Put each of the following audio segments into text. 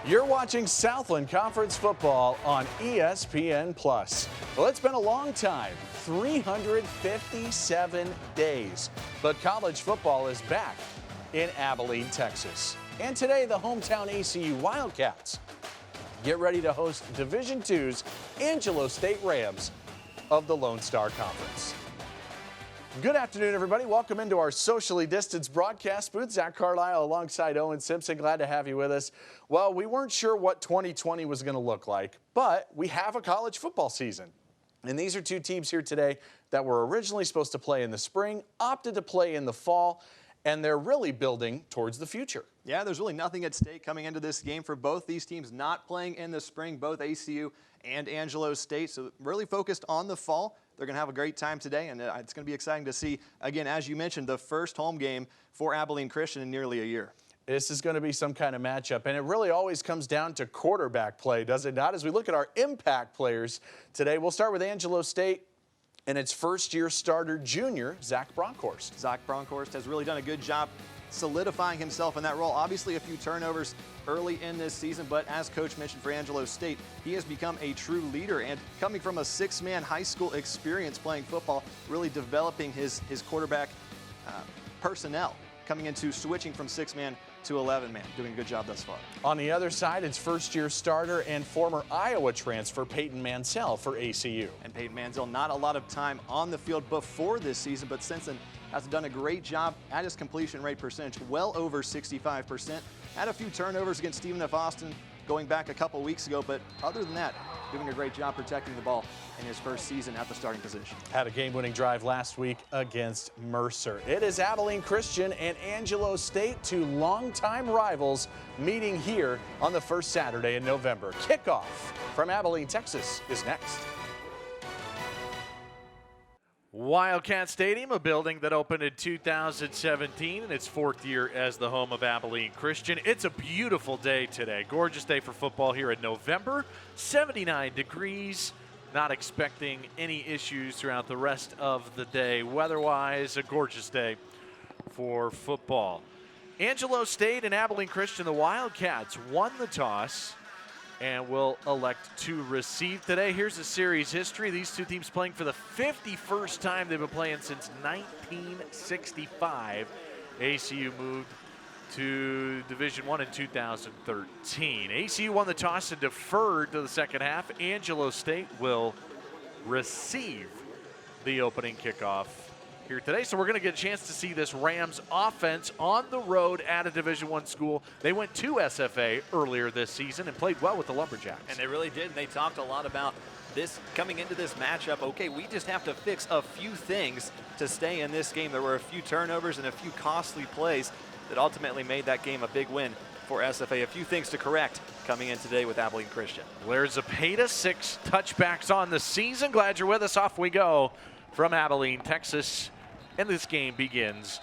You're watching Southland Conference football on ESPN+. Well, it's been a long time, 357 days, but college football is back in Abilene, Texas. And today, the hometown ACU Wildcats get ready to host Division II's Angelo State Rams of the Lone Star Conference. Good afternoon, everybody. Welcome into our socially distanced broadcast booth. Zach Carlisle alongside Owen Simpson. Glad to have you with us. Well, we weren't sure what 2020 was going to look like, but we have a college football season. And these are two teams here today that were originally supposed to play in the spring, opted to play in the fall, and they're really building towards the future. Yeah, there's really nothing at stake coming into this game for both these teams not playing in the spring, both ACU and Angelo State. So really focused on the fall. They're going to have a great time today, and it's going to be exciting to see, again, as you mentioned, the first home game for Abilene Christian in nearly a year. This is going to be some kind of matchup, and it really always comes down to quarterback play, does it not? As we look at our impact players today, we'll start with Angelo State and its first-year starter junior, Zach Bronkhorst. Zach Bronkhorst has really done a good job solidifying himself in that role. Obviously, a few turnovers early in this season, but as Coach mentioned for Angelo State, he has become a true leader, and coming from a six-man high school experience playing football, really developing his quarterback personnel, coming into switching from six-man to 11-man, doing a good job thus far. On the other side, it's first-year starter and former Iowa transfer Peyton Mansell for ACU. And Peyton Mansell, not a lot of time on the field before this season, but since then has done a great job at his completion rate percentage, well over 65%. Had a few turnovers against Stephen F. Austin going back a couple weeks ago, but other than that, doing a great job protecting the ball in his first season at the starting position. Had a game-winning drive last week against Mercer. It is Abilene Christian and Angelo State, two longtime rivals, meeting here on the first Saturday in November. Kickoff from Abilene, Texas is next. Wildcat Stadium, a building that opened in 2017 in its fourth year as the home of Abilene Christian. It's a beautiful day today. Gorgeous day for football here in November. 79 degrees. Not expecting any issues throughout the rest of the day. Weather-wise, a gorgeous day for football. Angelo State and Abilene Christian, the Wildcats, won the toss and will elect to receive today. Here's the series history. These two teams playing for the 51st time they've been playing since 1965. ACU moved to Division I in 2013. ACU won the toss and deferred to the second half. Angelo State will receive the opening kickoff here today. So we're going to get a chance to see this Rams offense on the road at a Division I school. They went to SFA earlier this season and played well with the Lumberjacks. And they really did. And they talked a lot about this coming into this matchup. Okay, we just have to fix a few things to stay in this game. There were a few turnovers and a few costly plays that ultimately made that game a big win for SFA. A few things to correct coming in today with Abilene Christian. Blair Zapata, 6 touchbacks on the season. Glad you're with us. Off we go from Abilene, Texas. And this game begins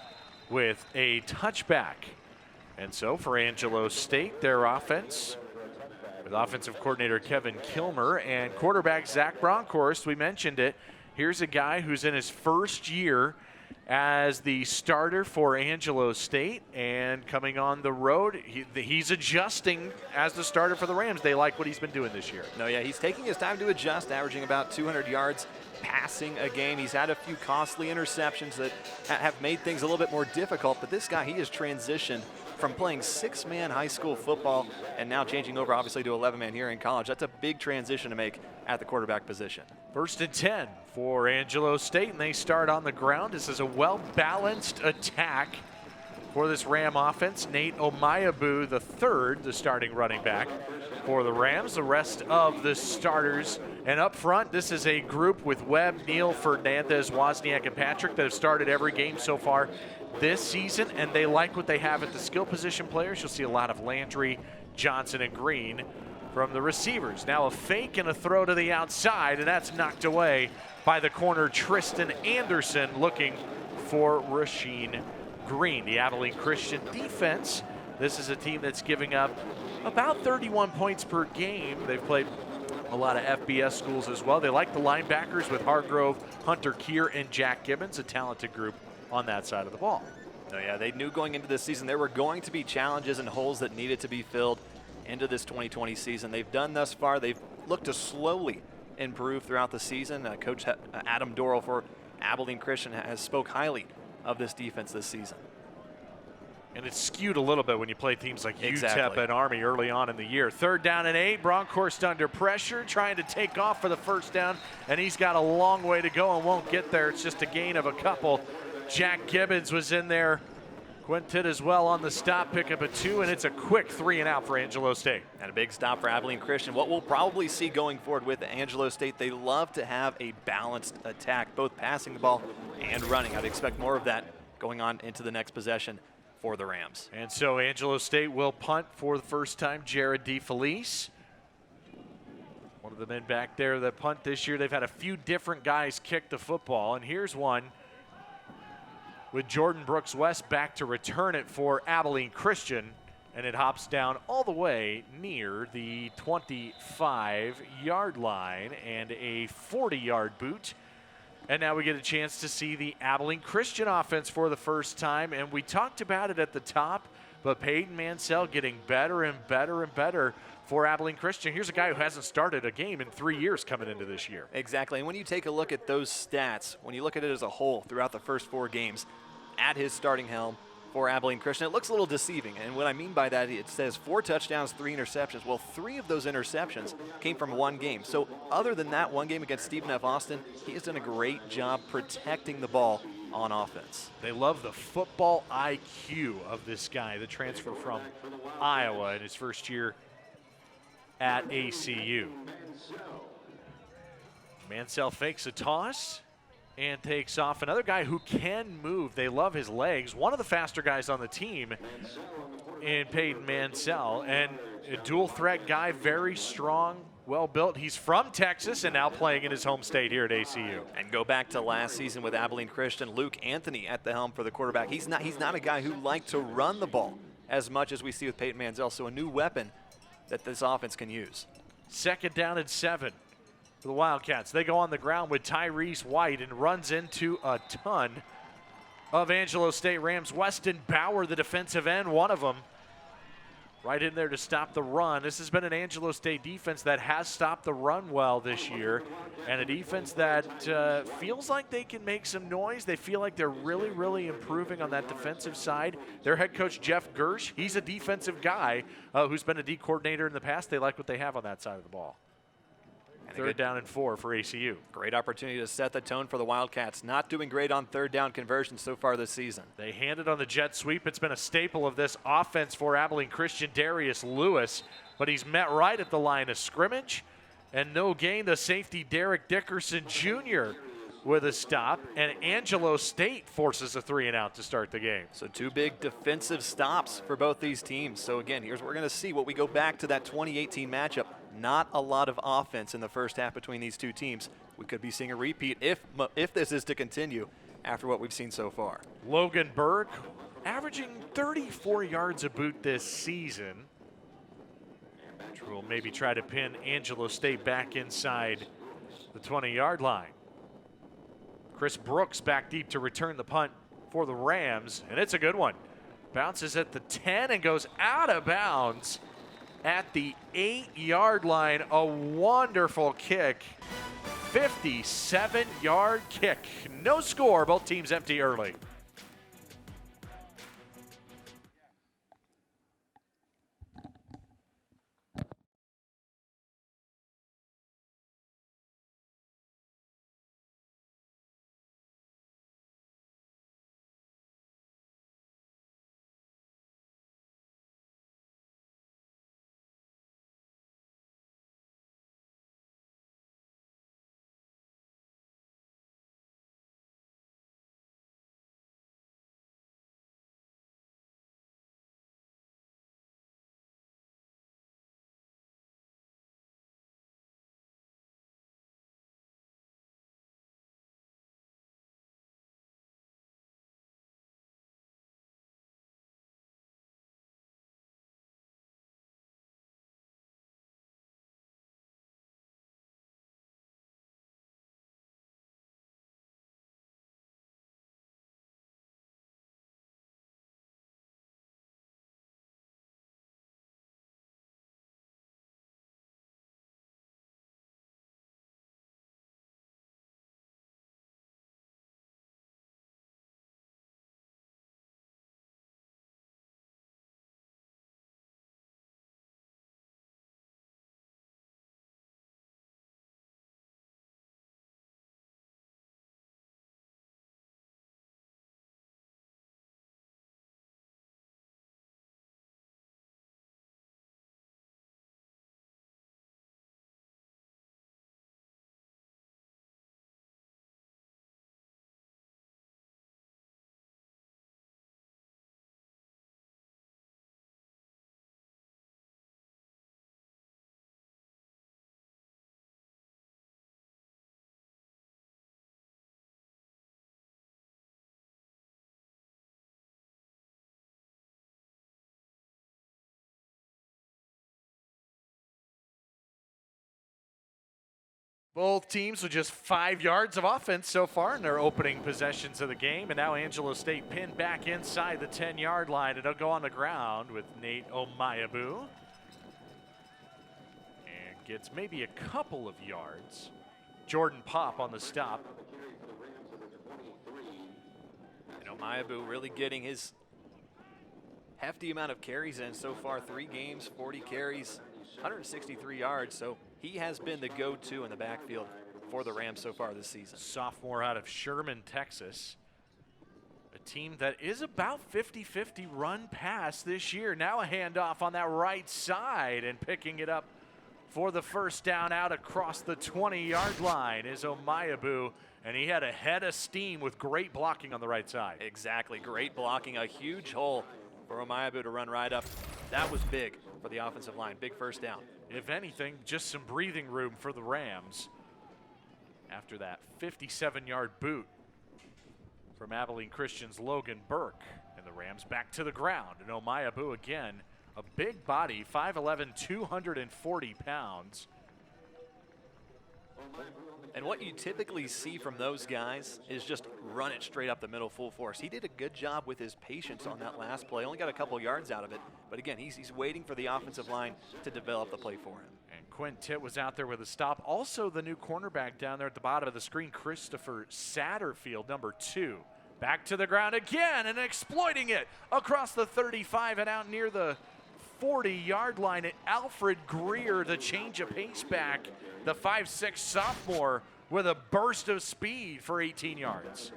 with a touchback. And so for Angelo State, their offense, with offensive coordinator Kevin Kilmer and quarterback Zach Bronkhorst, we mentioned it. Here's a guy who's in his first year as the starter for Angelo State and coming on the road. He's adjusting as the starter for the Rams. They like what he's been doing this year. No, yeah, he's taking his time to adjust, averaging about 200 yards passing a game. He's had a few costly interceptions that have made things a little bit more difficult, but this guy, he has transitioned from playing six-man high school football and now changing over obviously to 11-man here in college. That's a big transition to make at the quarterback position. First and 10 for Angelo State, and they start on the ground. This is a well-balanced attack for this Ram offense. Nate Omayabu III, the starting running back for the Rams. The rest of the starters. And up front, this is a group with Webb, Neal, Fernandez, Wozniak, and Patrick that have started every game so far this season, and they like what they have at the skill position players. You'll see a lot of Landry, Johnson, and Green from the receivers. Now a fake and a throw to the outside, and that's knocked away by the corner Tristan Anderson looking for Rasheen Green. The Abilene Christian defense, this is a team that's giving up about 31 points per game. They've played a lot of FBS schools as well. They like the linebackers with Hargrove, Hunter Keir, and Jack Gibbons, a talented group on that side of the ball. Oh yeah, they knew going into this season there were going to be challenges and holes that needed to be filled. into this 2020 season. They've done thus far. They've looked to slowly improve throughout the season. Coach Adam Dorrell for Abilene Christian has spoke highly of this defense this season. And it's skewed a little bit when you play teams like Exactly. UTEP and Army early on in the year. 3rd down and 8. Bronkhorst under pressure, trying to take off for the first down, and he's got a long way to go and won't get there. It's just a gain of a couple. Jack Gibbons was in there. Quintet as well on the stop, pick up a 2, and it's a quick 3 and out for Angelo State. And a big stop for Abilene Christian. What we'll probably see going forward with Angelo State, they love to have a balanced attack, both passing the ball and running. I'd expect more of that going on into the next possession for the Rams. And so Angelo State will punt for the first time. Jared DeFelice, one of the men back there that punt this year. They've had a few different guys kick the football, and here's one with Jordan Brooks West back to return it for Abilene Christian, and it hops down all the way near the 25-yard line and a 40-yard boot. And now we get a chance to see the Abilene Christian offense for the first time, and we talked about it at the top, but Peyton Mansell getting better and better and better for Abilene Christian. Here's a guy who hasn't started a game in 3 years coming into this year. Exactly, and when you take a look at those stats, when you look at it as a whole throughout the first 4 games at his starting helm for Abilene Christian, it looks a little deceiving. And what I mean by that, it says 4 touchdowns, 3 interceptions. Well, 3 of those interceptions came from one game. So other than that one game against Stephen F. Austin, he has done a great job protecting the ball on offense. They love the football IQ of this guy, the transfer from Iowa in his first year at ACU. Mansell fakes a toss and takes off. Another guy who can move. They love his legs. One of the faster guys on the team in Peyton Mansell, and a dual threat guy, very strong, well built. He's from Texas and now playing in his home state here at ACU. And go back to last season with Abilene Christian, Luke Anthony at the helm for the quarterback. He's not a guy who liked to run the ball as much as we see with Peyton Mansell, so a new weapon that this offense can use. 2nd down and 7 for the Wildcats. They go on the ground with Tyrese White and runs into a ton of Angelo State Rams. Weston Bauer, the defensive end, one of them, right in there to stop the run. This has been an Angelo State defense that has stopped the run well this year, and a defense that feels like they can make some noise. They feel like they're really, really improving on that defensive side. Their head coach, Jeff Gersh, he's a defensive guy who's been a D coordinator in the past. They like what they have on that side of the ball. 3rd down and 4 for ACU. Great opportunity to set the tone for the Wildcats. Not doing great on 3rd down conversions so far this season. They handed on the jet sweep. It's been a staple of this offense for Abilene Christian, Darius Lewis, but he's met right at the line of scrimmage, and no gain. The safety, Derek Dickerson Jr., with a stop, and Angelo State forces a 3 and out to start the game. So 2 big defensive stops for both these teams. So again, here's what we're going to see. What we go back to that 2018 matchup, not a lot of offense in the first half between these 2 teams. We could be seeing a repeat if this is to continue after what we've seen so far. Logan Berg averaging 34 yards a boot this season, which will maybe try to pin Angelo State back inside the 20-yard line. Chris Brooks back deep to return the punt for the Rams, and it's a good one. Bounces at the 10 and goes out of bounds at the 8-yard line. A wonderful kick. 57-yard kick. No score. Both teams empty early. Both teams with just 5 yards of offense so far in their opening possessions of the game. And now Angelo State pinned back inside the 10-yard line. It'll go on the ground with Nate Omayabu. And gets maybe a couple of yards. Jordan Pop on the stop. And Omayabu really getting his hefty amount of carries in so far. 3 games, 40 carries, 163 yards. So he has been the go-to in the backfield for the Rams so far this season. Sophomore out of Sherman, Texas. A team that is about 50-50 run pass this year. Now a handoff on that right side, and picking it up for the first down out across the 20-yard line is Omayabu, and he had a head of steam with great blocking on the right side. Exactly, great blocking, a huge hole for Omayabu to run right up. That was big for the offensive line, big first down. If anything, just some breathing room for the Rams after that 57-yard boot from Abilene Christian's Logan Burke. And the Rams back to the ground. And Omayabu again, a big body, 5'11", 240 pounds. And what you typically see from those guys is just run it straight up the middle full force. He did a good job with his patience on that last play. Only got a couple yards out of it. But again, he's waiting for the offensive line to develop the play for him. And Quinn Titt was out there with a stop. Also the new cornerback down there at the bottom of the screen, Christopher Satterfield, number 2. Back to the ground again and exploiting it across the 35 and out near the 40-yard line at Alfred Greer, the change of pace back, the 5'6" sophomore with a burst of speed for 18 yards.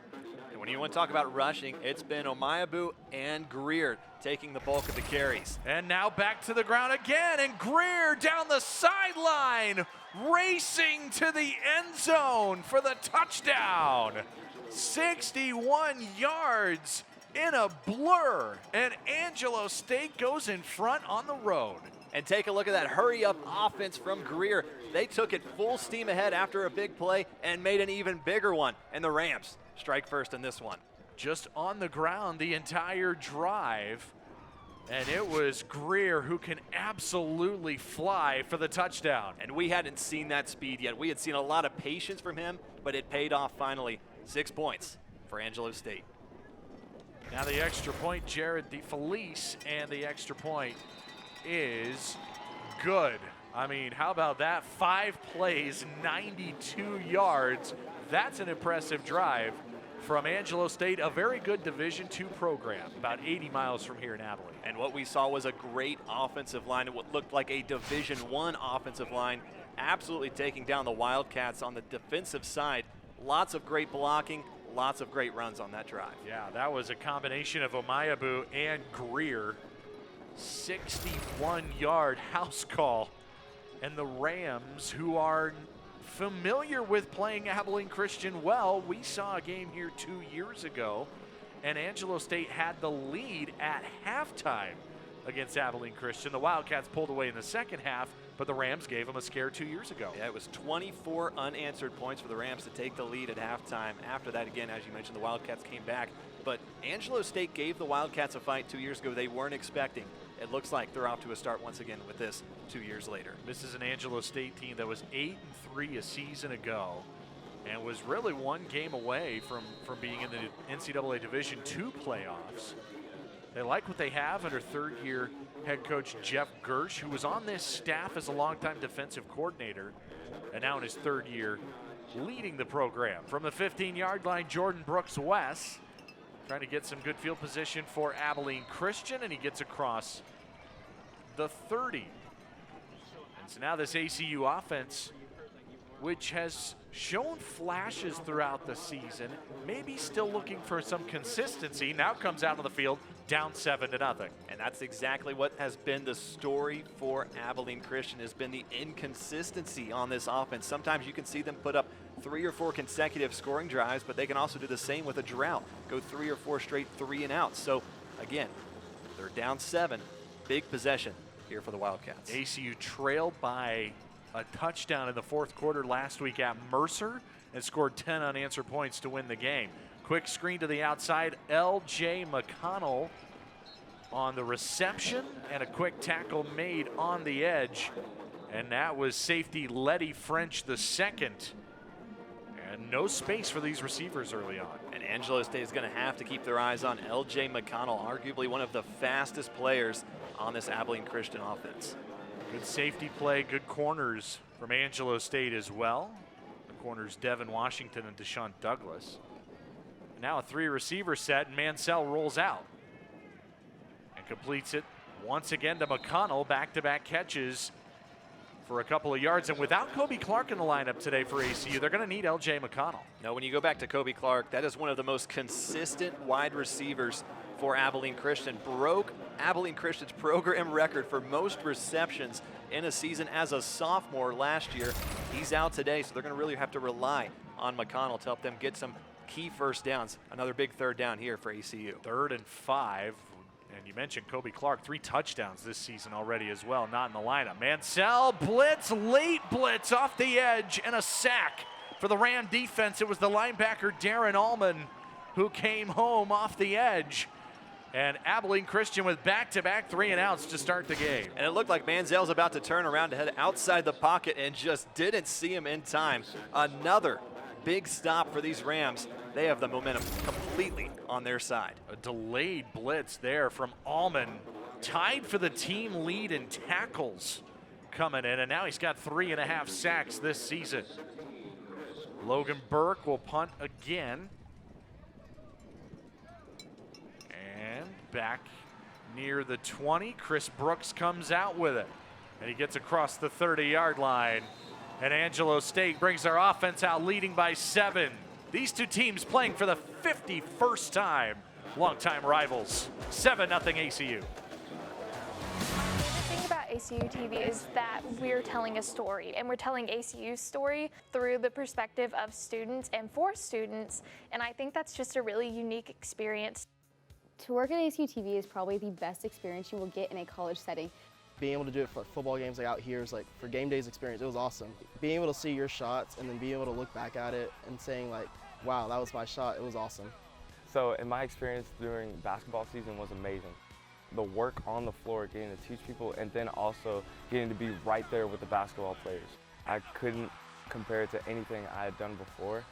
And when you want to talk about rushing, it's been Omayabu and Greer taking the bulk of the carries. And now back to the ground again, and Greer down the sideline, racing to the end zone for the touchdown. 61 yards in a blur, and Angelo State goes in front on the road. And take a look at that hurry-up offense from Greer. They took it full steam ahead after a big play and made an even bigger one. And the Rams strike first in this one. Just on the ground the entire drive, and it was Greer who can absolutely fly for the touchdown. And we hadn't seen that speed yet. We had seen a lot of patience from him, but it paid off finally. 6 points for Angelo State. Now the extra point, Jared DeFelice, and the extra point is good. I mean, how about that? 5 plays, 92 yards. That's an impressive drive from Angelo State, a very good Division II program, about 80 miles from here in Abilene. And what we saw was a great offensive line, what looked like a Division I offensive line, absolutely taking down the Wildcats on the defensive side. Lots of great blocking, lots of great runs on that drive. Yeah, that was a combination of Omayabu and Greer. 61-yard house call. And the Rams, who are familiar with playing Abilene Christian well, we saw a game here 2 years ago, and Angelo State had the lead at halftime against Abilene Christian. The Wildcats pulled away in the second half, but the Rams gave them a scare 2 years ago. Yeah, it was 24 unanswered points for the Rams to take the lead at halftime. After that, again, as you mentioned, the Wildcats came back. But Angelo State gave the Wildcats a fight 2 years ago they weren't expecting. It looks like they're off to a start once again with this 2 years later. This is an Angelo State team that was 8-3 a season ago and was really one game away from being in the NCAA Division II playoffs. They like what they have under third-year head coach Jeff Gersh, who was on this staff as a longtime defensive coordinator, and now in his third year leading the program. From the 15-yard line, Jordan Brooks-West trying to get some good field position for Abilene Christian, and he gets across the 30. And so now this ACU offense, which has shown flashes throughout the season, maybe still looking for some consistency, now comes out on the field down 7-0. And that's exactly what has been the story for Abilene Christian, has been the inconsistency on this offense. Sometimes you can see them put up 3 or 4 consecutive scoring drives, but they can also do the same with a drought, go 3 or 4 straight 3-and-outs. So again, they're down 7, big possession here for the Wildcats. ACU trailed by a touchdown in the fourth quarter last week at Mercer and scored 10 unanswered points to win the game. Quick screen to the outside, L.J. McConnell on the reception, and a quick tackle made on the edge. And that was safety Letty French the second. And no space for these receivers early on. And Angelo State is going to have to keep their eyes on LJ McConnell, arguably one of the fastest players on this Abilene Christian offense. Good safety play, good corners from Angelo State as well. The corners Devin Washington and Deshaun Douglas. Now a 3-receiver set, and Mansell rolls out and completes it once again to McConnell. Back-to-back catches for a couple of yards, and without Kobe Clark in the lineup today for ACU, they're going to need LJ McConnell. Now, when you go back to Kobe Clark, that is one of the most consistent wide receivers for Abilene Christian. Broke Abilene Christian's program record for most receptions in a season as a sophomore last year. He's out today, so they're going to really have to rely on McConnell to help them get some key first downs. Another big third down here for ACU. 3rd and 5. And you mentioned Kobe Clark, 3 touchdowns this season already as well, not in the lineup. Mansell blitz, late blitz off the edge, and a sack for the Ram defense. It was the linebacker Darren Allman who came home off the edge. And Abilene Christian with back-to-back 3-and-outs to start the game. And it looked like Manziel's about to turn around to head outside the pocket and just didn't see him in time. Another big stop for these Rams. They have the momentum completely on their side. A delayed blitz there from Allman. Tied for the team lead in tackles coming in, and now he's got 3.5 sacks this season. Logan Burke will punt again. And back near the 20, Chris Brooks comes out with it. And he gets across the 30-yard line. And Angelo State brings their offense out leading by 7. These two teams playing for the 51st time. Longtime rivals. 7-0 ACU. The thing about ACU TV is that we're telling a story, and we're telling ACU's story through the perspective of students and for students, and I think that's just a really unique experience. To work at ACU TV is probably the best experience you will get in a college setting. Being able to do it for football games like out here is like for game days experience, it was awesome. Being able to see your shots and then being able to look back at it and saying like, wow, that was my shot, it was awesome. So in my experience during basketball season was amazing. The work on the floor, getting to teach people, and then also getting to be right there with the basketball players. I couldn't compare it to anything I had done before.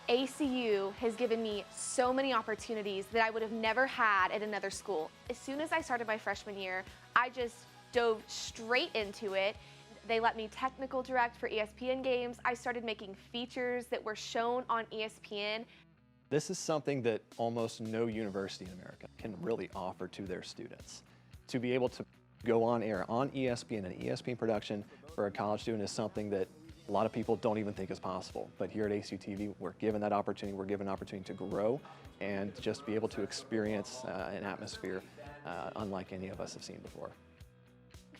ACU has given me so many opportunities that I would have never had at another school. As soon as I started my freshman year, I just dove straight into it. They let me technical direct for ESPN games. I started making features that were shown on ESPN. This is something that almost no university in America can really offer to their students. To be able to go on air on ESPN and ESPN production for a college student is something that a lot of people don't even think is possible. But here at ACU TV, we're given that opportunity. We're given an opportunity to grow and just be able to experience an atmosphere unlike any of us have seen before.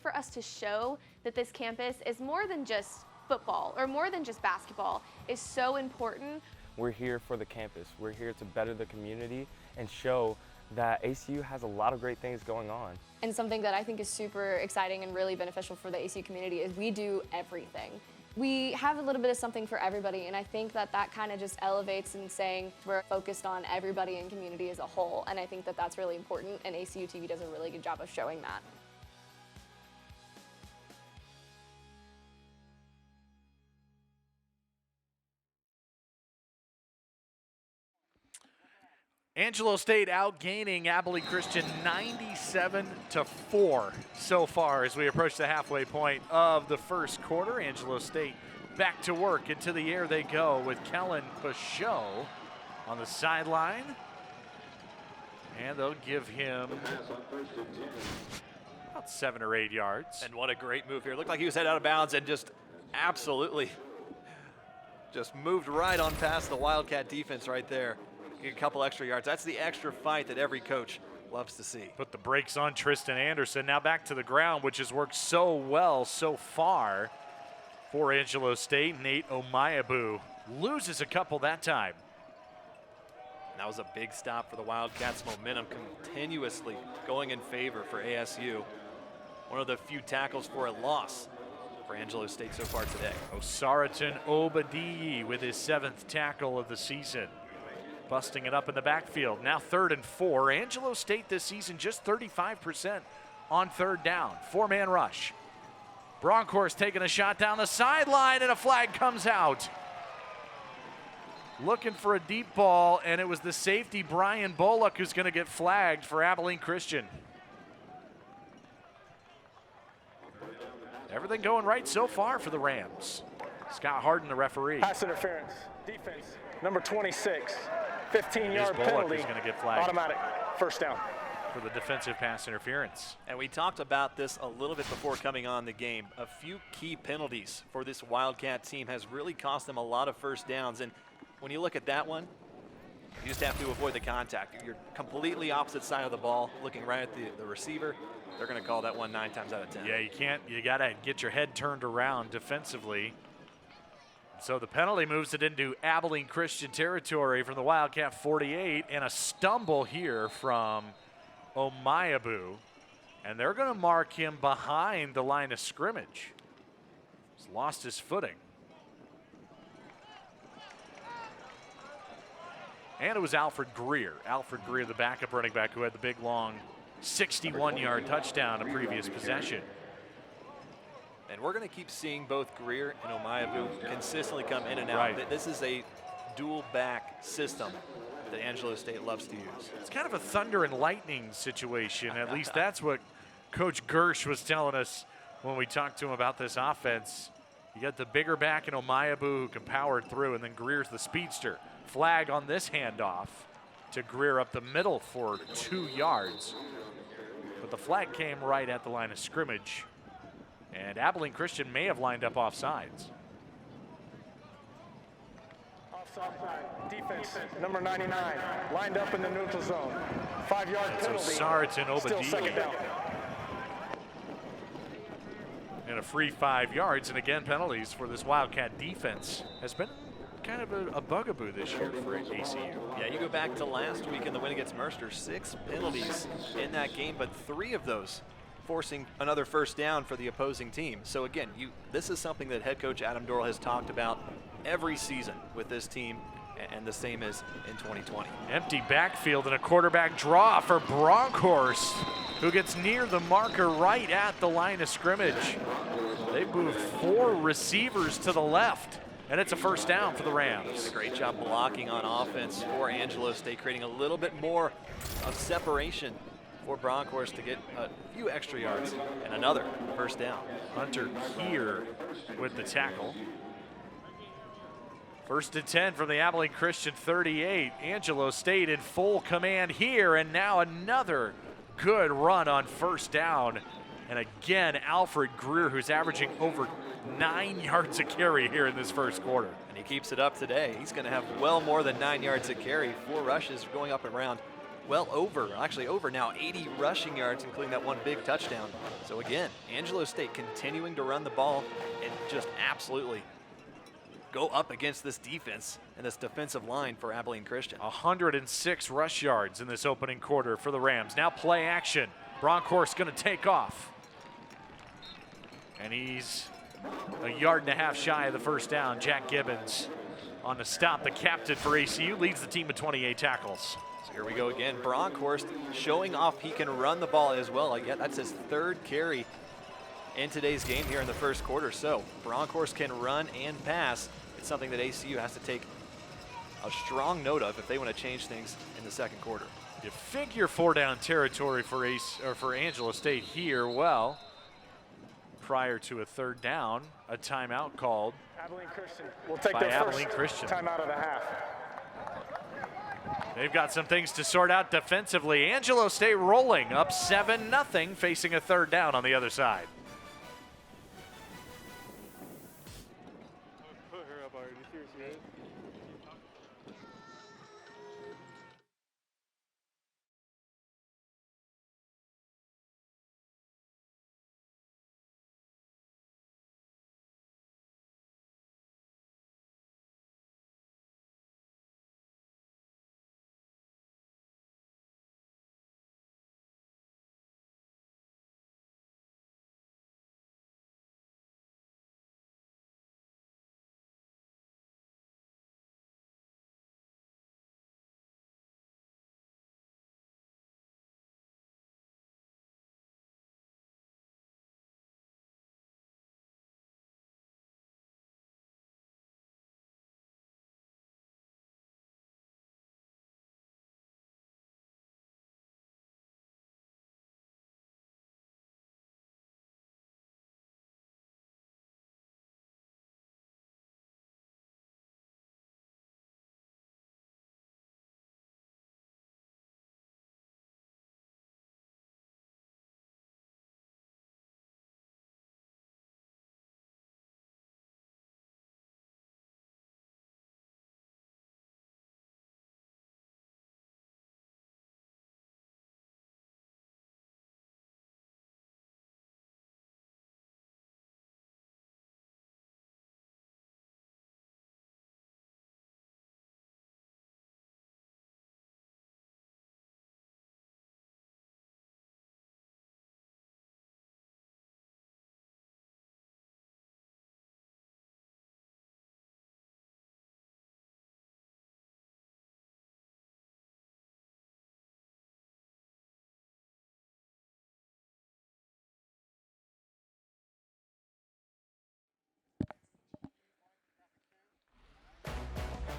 For us to show that this campus is more than just football or more than just basketball is so important. We're here for the campus. We're here to better the community and show that ACU has a lot of great things going on. And something that I think is super exciting and really beneficial for the ACU community is we do everything. We have a little bit of something for everybody, and I think that that kind of just elevates in saying we're focused on everybody in community as a whole, and I think that that's really important, and ACU TV does a really good job of showing that. Angelo State outgaining Abilene Christian 97-4 so far as we approach the halfway point of the first quarter. Angelo State back to work. Into the air they go with Kellen Pachot on the sideline. And they'll give him about 7 or 8 yards. And what a great move here. Looked like he was headed out of bounds and just absolutely just moved right on past the Wildcat defense right there. A couple extra yards. That's the extra fight that every coach loves to see. Put the brakes on Tristan Anderson. Now back to the ground, which has worked so well so far for Angelo State. Nate Omayabu loses a couple that time. That was a big stop for the Wildcats. Momentum continuously going in favor for ASU. One of the few tackles for a loss for Angelo State so far today. Osaraton Obadiyi with his 7th tackle of the season. Busting it up in the backfield. Now 3rd and 4. Angelo State this season just 35% on 3rd down. 4-man rush. Bronkhorst taking a shot down the sideline, and a flag comes out. Looking for a deep ball, and it was the safety, Brian Bullock, who's going to get flagged for Abilene Christian. Everything going right so far for the Rams. Scott Harden, the referee. Pass interference, defense, number 26, 15-yard Bullock penalty, is going to get flagged. automatic, first down. For the defensive pass interference. And we talked about this a little bit before coming on the game. A few key penalties for this Wildcat team has really cost them a lot of first downs. And when you look at that one, you just have to avoid the contact. You're completely opposite side of the ball, looking right at the receiver. They're going to call that one 9 times out of 10. Yeah, you got to get your head turned around defensively. So the penalty moves it into Abilene Christian territory from the Wildcat 48, and a stumble here from Omayabu, and they're going to mark him behind the line of scrimmage. He's lost his footing. And it was Alfred Greer. Alfred Greer, the backup running back, who had the big, long 61-yard touchdown a previous possession. And we're going to keep seeing both Greer and Omayabu consistently come in and out. Right. This is a dual back system that Angelo State loves to use. It's kind of a thunder and lightning situation. At least that's what Coach Gersh was telling us when we talked to him about this offense. You got the bigger back in Omayabu who can power through, and then Greer's the speedster. Flag on this handoff to Greer up the middle for 2 yards. But the flag came right at the line of scrimmage, and Abilene Christian may have lined up offsides. Defense, number 99, lined up in the neutral zone. 5-yard penalty. So Sarton Still second Obadiah. down. And a free 5 yards, and again, penalties for this Wildcat defense has been kind of a bugaboo this year for ACU. Yeah, you go back to last week in the win against Mercer, 6 penalties in that game, but 3 of those forcing another first down for the opposing team. So again, this is something that head coach Adam Dorrell has talked about every season with this team, and the same as in 2020. Empty backfield and a quarterback draw for Bronkhorst, who gets near the marker right at the line of scrimmage. They moved 4 receivers to the left, and it's a first down for the Rams. A great job blocking on offense for Angelo State, creating a little bit more of separation for Bronkhorst to get a few extra yards and another first down. Hunter here with the tackle. First and 10 from the Abilene Christian 38. Angelo State in full command here, and now another good run on first down. And again, Alfred Greer, who's averaging over 9 yards a carry here in this first quarter. And he keeps it up today. He's going to have well more than 9 yards a carry. 4 rushes going up and around. Well over now 80 rushing yards, including that 1 big touchdown. So again, Angelo State continuing to run the ball and just absolutely go up against this defense and this defensive line for Abilene Christian. 106 rush yards in this opening quarter for the Rams. Now play action. Bronkhorst going to take off. And he's a yard and a half shy of the first down. Jack Gibbons on the stop. The captain for ACU leads the team with 28 tackles. So here we go again. Bronkhorst showing off he can run the ball as well. Like, yeah, that's his 3rd carry in today's game here in the first quarter. So Bronkhorst can run and pass. It's something that ACU has to take a strong note of if they want to change things in the second quarter. You figure 4-down territory for Angelo State here. Well, prior to a 3rd down, a timeout called Abilene Christian will take by their Abilene first Christian. timeout of the half. They've got some things to sort out defensively. Angelo State rolling up 7-0, facing a 3rd down on the other side.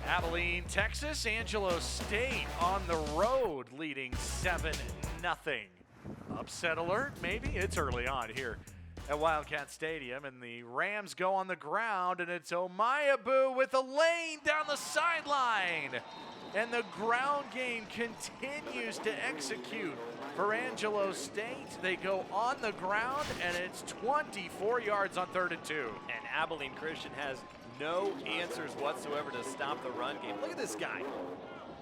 Abilene, Texas, Angelo State on the road leading 7-0. Upset alert, maybe? It's early on here at Wildcat Stadium, and the Rams go on the ground, and it's Omayabu with a lane down the sideline. And the ground game continues to execute for Angelo State. They go on the ground, and it's 24 yards on 3rd and 2. And Abilene Christian has no answers whatsoever to stop the run game. Look at this guy.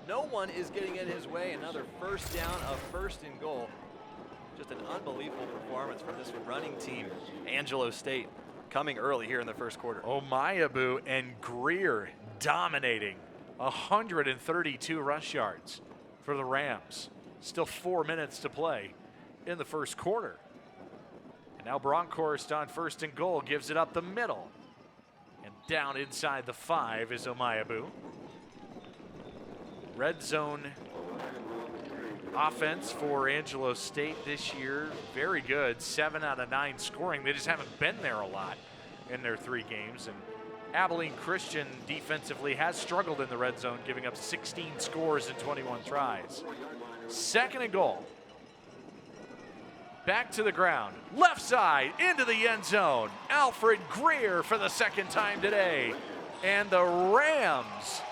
No one is getting in his way. Another first down, a 1st and goal. Just an unbelievable performance from this running team. Angelo State coming early here in the first quarter. Omayabu and Greer dominating. 132 rush yards for the Rams. Still 4 minutes to play in the first quarter. And now Bronkhorst on 1st and goal gives it up the middle. And down inside the 5 is Omayabu. Red zone offense for Angelo State this year, very good. 7 out of 9 scoring. They just haven't been there a lot in their 3 games. And Abilene Christian defensively has struggled in the red zone, giving up 16 scores in 21 tries. 2nd and goal. Back to the ground. Left side into the end zone. Alfred Greer for the 2nd time today. And the Rams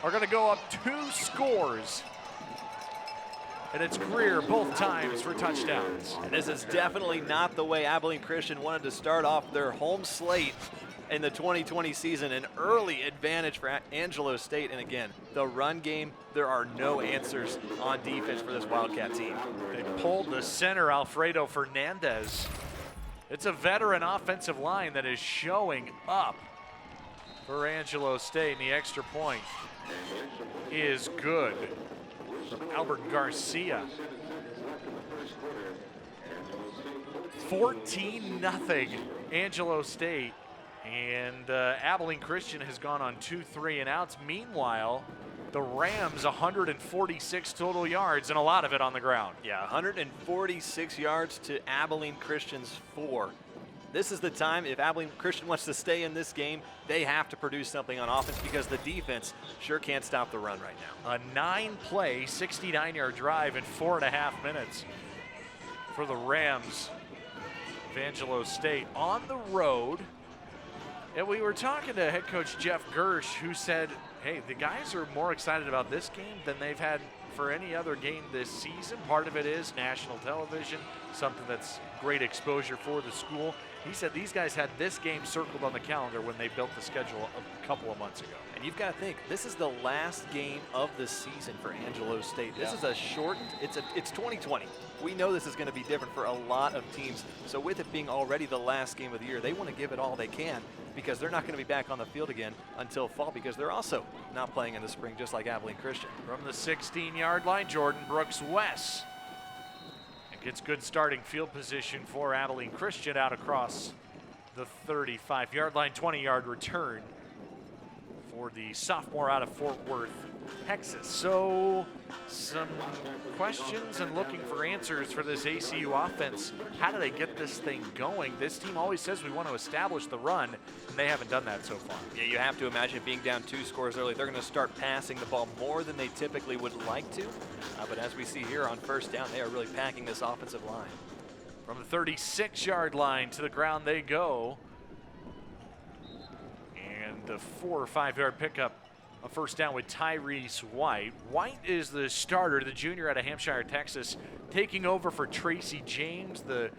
are going to go up 2 scores. And it's Greer both times for touchdowns. And this is definitely not the way Abilene Christian wanted to start off their home slate in the 2020 season. An early advantage for Angelo State. And again, the run game, there are no answers on defense for this Wildcat team. They pulled the center, Alfredo Fernandez. It's a veteran offensive line that is showing up for Angelo State. And the extra point is good from Albert Garcia. 14-0 Angelo State. And Abilene Christian has gone on 2 3-and-outs. Meanwhile, the Rams 146 total yards and a lot of it on the ground. Yeah, 146 yards to Abilene Christian's 4. This is the time, if Abilene Christian wants to stay in this game, they have to produce something on offense because the defense sure can't stop the run right now. A 9-play, 69-yard drive in 4.5 minutes for the Rams of Angelo State on the road. And we were talking to head coach Jeff Gersh, who said, hey, the guys are more excited about this game than they've had for any other game this season. Part of it is national television, something that's great exposure for the school. He said these guys had this game circled on the calendar when they built the schedule a couple of months ago. And you've got to think, this is the last game of the season for Angelo State. This is a shortened, it's 2020. We know this is going to be different for a lot of teams. So with it being already the last game of the year, they want to give it all they can because they're not going to be back on the field again until fall because they're also not playing in the spring just like Abilene Christian. From the 16-yard line, Jordan Brooks-West. It gets good starting field position for Abilene Christian out across the 35-yard line, 20-yard return for the sophomore out of Fort Worth, Texas. So some questions and looking for answers for this ACU offense. How do they get this thing going? This team always says we want to establish the run, and they haven't done that so far. Yeah, you have to imagine being down 2 scores early, they're going to start passing the ball more than they typically would like to. But as we see here on 1st down, they are really packing this offensive line. From the 36-yard line to the ground they go. And a 4 or 5-yard pickup, a 1st down with Tyrese White. White is the starter, the junior out of Hampshire, Texas, taking over for Tracy James, the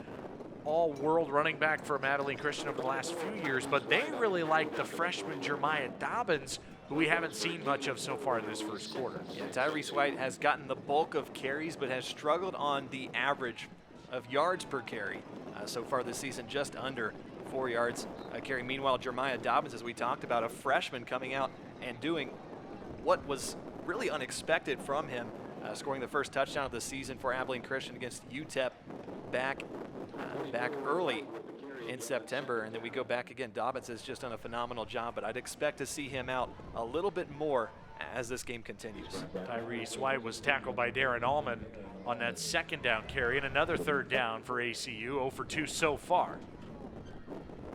all-world running back for Abilene Christian over the last few years. But they really like the freshman Jeremiah Dobbins, who we haven't seen much of so far in this first quarter. Yeah, Tyrese White has gotten the bulk of carries, but has struggled on the average of yards per carry so far this season, just under 4 yards a carry. Meanwhile, Jeremiah Dobbins, as we talked about, a freshman coming out and doing what was really unexpected from him, scoring the first touchdown of the season for Abilene Christian against UTEP back early in September. And then we go back again. Dobbins has just done a phenomenal job, but I'd expect to see him out a little bit more as this game continues. Tyrese White was tackled by Darren Allman on that 2nd down carry, and another 3rd down for ACU, 0 for 2 so far.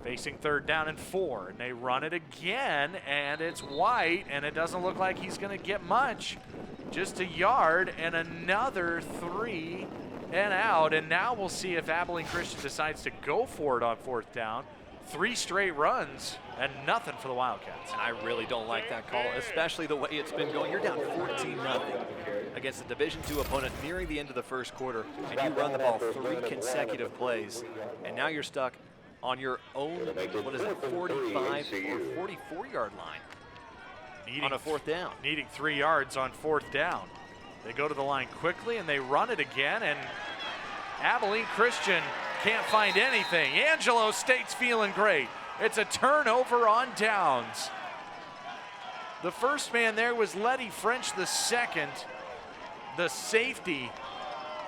Facing 3rd down and 4, and they run it again, and it's White, and it doesn't look like he's going to get much. Just a yard and another 3 and out, and now we'll see if Abilene Christian decides to go for it on 4th down. 3 straight runs and nothing for the Wildcats. And I really don't like that call, especially the way it's been going. You're down 14-0 against a Division II opponent nearing the end of the first quarter, and you run the ball 3 consecutive plays, and now you're stuck on your own, 45 or 44-yard line on a 4th down. Needing 3 yards on 4th down. They go to the line quickly, and they run it again, and Abilene Christian can't find anything. Angelo State's feeling great. It's a turnover on downs. The first man there was Letty French, the second. The safety.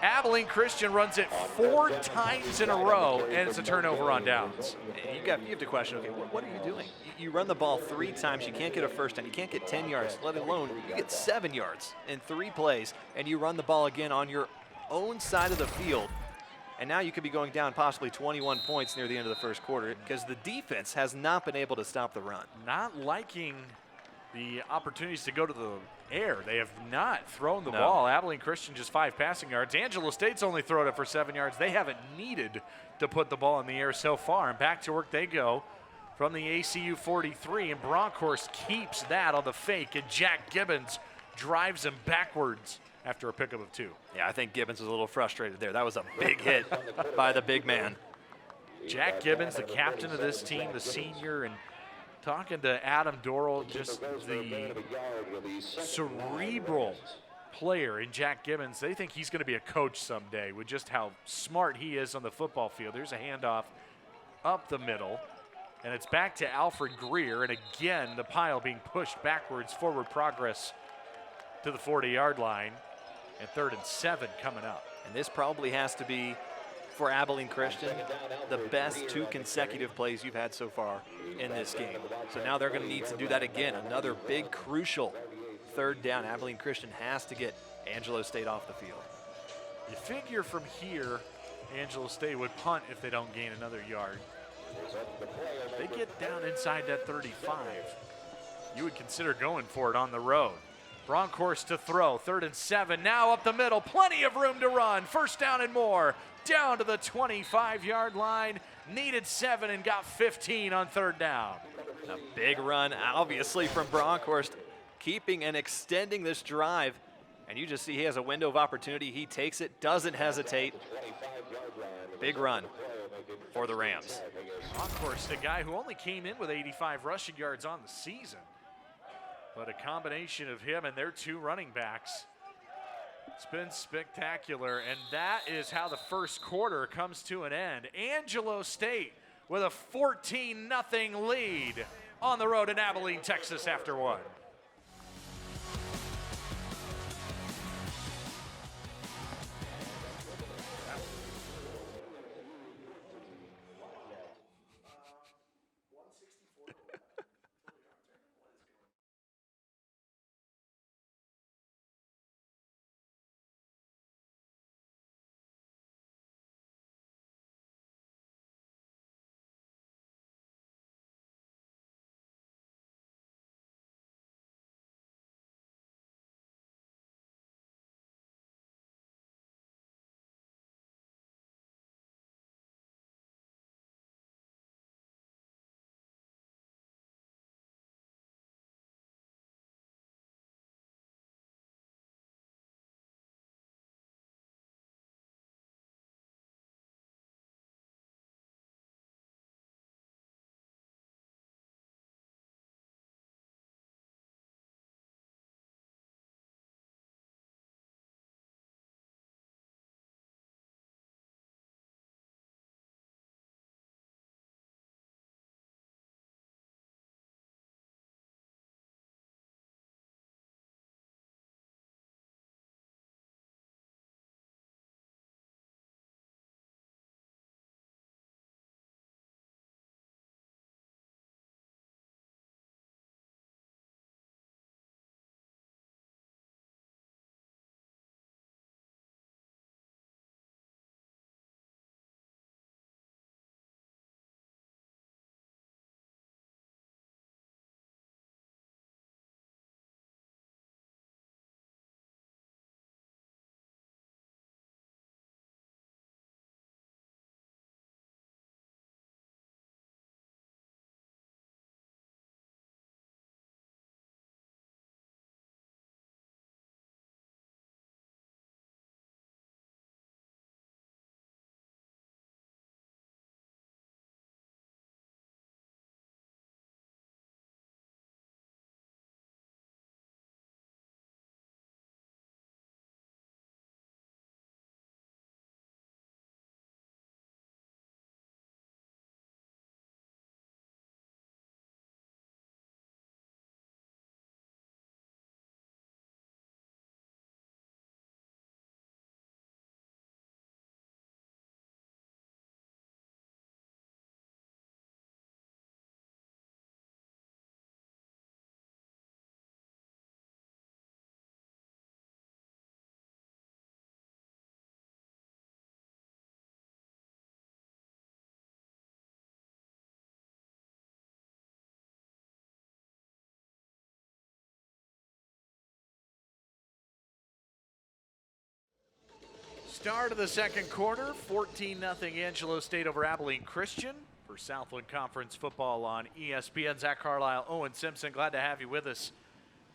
Abilene Christian runs it 4 times in a row, and it's a turnover on downs. You have to question, okay, what are you doing? You run the ball 3 times, you can't get a first down, you can't get 10 yards, let alone you get 7 yards in 3 plays, and you run the ball again on your own side of the field. And now you could be going down possibly 21 points near the end of the first quarter because the defense has not been able to stop the run. Not liking the opportunities to go to the air. They have not thrown the ball. Abilene Christian just 5 passing yards. Angelo State's only thrown it for 7 yards. They haven't needed to put the ball in the air so far. And back to work they go from the ACU 43. And Bronkhorst keeps that on the fake. And Jack Gibbons drives him backwards after a pickup of 2. Yeah, I think Gibbons was a little frustrated there. That was a big hit by the big man. Jack Gibbons, the captain of this team, the senior, and talking to Adam Dorrell, just the cerebral player in Jack Gibbons. They think he's going to be a coach someday with just how smart he is on the football field. There's a handoff up the middle, and it's back to Alfred Greer, and again, the pile being pushed backwards, forward progress to the 40-yard line. And 3rd and 7 coming up. And this probably has to be, for Abilene Christian, the best 2 consecutive plays you've had so far in this game. So now they're going to need to do that again. Another big, crucial 3rd down. Abilene Christian has to get Angelo State off the field. You figure from here, Angelo State would punt if they don't gain another yard. They get down inside that 35. You would consider going for it on the road. Bronkhorst to throw, 3rd and 7, now up the middle, plenty of room to run, 1st down and more, down to the 25-yard line, needed 7 and got 15 on 3rd down. A big run, obviously, from Bronkhorst, keeping and extending this drive, and you just see he has a window of opportunity, he takes it, doesn't hesitate. Big run for the Rams. Bronkhorst, a guy who only came in with 85 rushing yards on the season. But a combination of him and their 2 running backs, it's been spectacular. And that is how the first quarter comes to an end. Angelo State with a 14-0 lead on the road in Abilene, Texas after 1. Start of the second quarter, 14-0 Angelo State over Abilene Christian. For Southland Conference football on ESPN, Zach Carlisle, Owen Simpson, glad to have you with us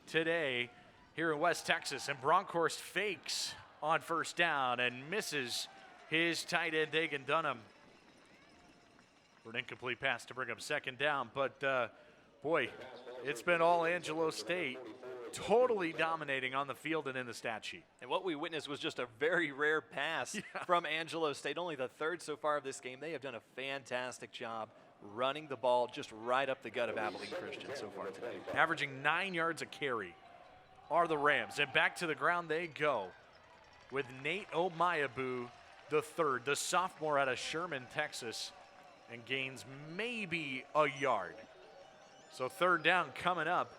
today here in West Texas. And Bronkhorst fakes on first down and misses his tight end, Dagan Dunham, for an incomplete pass to bring up second down. But boy, it's been all Angelo State, totally dominating on the field and in the stat sheet. And what we witnessed was just a very rare pass from Angelo State, only the third so far of this game. They have done a fantastic job running the ball just right up the gut of Abilene Christian so far today. Averaging 9 yards a carry are the Rams. And back to the ground they go with Nate Omayabu the third, the sophomore out of Sherman, Texas, and gains maybe a yard. So third down coming up.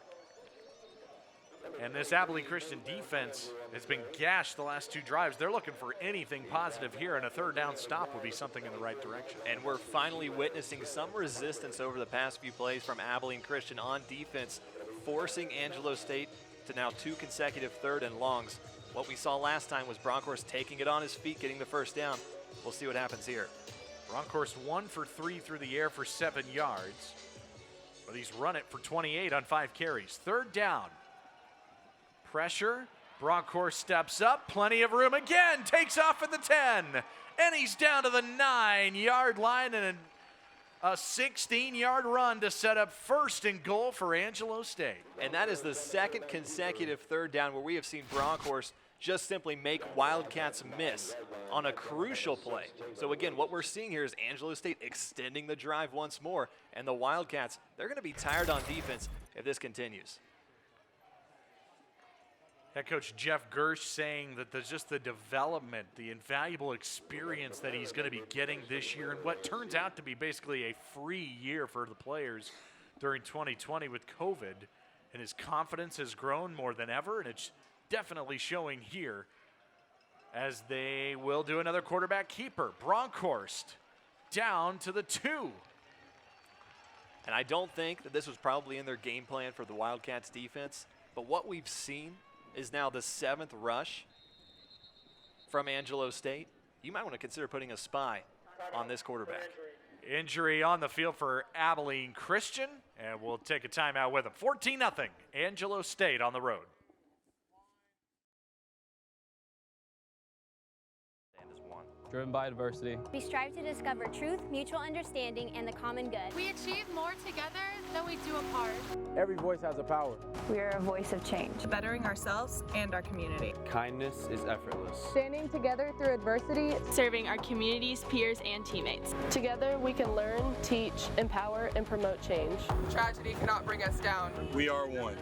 And this Abilene Christian defense has been gashed the last 2 drives. They're looking for anything positive here, and a third down stop would be something in the right direction. And we're finally witnessing some resistance over the past few plays from Abilene Christian on defense, forcing Angelo State to now 2 consecutive third and longs. What we saw last time was Bronkhorst taking it on his feet, getting the first down. We'll see what happens here. Bronkhorst 1 for 3 through the air for 7 yards, but he's run it for 28 on 5 carries. Third down. Pressure, Bronkhorst steps up, plenty of room again, takes off at the 10, and he's down to the 9-yard line, and a 16-yard run to set up first and goal for Angelo State. And that is the second consecutive third down where we have seen Bronkhorst just simply make Wildcats miss on a crucial play. So again, what we're seeing here is Angelo State extending the drive once more, and the Wildcats, they're going to be tired on defense if this continues. Head coach Jeff Gersh saying that there's just the development, the invaluable experience that he's going to be getting this year, and what turns out to be basically a free year for the players during 2020 with COVID. And his confidence has grown more than ever, and it's definitely showing here as they will do another quarterback keeper. Bronkhorst down to the 2. And I don't think that this was probably in their game plan for the Wildcats defense, but what we've seen is now the 7th rush from Angelo State. You might want to consider putting a spy on this quarterback. Injury on the field for Abilene Christian, and we'll take a timeout with him. 14-0, Angelo State on the road. Driven by adversity. We strive to discover truth, mutual understanding, and the common good. We achieve more together than we do apart. Every voice has a power. We are a voice of change. Bettering ourselves and our community. Kindness is effortless. Standing together through adversity. Serving our communities, peers, and teammates. Together we can learn, teach, empower, and promote change. Tragedy cannot bring us down. We are one.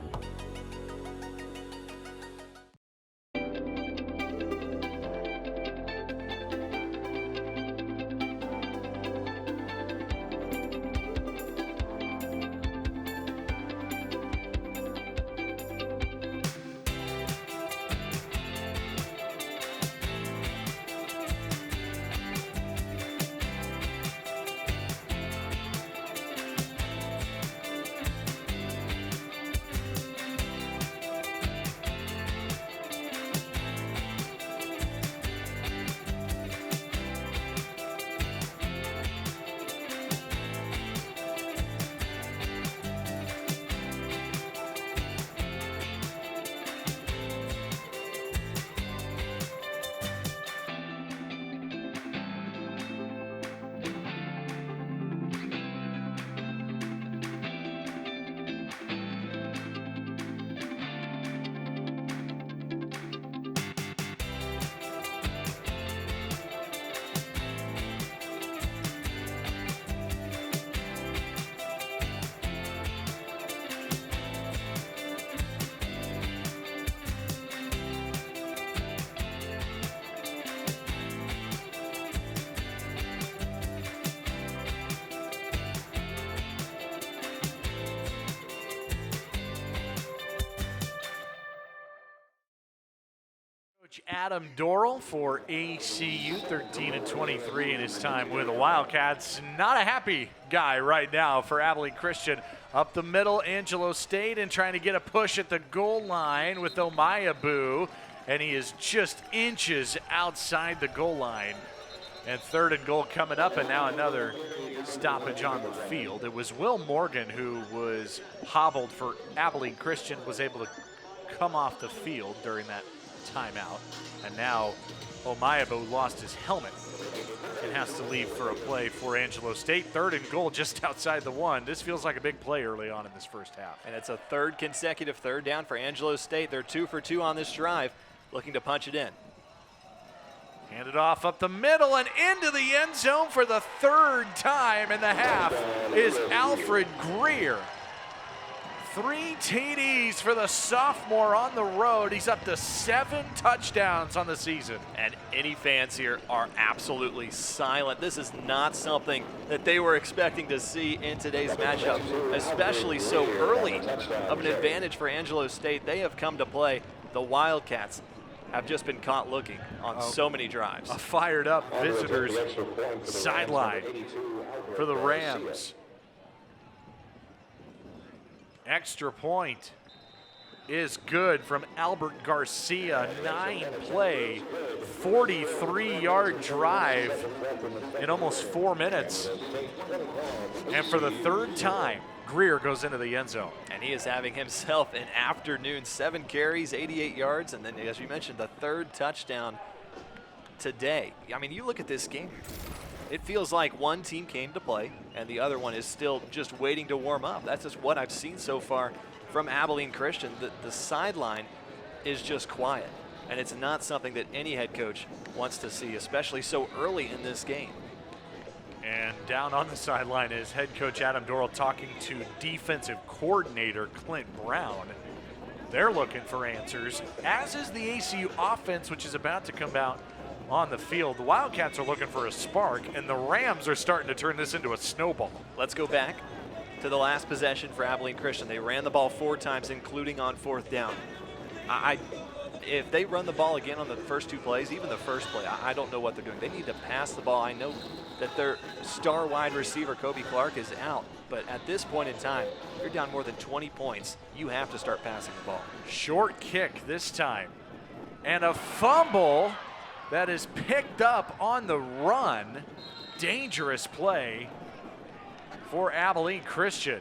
Coach Adam Dorrell for ACU, 13-23 in his time with the Wildcats. Not a happy guy right now for Abilene Christian. Up the middle, Angelo State, and trying to get a push at the goal line with Omayabu. and he is just inches outside the goal line. And 3rd and goal coming up, and now another stoppage on the field. It was Will Morgan who was hobbled for Abilene Christian, was able to come off the field during that timeout. And now Omayabu lost his helmet and has to leave for a play for Angelo State. 3rd and goal just outside the 1. This feels like a big play early on in this first half. And it's a 3rd consecutive 3rd down for Angelo State. They're 2 for 2 on this drive, looking to punch it in. Handed off up the middle and into the end zone for the 3rd time in the half is Alfred Greer. 3 TDs for the sophomore on the road. He's up to 7 touchdowns on the season. And any fans here are absolutely silent. This is not something that they were expecting to see in today's matchup, especially so early of an advantage for Angelo State. They have come to play. The Wildcats have just been caught looking on so many drives. A fired up visitors sideline for the Rams. Extra point is good from Albert Garcia. 9-play, 43-yard drive in almost 4 minutes. And for the 3rd time, Greer goes into the end zone. And he is having himself an afternoon. 7 carries, 88 yards, and then, as you mentioned, the 3rd touchdown today. I mean, you look at this game, it feels like one team came to play and the other one is still just waiting to warm up. That's just what I've seen so far from Abilene Christian. The sideline is just quiet, and it's not something that any head coach wants to see, especially so early in this game. And down on the sideline is head coach Adam Dorrell talking to defensive coordinator Clint Brown. They're looking for answers, as is the ACU offense, which is about to come out on the field. The Wildcats are looking for a spark, and the Rams are starting to turn this into a snowball. Let's go back to the last possession for Abilene Christian. They ran the ball 4 times, including on 4th down. If they run the ball again on the first 2 plays, even the first play, I don't know what they're doing. They need to pass the ball. I know that their star wide receiver, Kobe Clark, is out, but at this point in time, you're down more than 20 points. You have to start passing the ball. Short kick this time, and a fumble that is picked up on the run. Dangerous play for Abilene Christian.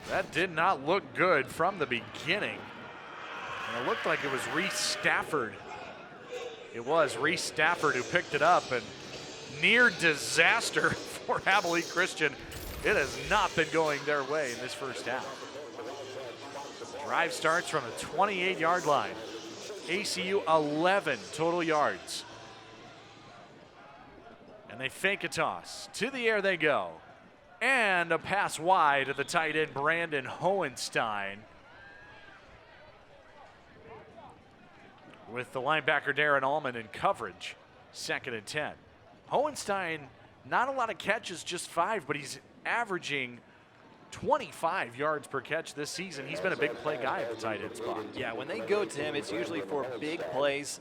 That did not look good from the beginning. And it looked like it was Reese Stafford. It was Reese Stafford who picked it up, and near disaster for Abilene Christian. It has not been going their way in this first half. Drive starts from the 28-yard line. ACU 11 total yards. And they fake a toss. To the air they go. And a pass wide to the tight end, Brandon Hohenstein. With the linebacker, Darren Allman, in coverage. 2nd and 10. Hohenstein, not a lot of catches, just 5, but he's averaging 25 yards per catch this season. He's been a big play guy at the tight end spot. Yeah, when they go to him, it's usually for big plays.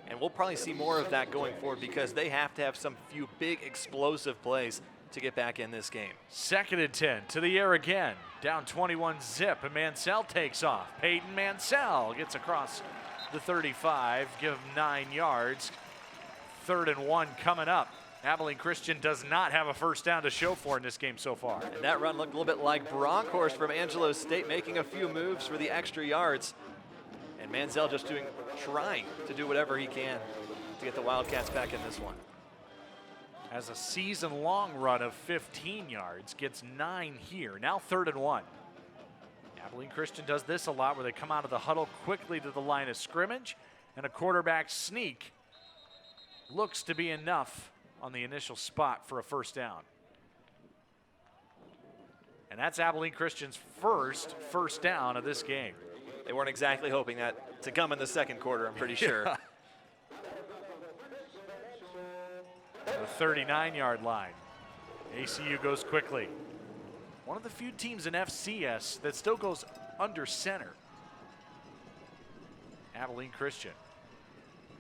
And we'll probably see more of that going forward because they have to have some few big explosive plays to get back in this game. 2nd and 10, to the air again. Down 21 zip, and Mansell takes off. Peyton Mansell gets across the 35, give him 9 yards. 3rd and 1 coming up. Abilene Christian does not have a first down to show for in this game so far. And that run looked a little bit like Bronkhorst from Angelo State, making a few moves for the extra yards. And Mansell just trying to do whatever he can to get the Wildcats back in this one. Has a season-long run of 15 yards, gets 9 here. Now 3rd and 1. Abilene Christian does this a lot, where they come out of the huddle quickly to the line of scrimmage, and a quarterback sneak looks to be enough on the initial spot for a first down. And that's Abilene Christian's first down of this game. They weren't exactly hoping that to come in the second quarter, I'm pretty sure. The 39-yard line. ACU goes quickly. One of the few teams in FCS that still goes under center. Abilene Christian.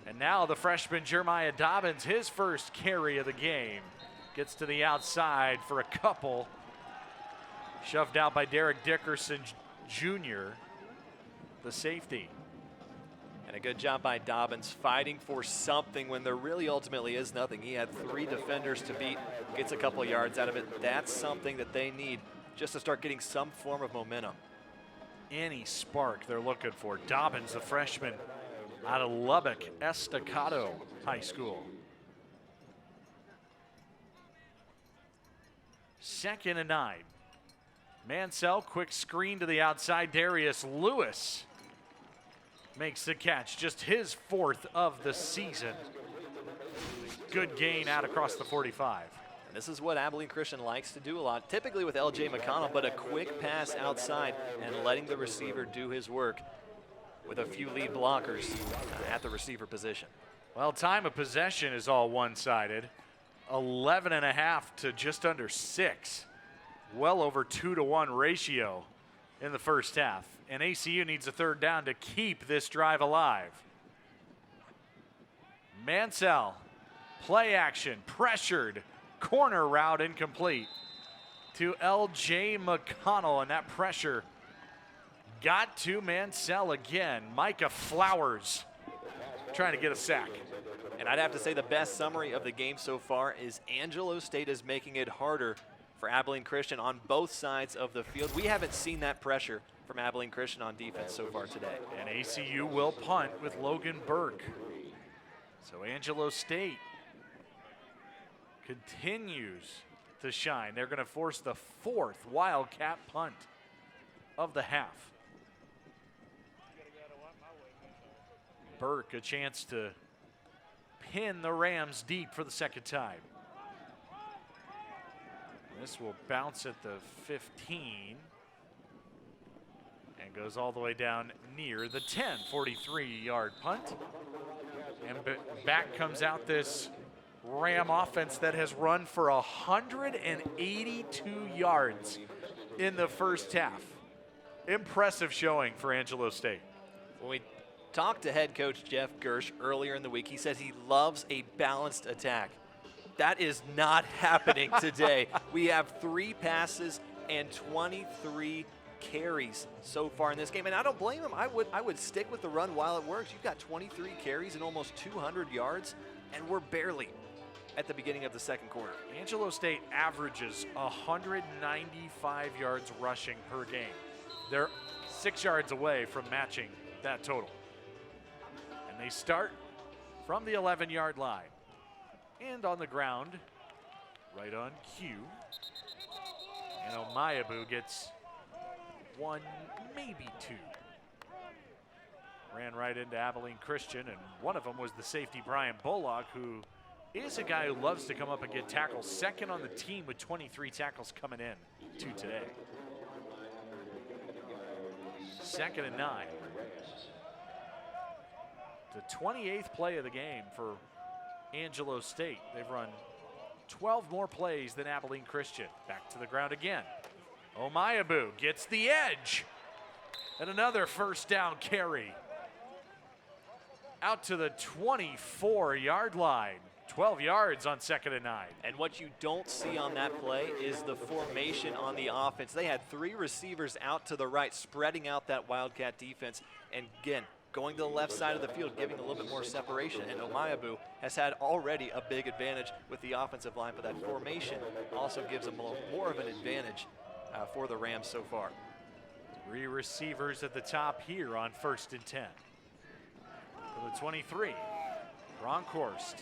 And now the freshman Jeremiah Dobbins, his first carry of the game, gets to the outside for a couple. Shoved out by Derek Dickerson Jr. the safety. And a good job by Dobbins fighting for something when there really ultimately is nothing. He had 3 defenders to beat, gets a couple yards out of it. That's something that they need just to start getting some form of momentum. Any spark they're looking for. Dobbins, the freshman out of Lubbock Estacado High School. 2nd and 9. Mansell, quick screen to the outside. Darius Lewis makes the catch, just his 4th of the season. Good gain out across the 45. And this is what Abilene Christian likes to do a lot, typically with LJ McConnell, but a quick pass outside and letting the receiver do his work with a few lead blockers at the receiver position. Well, time of possession is all one-sided. 11.5 to just under 6. Well over 2-to-1 ratio in the first half. And ACU needs a 3rd down to keep this drive alive. Mansell, play action, pressured, corner route incomplete to LJ McConnell, and that pressure got to Mansell again. Micah Flowers trying to get a sack. And I'd have to say the best summary of the game so far is Angelo State is making it harder for Abilene Christian on both sides of the field. We haven't seen that pressure from Abilene Christian on defense so far today. And ACU will punt with Logan Burke. So Angelo State continues to shine. They're going to force the 4th Wildcat punt of the half. Burke a chance to pin the Rams deep for the 2nd time. This will bounce at the 15 and goes all the way down near the 10, 43-yard punt. And back comes out this Ram offense that has run for 182 yards in the first half. Impressive showing for Angelo State. When we talked to head coach Jeff Gersh earlier in the week, he says he loves a balanced attack. That is not happening today. We have 3 passes and 23 carries so far in this game, and I don't blame him. I would stick with the run while it works. You've got 23 carries and almost 200 yards, and we're barely at the beginning of the 2nd quarter. Angelo State averages 195 yards rushing per game. They're 6 yards away from matching that total. And they start from the 11-yard line. And on the ground, right on cue. And Omayabu gets 1, maybe 2. Ran right into Abilene Christian, and one of them was the safety Brian Bullock, who is a guy who loves to come up and get tackles. 2nd on the team with 23 tackles coming in to today. 2nd and 9. The 28th play of the game for Angelo State. They've run 12 more plays than Abilene Christian. Back to the ground again. Omayabu gets the edge. And another 1st down carry. Out to the 24-yard line. 12 yards on 2nd and 9. And what you don't see on that play is the formation on the offense. They had 3 receivers out to the right, spreading out that Wildcat defense. And again, going to the left side of the field, giving a little bit more separation. And Omayabu has had already a big advantage with the offensive line, but that formation also gives them more of an advantage for the Rams so far. 3 receivers at the top here on 1st and 10. For the 23, Bronkhorst.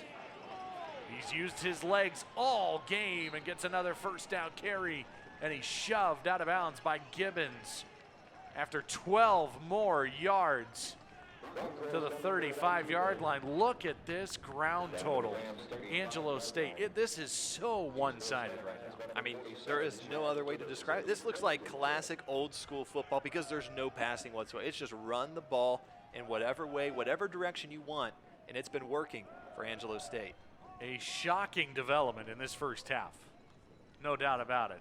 He's used his legs all game and gets another 1st down carry, and he's shoved out of bounds by Gibbons after 12 more yards to the 35-yard line. Look at this ground total. Angelo State, this is so one-sided right now. I mean, there is no other way to describe it. This looks like classic old school football because there's no passing whatsoever. It's just run the ball in whatever way, whatever direction you want, and it's been working for Angelo State. A shocking development in this first half. No doubt about it.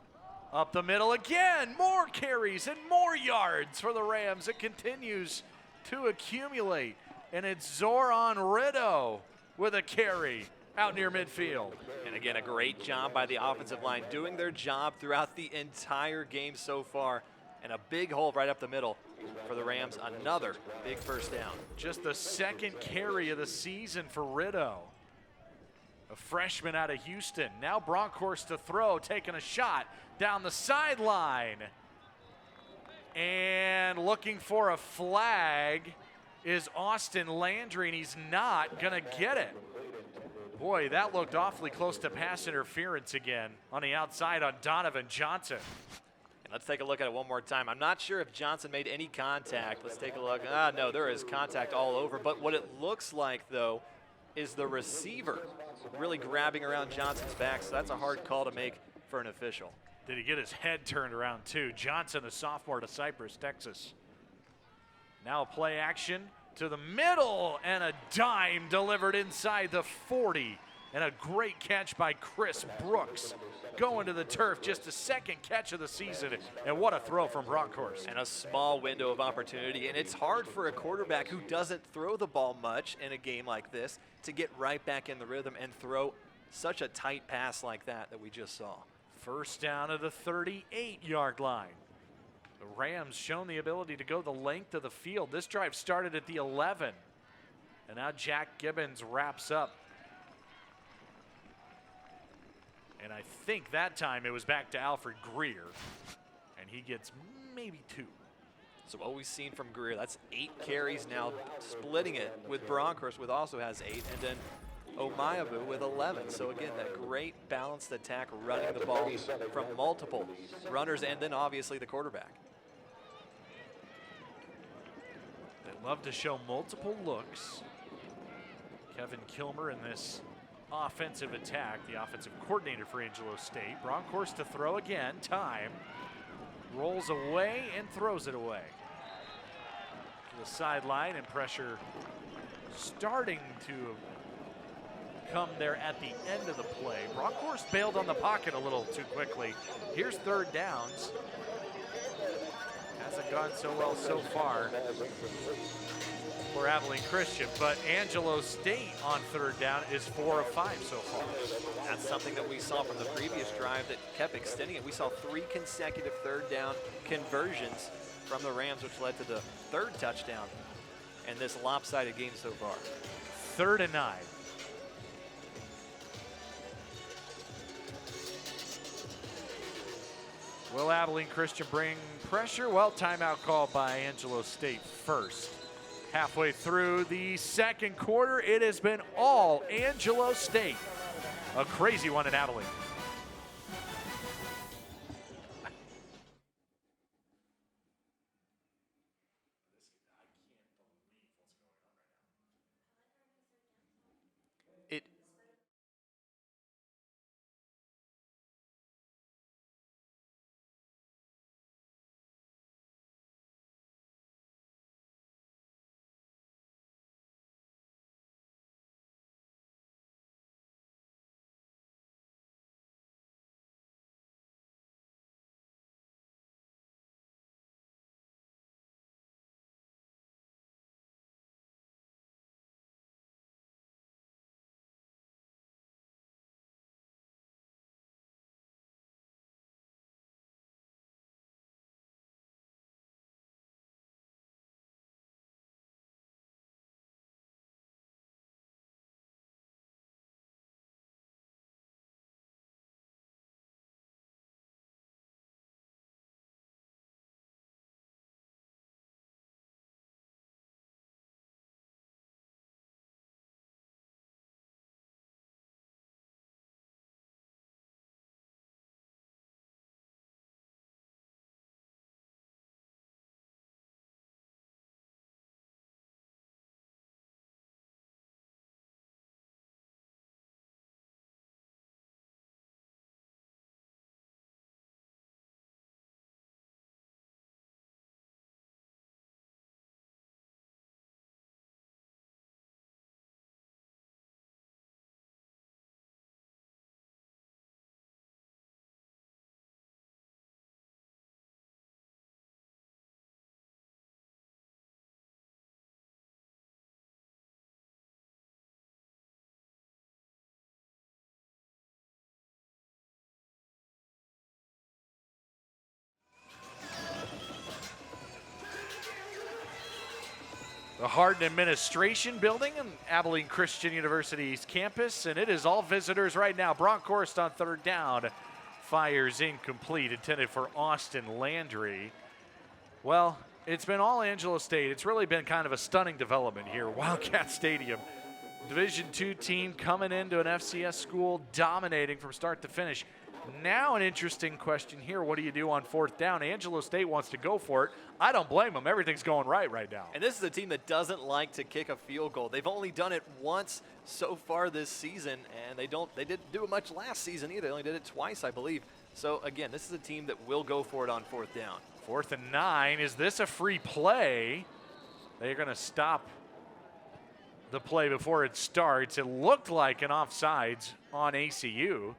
Up the middle again, more carries and more yards for the Rams. It continues to accumulate, and it's Zoran Rideau with a carry out near midfield. And again, a great job by the offensive line, doing their job throughout the entire game so far. And a big hole right up the middle for the Rams. Another big first down. Just the second carry of the season for Rideau. A freshman out of Houston. Now Bronkhorst to throw, taking a shot down the sideline. And looking for a flag is Austin Landry, and he's not going to get it. Boy, that looked awfully close to pass interference again on the outside on Donovan Johnson. And let's take a look at it one more time. I'm not sure if Johnson made any contact. Let's take a look. No, there is contact all over. But what it looks like, though, is the receiver really grabbing around Johnson's back. So that's a hard call to make for an official. Did he get his head turned around, too? Johnson, a sophomore to Cypress, Texas. Now play action to the middle, and a dime delivered inside the 40. And a great catch by Chris Brooks. Going to the turf, just a second catch of the season, and what a throw from Bronkhorst. And a small window of opportunity, and it's hard for a quarterback who doesn't throw the ball much in a game like this to get right back in the rhythm and throw such a tight pass like that we just saw. First down of the 38-yard line. The Rams shown the ability to go the length of the field. This drive started at the 11, and now Jack Gibbons wraps up. And I think that time it was back to Alfred Greer, and he gets maybe 2. So what we've seen from Greer, that's 8 carries now, splitting it with Bronkhorst, with also has 8, and then Omayabu with 11. So again, that great balanced attack, running the ball from multiple runners, and then obviously the quarterback. They love to show multiple looks. Kevin Kilmer in this offensive attack, the offensive coordinator for Angelo State. Bronkhorst to throw again, time. Rolls away and throws it away. To the sideline, and pressure starting to come there at the end of the play. Bronkhorst bailed on the pocket a little too quickly. Here's third downs. Hasn't gone so well so far for Abilene Christian, but Angelo State on third down is 4 of 5 so far. That's something that we saw from the previous drive that kept extending it. We saw 3 consecutive third down conversions from the Rams, which led to the 3rd touchdown in this lopsided game so far. 3rd and 9. Will Abilene Christian bring pressure? Well, timeout called by Angelo State first. Halfway through the second quarter, it has been all Angelo State. A crazy one in Abilene. the Hardin Administration Building in Abilene Christian University's campus, and it is all visitors right now. Bronkhorst on third down. Fires incomplete, intended for Austin Landry. Well, it's been all Angelo State. It's really been kind of a stunning development here. Wildcat Stadium. Division II team coming into an FCS school, dominating from start to finish. Now an interesting question here. What do you do on fourth down? Angelo State wants to go for it. I don't blame them. Everything's going right now. And this is a team that doesn't like to kick a field goal. They've only done it once so far this season, and they didn't do it much last season either. They only did it twice, I believe. So again, this is a team that will go for it on fourth down. 4th and 9. Is this a free play? They're going to stop the play before it starts. It looked like an offsides on ACU.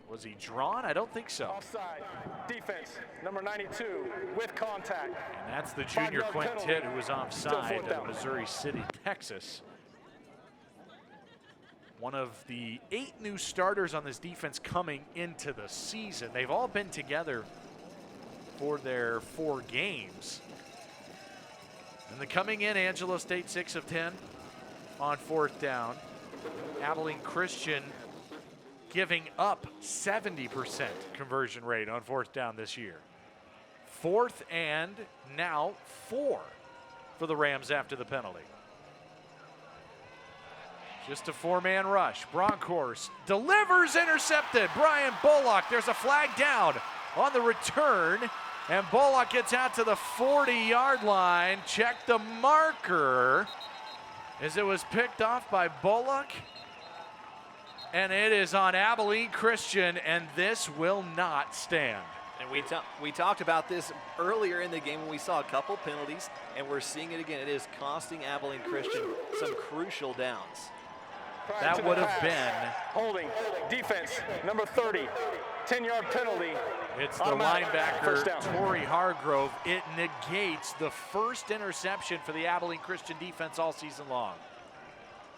Was he drawn? I don't think so. Offside. Defense, number 92, with contact. And that's the junior quintet who was offside of Missouri City, Texas. One of the 8 new starters on this defense coming into the season. They've all been together for their 4 games. And the coming in, Angelo State 6 of 10 on fourth down. Abilene Christian giving up 70% conversion rate on fourth down this year. 4th and now 4 for the Rams after the penalty. Just a 4-man rush. Bronkhorst delivers, intercepted. Brian Bullock, there's a flag down on the return, and Bullock gets out to the 40-yard line. Check the marker as it was picked off by Bullock. And it is on Abilene Christian, and this will not stand. And we talked about this earlier in the game when we saw a couple penalties, and we're seeing it again. It is costing Abilene Christian some crucial downs. That would have been holding. Defense, number 30, 10-yard penalty. It's the linebacker, Torrey Hargrove. It negates the first interception for the Abilene Christian defense all season long.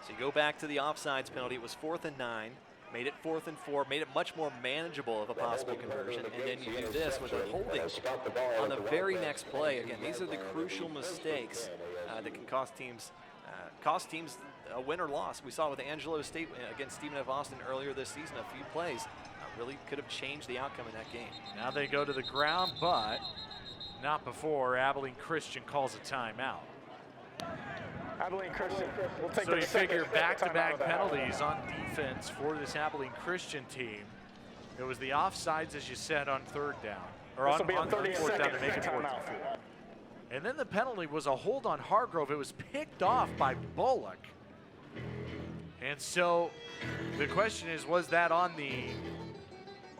So you go back to the offsides penalty. It was 4th and 9, made it 4th and 4, made it much more manageable of a possible conversion. And then you do this with a holding on the very next play. Again, these are the crucial mistakes that can cost teams a win or loss. We saw with Angelo State against Stephen F. Austin earlier this season. A few plays really could have changed the outcome in that game. Now they go to the ground, but not before Abilene Christian calls a timeout. Abilene Christian will take so you figure back-to-back penalties on defense for this Abilene Christian team. It was the offsides, as you said, on third down, or on fourth down to make it 4th and 4. And then the penalty was a hold on Hargrove. It was picked off by Bullock. And so the question is, was that on the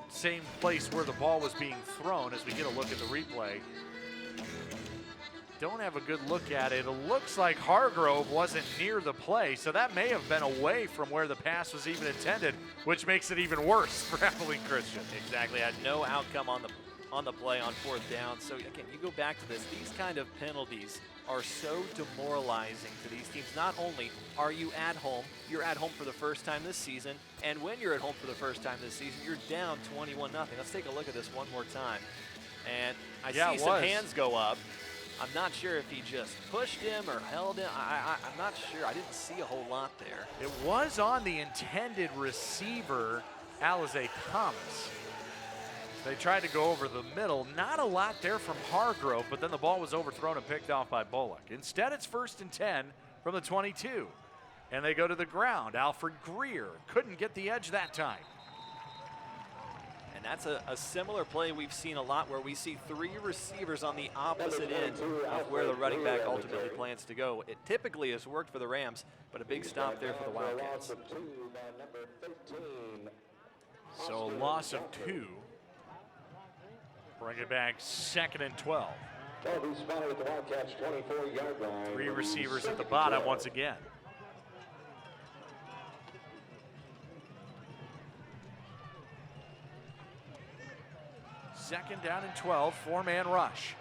same place where the ball was being thrown? As we get a look at the replay, don't have a good look at it. It looks like Hargrove wasn't near the play, so that may have been away from where the pass was even intended, which makes it even worse for Abilene Christian. Exactly, had no outcome on the play on 4th down. So again, you go back to this, these kind of penalties are so demoralizing to these teams. Not only are you at home, you're at home for the first time this season, and when you're at home for the first time this season, you're down 21-0. Let's take a look at this one more time. And I see some hands go up. I'm not sure if he just pushed him or held him. I'm not sure. I didn't see a whole lot there. It was on the intended receiver, Alize Thomas. They tried to go over the middle. Not a lot there from Hargrove, but then the ball was overthrown and picked off by Bullock. Instead, it's 1st and 10 from the 22. And they go to the ground. Alfred Greer couldn't get the edge that time. And that's a similar play we've seen a lot, where we see 3 receivers on the opposite end of where the running back ultimately plans to go. It typically has worked for the Rams, but a big stop there for the Wildcats. So a loss of 2. Bring it back 2nd and 12. 3 receivers at the bottom once again. Second down and 12, 4-man rush.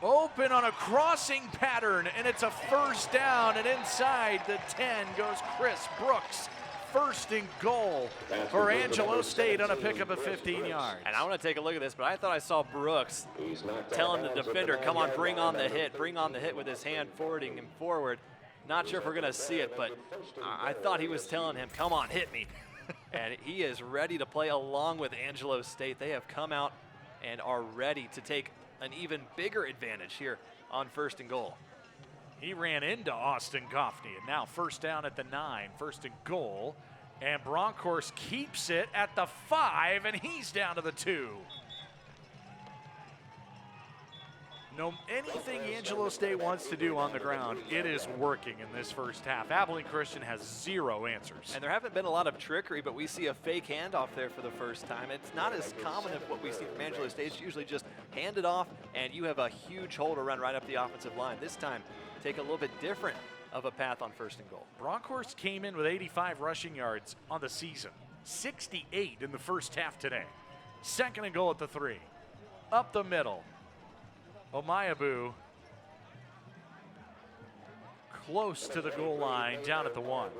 Open on a crossing pattern, and it's a 1st down, and inside the 10 goes Chris Brooks. first and goal for Angelo State on a pickup of 15 yards. And I want to take a look at this, but I thought I saw Brooks telling the defender, come on, bring on the hit with his hand forwarding him forward. Not sure if we're going to see it, but I thought he was telling him, come on, hit me. And he is ready to play along with Angelo State. They have come out and are ready to take an even bigger advantage here on first and goal. He ran into Austin Goffney, and now first down at the 9, first and goal. And Bronkhorst keeps it at the 5, and he's down to the 2. No, anything Angelo State wants to do on the ground, it is working in this first half. Abilene Christian has 0 answers. And there haven't been a lot of trickery, but we see a fake handoff there for the first time. It's not as common as what we see from Angelo State. It's usually just hand it off, and you have a huge hole to run right up the offensive line. This time, take a little bit different of a path on first and goal. Bronkhorst came in with 85 rushing yards on the season, 68 in the first half today. Second and goal at the 3. Up the middle. Omayabu close to the goal line, down at the 1.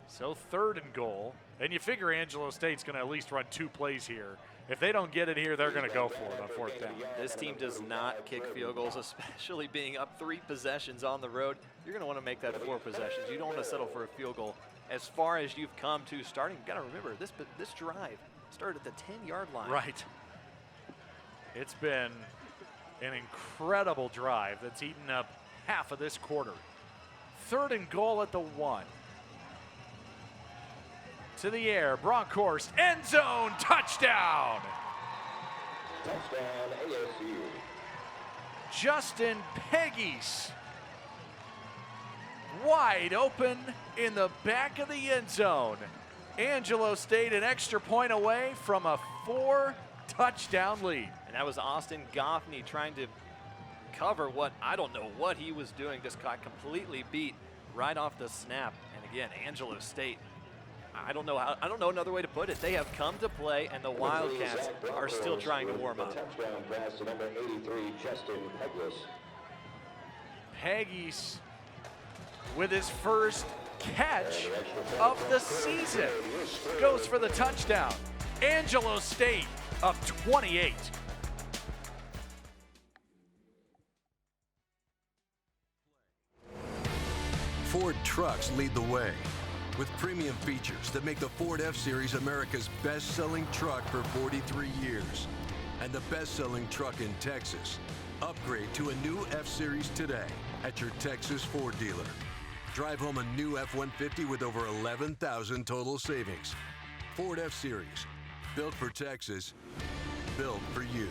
So third and goal. And you figure Angelo State's going to at least run 2 plays here. If they don't get it here, they're going to go for it on fourth down. This team does not kick field goals, especially being up 3 possessions on the road. You're going to want to make that 4 possessions. You don't want to settle for a field goal. As far as you've come to starting, you've got to remember, this drive started at the 10-yard line. Right. It's been an incredible drive that's eaten up half of this quarter. Third and goal at the 1. To the air, Bronkhorst, end zone, touchdown! Touchdown, ASU. Justin Pegues, wide open in the back of the end zone. Angelo State an extra point away from a 4-touchdown lead. And that was Austin Goffney trying to cover what, I don't know what he was doing, just got completely beat right off the snap. And again, Angelo State, I don't know another way to put it. They have come to play, and the Wildcats are still trying to warm up. Touchdown pass to number 83, Justin Pegues with his first catch of the season goes for the touchdown. Angelo State up 28. Ford trucks lead the way with premium features that make the Ford F-Series America's best-selling truck for 43 years and the best-selling truck in Texas. Upgrade to a new F-Series today at your Texas Ford dealer. Drive home a new F-150 with over 11,000 total savings. Ford F-Series, built for Texas, built for you.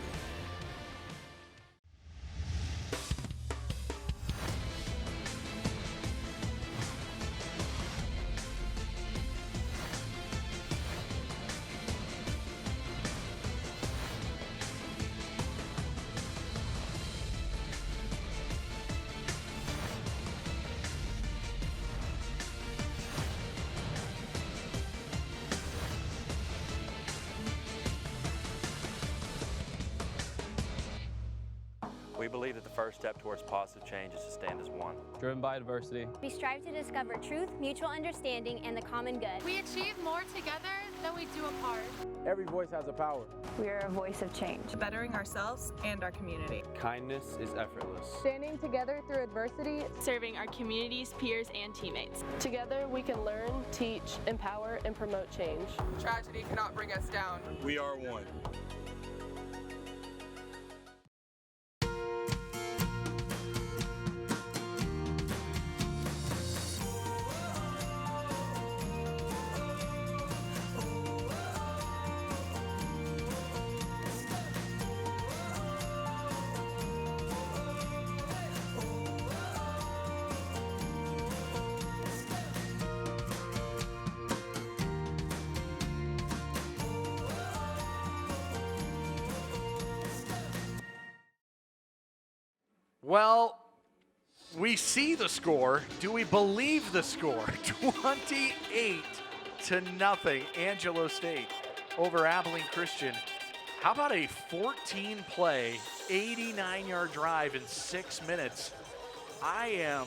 We believe that the first step towards positive change is to stand as one. Driven by adversity. We strive to discover truth, mutual understanding, and the common good. We achieve more together than we do apart. Every voice has a power. We are a voice of change, bettering ourselves and our community. Kindness is effortless. Standing together through adversity, Serving our communities, peers, and teammates. Together we can learn, teach, empower, and promote change. Tragedy cannot bring us down. We are one. Well, we see the score. Do we believe the score? 28-0, Angelo State over Abilene Christian. How about a 14-play, 89-yard drive in 6 minutes? I am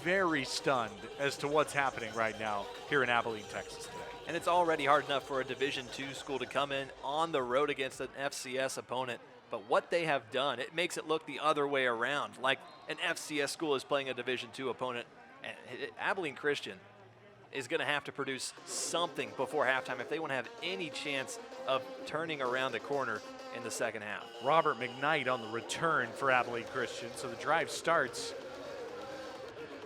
very stunned as to what's happening right now here in Abilene, Texas today. And it's already hard enough for a Division II school to come in on the road against an FCS opponent. But what they have done, it makes it look the other way around, like an FCS school is playing a Division II opponent. And Abilene Christian is going to have to produce something before halftime if they want to have any chance of turning around the corner in the second half. Robert McKnight on the return for Abilene Christian. So the drive starts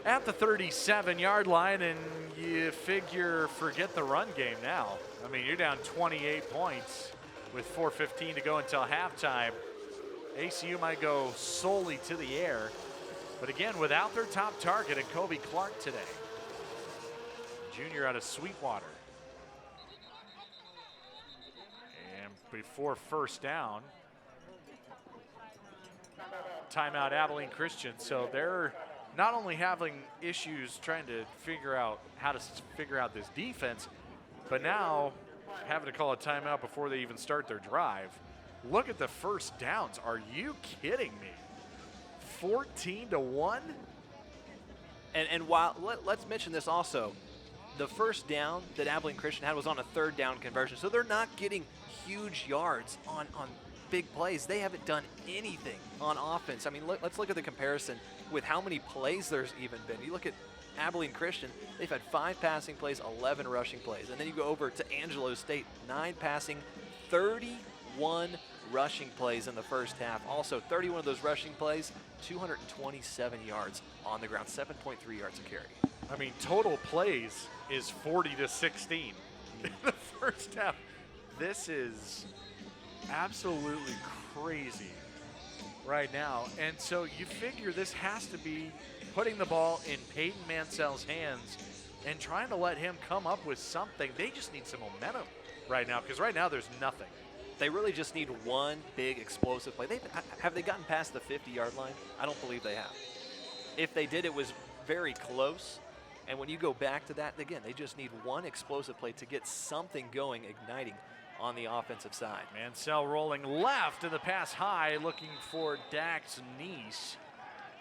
at the 37-yard line, and you figure forget the run game now. I mean, you're down 28 points with 4:15 to go until halftime. ACU might go solely to the air, but again, without their top target and Kobe Clark today. Junior out of Sweetwater. And before first down, timeout Abilene Christian. So they're not only having issues trying to figure out how to figure out this defense, but now having to call a timeout before they even start their drive. Look at the first downs. Are you kidding me? 14-1? And while, let's mention this also, the first down that Abilene Christian had was on a third down conversion. So they're not getting huge yards on big plays. They haven't done anything on offense. I mean, let's look at the comparison with how many plays there's even been. You look at Abilene Christian, they've had 5 passing plays, 11 rushing plays. And then you go over to Angelo State, 9 passing, 31 rushing plays in the first half. Also, 31 of those rushing plays, 227 yards on the ground, 7.3 yards a carry. I mean, total plays is 40-16 in the first half. This is absolutely crazy right now. And so you figure this has to be putting the ball in Peyton Mansell's hands and trying to let him come up with something. They just need some momentum right now, because right now there's nothing. They really just need one big explosive play. Have they gotten past the 50-yard line? I don't believe they have. If they did, it was very close. And when you go back to that, again, they just need one explosive play to get something going, igniting on the offensive side. Mansell rolling left to the pass high, looking for Dax Neese,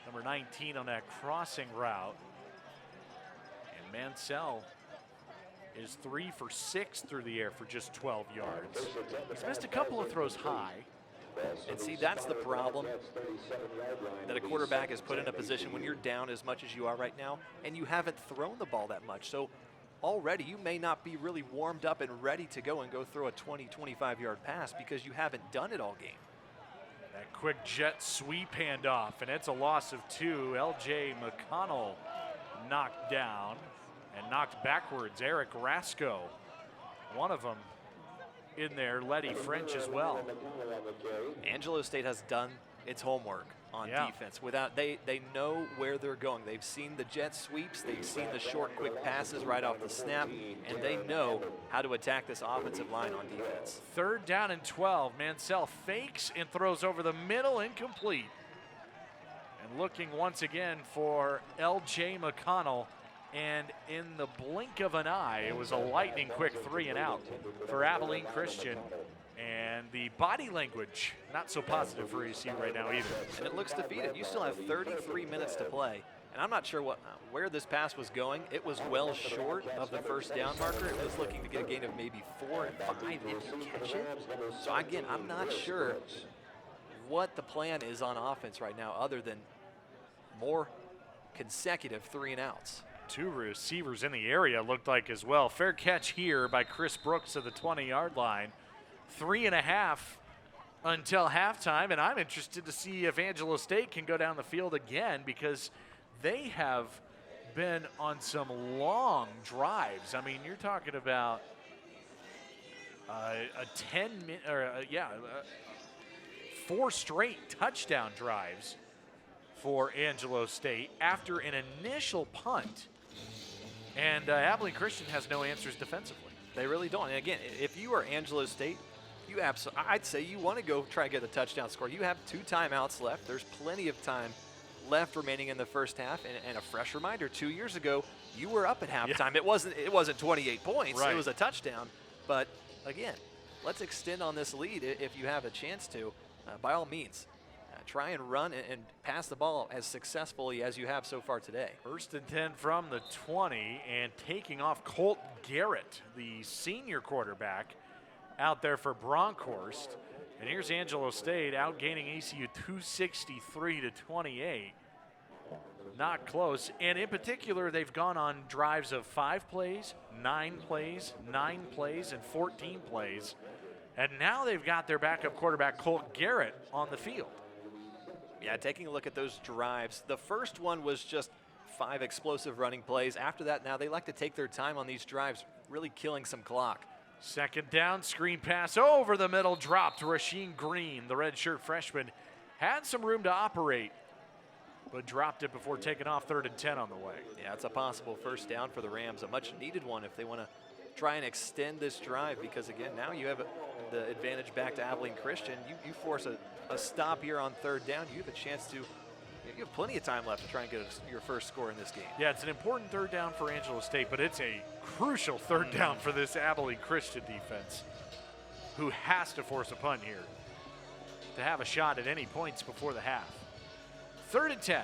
number 19 on that crossing route. And Mansell is 3 for 6 through the air for just 12 yards. He's missed a couple of throws high. And see, that's the problem, that a quarterback is put in a position when you're down as much as you are right now, and you haven't thrown the ball that much. So already you may not be really warmed up and ready to go and go throw a 20, 25-yard pass because you haven't done it all game. That quick jet sweep handoff, and it's a loss of 2. L.J. McConnell knocked down and knocked backwards. Eric Rasco, one of them in there, Letty French as well. Angelo State has done its homework on defense. They know where they're going. They've seen the jet sweeps, they've seen the short, quick passes right off the snap, and they know how to attack this offensive line on defense. 3rd down and 12. Mansell fakes and throws over the middle, incomplete. And looking once again for L.J. McConnell. And in the blink of an eye, it was a lightning quick 3 and out for Abilene Christian. And the body language, not so positive for ACU right now either. And it looks defeated. You still have 33 minutes to play. And I'm not sure where this pass was going. It was well short of the first down marker. It was looking to get a gain of maybe 4 and 5 if you catch it. So again, I'm not sure what the plan is on offense right now other than more consecutive 3 and outs. 2 receivers in the area looked like as well. Fair catch here by Chris Brooks at the 20-yard line. 3.5 until halftime, and I'm interested to see if Angelo State can go down the field again, because they have been on some long drives. I mean, you're talking about a 10-minute, or 4 straight touchdown drives for Angelo State after an initial punt. And Abilene Christian has no answers defensively. They really don't. And again, if you are Angelo State, I'd say you want to go try to get a touchdown score. You have 2 timeouts left. There's plenty of time left remaining in the first half. And a fresh reminder, 2 years ago, you were up at halftime. Yeah. It wasn't 28 points. Right. It was a touchdown. But again, let's extend on this lead if you have a chance to. By all means, try and run and pass the ball as successfully as you have so far today. 1st and 10 from the 20, and taking off Colt Garrett, the senior quarterback, out there for Bronkhorst. And here's Angelo State outgaining ACU 263 to 28. Not close. And in particular, they've gone on drives of 5 plays, 9 plays, 9 plays, and 14 plays. And now they've got their backup quarterback, Colt Garrett, on the field. Yeah, taking a look at those drives, the first one was just 5 explosive running plays. After that, now they like to take their time on these drives, really killing some clock. 2nd down, screen pass over the middle, dropped. Rasheem Green, the redshirt freshman, had some room to operate, but dropped it before taking off 3rd and 10 on the way. Yeah, it's a possible 1st down for the Rams, a much needed one if they want to try and extend this drive, because again, now you have the advantage back to Abilene Christian. You force a stop here on 3rd down, you have a chance to, you have plenty of time left to try and get your first score in this game. Yeah, it's an important 3rd down for Angelo State, but it's a crucial 3rd down for this Abilene Christian defense, who has to force a punt here to have a shot at any points before the half. 3rd and 10.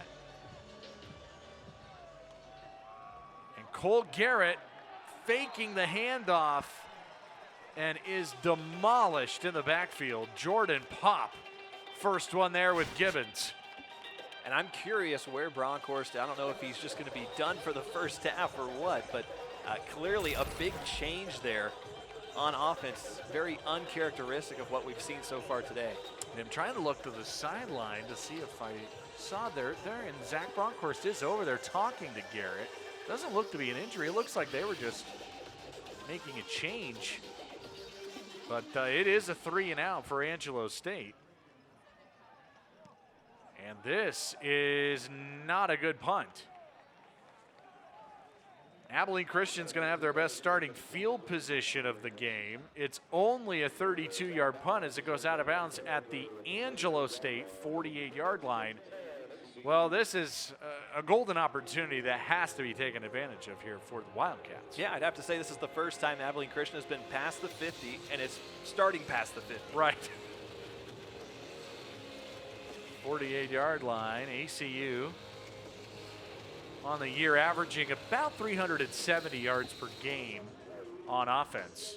And Cole Garrett faking the handoff and is demolished in the backfield. Jordan Pop, first one there with Gibbons. And I'm curious where Bronkhorst, I don't know if he's just going to be done for the 1st half or what, but clearly a big change there on offense. Very uncharacteristic of what we've seen so far today. And I'm trying to look to the sideline to see if I saw there, and Zach Bronkhorst is over there talking to Garrett. Doesn't look to be an injury. It looks like they were just making a change. But it is a 3 and out for Angelo State. And this is not a good punt. Abilene Christian's going to have their best starting field position of the game. It's only a 32-yard punt as it goes out of bounds at the Angelo State 48-yard line. Well, this is a golden opportunity that has to be taken advantage of here for the Wildcats. Yeah, I'd have to say this is the first time Abilene Christian has been past the 50, and it's starting past the 50. Right. 48-yard line, ACU on the year averaging about 370 yards per game on offense.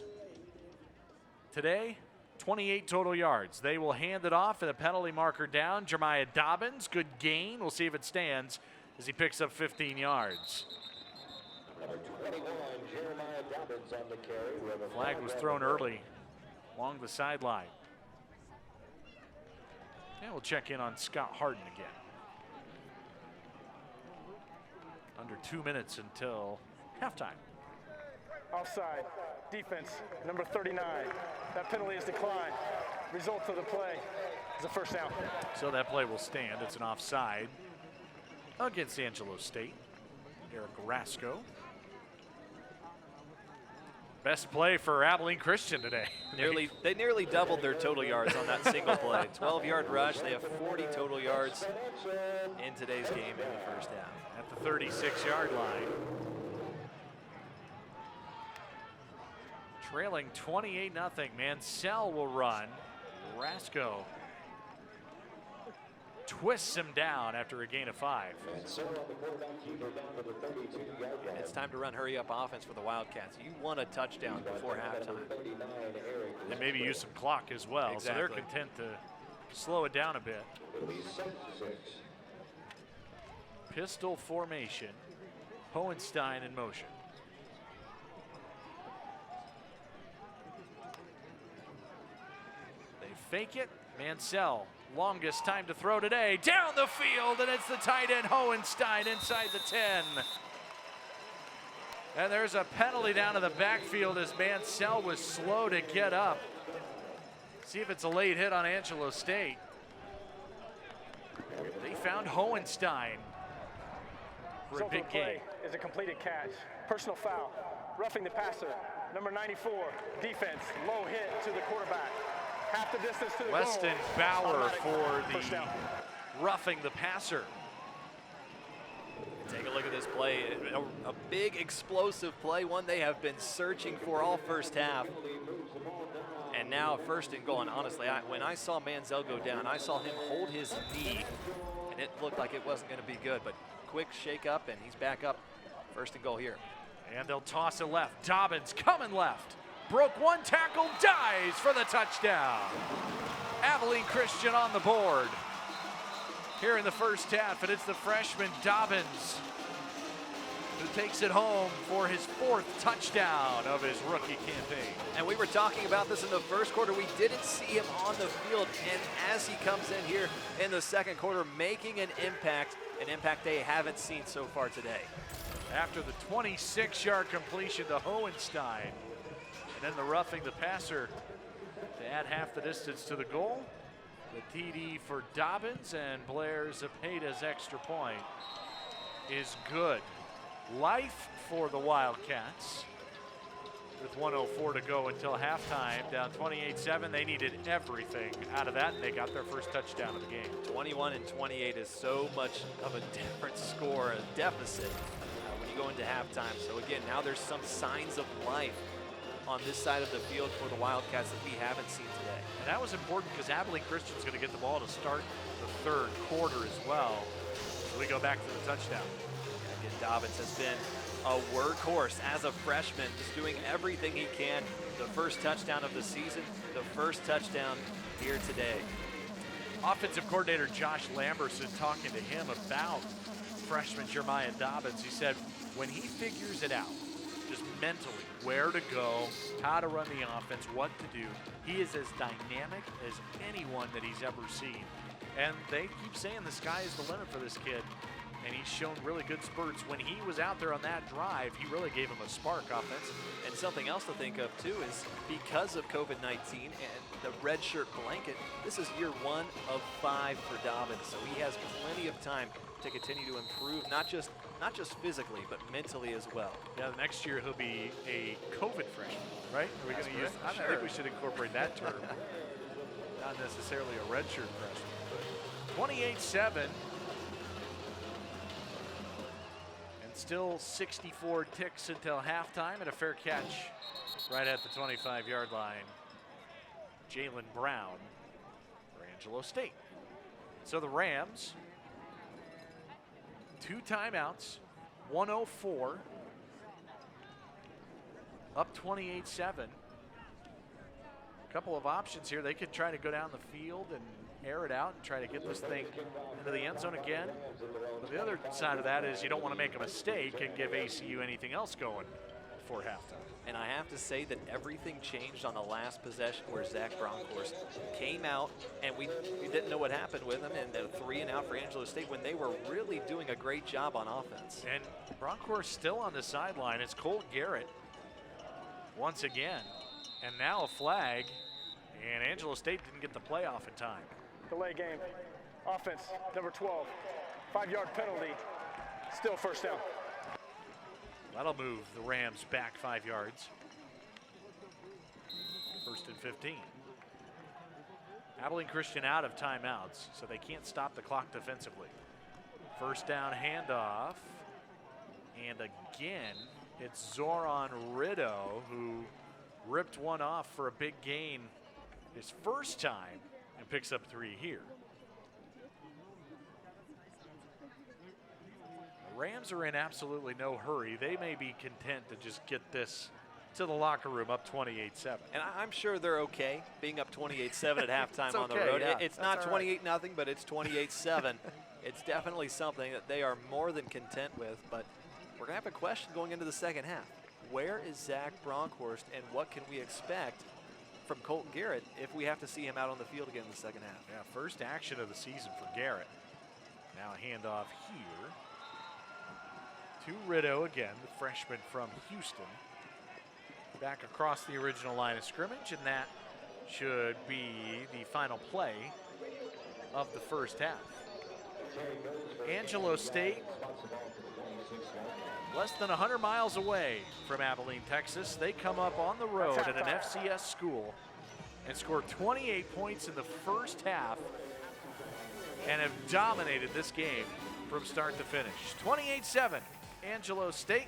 Today, 28 total yards. They will hand it off and a penalty marker down. Jeremiah Dobbins, good gain. We'll see if it stands as he picks up 15 yards. Number 21, Jeremiah Dobbins on the carry. Flag was thrown early along the sideline. And we'll check in on Scott Harden again. Under 2 minutes until halftime. Offside. Defense, number 39. That penalty is declined. Result of the play is a 1st down. So that play will stand. It's an offside against Angelo State. Eric Rasco. Best play for Abilene Christian today. They nearly doubled their total yards on that single play. 12-yard rush. They have 40 total yards in today's game in the 1st half. At the 36-yard line. Trailing 28-0. Mansell will run. Rasco twists him down after a gain of 5. It's time to run hurry-up offense for the Wildcats. You want a touchdown before halftime. And maybe use some clock as well. Exactly. So they're content to slow it down a bit. Pistol formation. Hohenstein in motion. They fake it. Mansell, longest time to throw today. Down the field, and it's the tight end Hohenstein inside the 10. And there's a penalty down to the backfield as Mansell was slow to get up. See if it's a late hit on Angelo State. They found Hohenstein for a big gain. Is a completed catch. Personal foul. Roughing the passer. Number 94. Defense. Low hit to the quarterback. Half the distance to the Weston goal. Bauer for First the down. roughing the passer. Take a look at this play. A big explosive play, one they have been searching for all 1st half. And And now 1st and goal, and honestly, when I saw Manziel go down, I saw him hold his knee, and it looked like it wasn't going to be good, but quick shake up, and he's back up. 1st and goal here. And they'll toss it left. Dobbins coming left. Broke one tackle, dives for the touchdown. Abilene Christian on the board here in the first half, and it's the freshman Dobbins who takes it home for his 4th touchdown of his rookie campaign. And we were talking about this in the first quarter. We didn't see him on the field, and as he comes in here in the second quarter, making an impact they haven't seen so far today. After the 26-yard completion to Hohenstein, and then the roughing the passer to add half the distance to the goal. The TD for Dobbins, and Blair Zepeda's extra point is good. Life for the Wildcats with 1:04 to go until halftime, down 28-7. They needed everything out of that, and they got their first touchdown of the game. 21 and 28 is so much of a different score, a deficit when you go into halftime. So again, now there's some signs of life on this side of the field for the Wildcats that we haven't seen today. And that was important because Abilene Christian's going to get the ball to start the 3rd quarter as well. So we go back to the touchdown. And again, Dobbins has been a workhorse as a freshman, just doing everything he can. The first touchdown of the season, the first touchdown here today. Offensive coordinator Josh Lamberson talking to him about freshman Jeremiah Dobbins. He said when he figures it out, just mentally, where to go, how to run the offense, what to do, he is as dynamic as anyone that he's ever seen. And they keep saying the sky is the limit for this kid. And he's shown really good spurts. When he was out there on that drive, he really gave him a spark offense. And something else to think of too is because of COVID-19 and the red shirt blanket, this is year 1 of 5 for Dobbins. So he has plenty of time to continue to improve, not just physically, but mentally as well. Yeah, the next year he'll be a COVID freshman, right? Are we going to use? I think we should incorporate that term. Not necessarily a redshirt freshman. 28-7. And still 64 ticks until halftime, and a fair catch right at the 25-yard line. Jalen Brown for Angelo St. So the Rams, 2 timeouts, 1:04, up 28-7. A couple of options here. They could try to go down the field and air it out and try to get this thing into the end zone again. But the other side of that is you don't want to make a mistake and give ACU anything else going before halftime. And I have to say that everything changed on the last possession where Zach Bronkhorst came out, and we didn't know what happened with him, and a 3 and out for Angelo State when they were really doing a great job on offense. And Bronkhorst still on the sideline. It's Colt Garrett once again. And now a flag, and Angelo State didn't get the play off in time. Delay game. Offense, number 12. 5-yard penalty. Still 1st down. That'll move the Rams back 5 yards. 1st and 15. Abilene Christian out of timeouts, so they can't stop the clock defensively. 1st down handoff. And again, it's Zoran Rideau who ripped one off for a big gain his first time and picks up 3 here. The Rams are in absolutely no hurry. They may be content to just get this to the locker room up 28-7. And I'm sure they're okay being up 28-7 at halftime on the road. Yeah, it's not 28-0, but it's 28-7. It's definitely something that they are more than content with, but we're going to have a question going into the second half. Where is Zach Bronkhorst, and what can we expect from Colton Garrett if we have to see him out on the field again in the second half? Yeah, first action of the season for Garrett. Now a handoff here to Rideau again, the freshman from Houston. Back across the original line of scrimmage, and that should be the final play of the first half. Angelo State, less than 100 miles away from Abilene, Texas. They come up on the road at an FCS school and score 28 points in the first half and have dominated this game from start to finish. 28-7, Angelo State.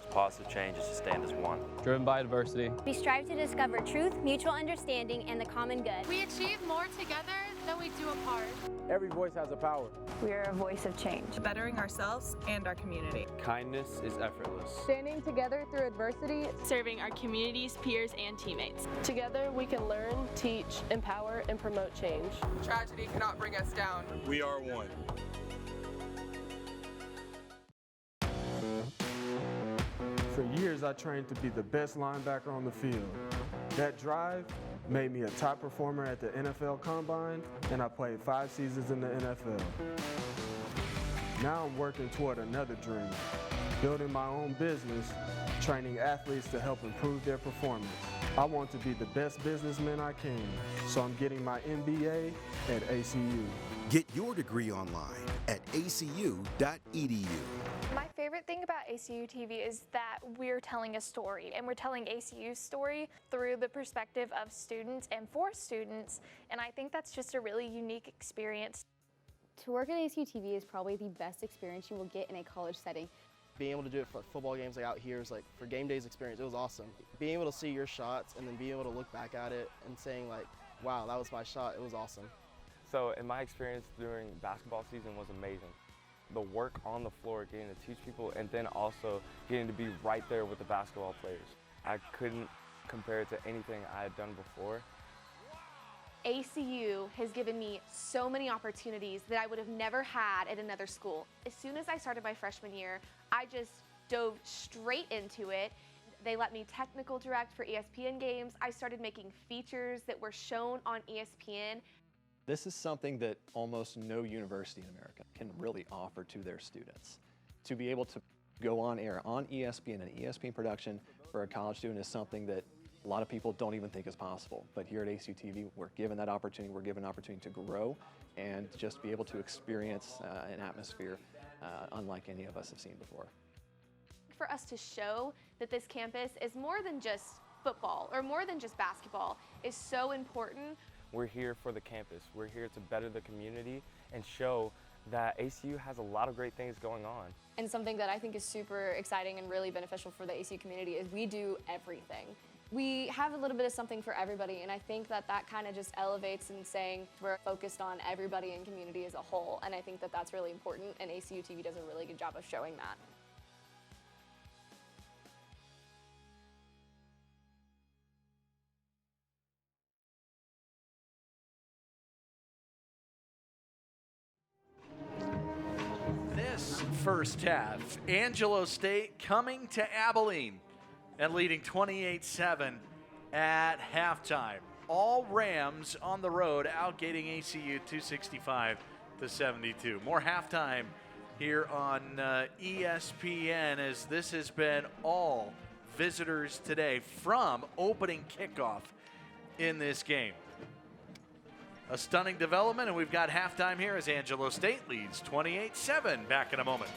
towards positive change is to stand as one. Driven by adversity. We strive to discover truth, mutual understanding, and the common good. We achieve more together than we do apart. Every voice has a power. We are a voice of change, bettering ourselves and our community. Kindness is effortless. Standing together through adversity, Serving our communities, peers, and teammates. Together we can learn, teach, empower, and promote change. Tragedy cannot bring us down. We are one. For years, I trained to be the best linebacker on the field. That drive made me a top performer at the NFL Combine, and I played 5 seasons in the NFL. Now I'm working toward another dream, building my own business, training athletes to help improve their performance. I want to be the best businessman I can, so I'm getting my MBA at ACU. Get your degree online at acu.edu. My favorite thing about ACU TV is that we're telling a story, and we're telling ACU's story through the perspective of students and for students, and I think that's just a really unique experience. To work at ACU TV is probably the best experience you will get in a college setting. Being able to do it for football games like out here is like, for game days experience, it was awesome. Being able to see your shots and then being able to look back at it and saying like, wow, that was my shot, it was awesome. So in my experience during basketball season was amazing. The work on the floor, getting to teach people, and then also getting to be right there with the basketball players. I couldn't compare it to anything I had done before. ACU has given me so many opportunities that I would have never had at another school. As soon as I started my freshman year, I just dove straight into it. They let me technical direct for ESPN games. I started making features that were shown on ESPN. This is something that almost no university in America can really offer to their students. To be able to go on air on ESPN and ESPN production for a college student is something that a lot of people don't even think is possible. But here at ACU TV, we're given that opportunity. We're given an opportunity to grow and just be able to experience an atmosphere unlike any of us have seen before. For us to show that this campus is more than just football or more than just basketball is so important. We're here for the campus. We're here to better the community and show that ACU has a lot of great things going on. And something that I think is super exciting and really beneficial for the ACU community is we do everything. We have a little bit of something for everybody, and I think that that kind of just elevates and saying we're focused on everybody in community as a whole, and I think that that's really important, and ACU TV does a really good job of showing that. This first half, Angelo St coming to Abilene and leading 28-7 at halftime. All Rams on the road, outgating ACU 265-72. More halftime here on ESPN, as this has been all visitors today from opening kickoff in this game. A stunning development, and we've got halftime here as Angelo St leads 28-7. Back in a moment.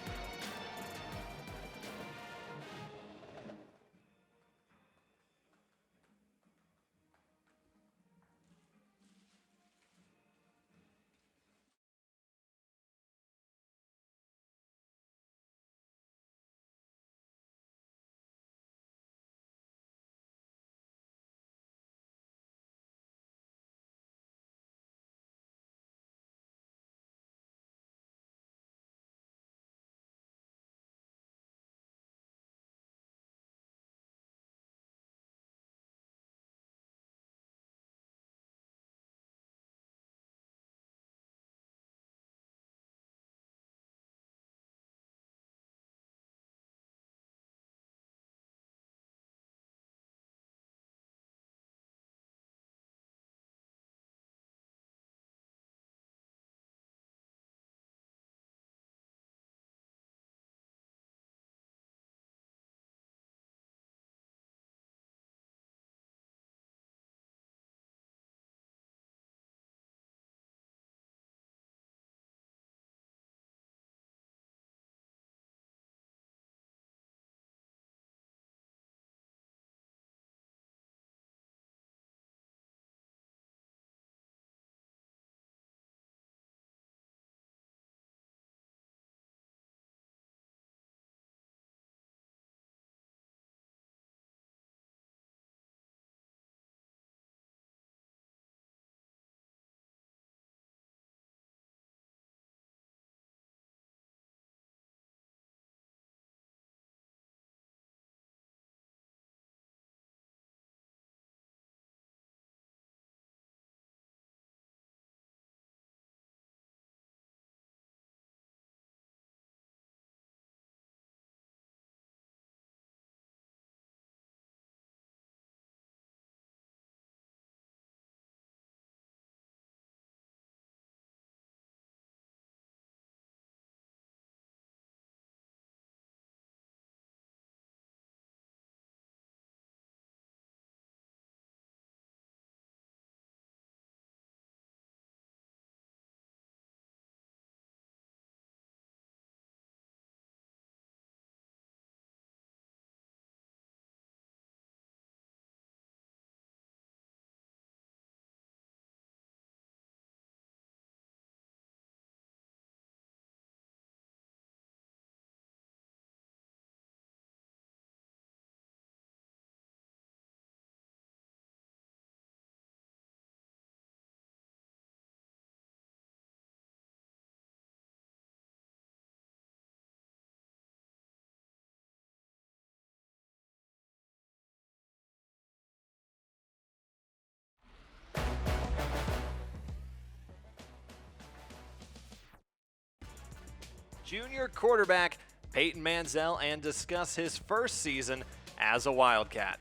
junior quarterback Peyton Manziel and discuss his first season as a Wildcat.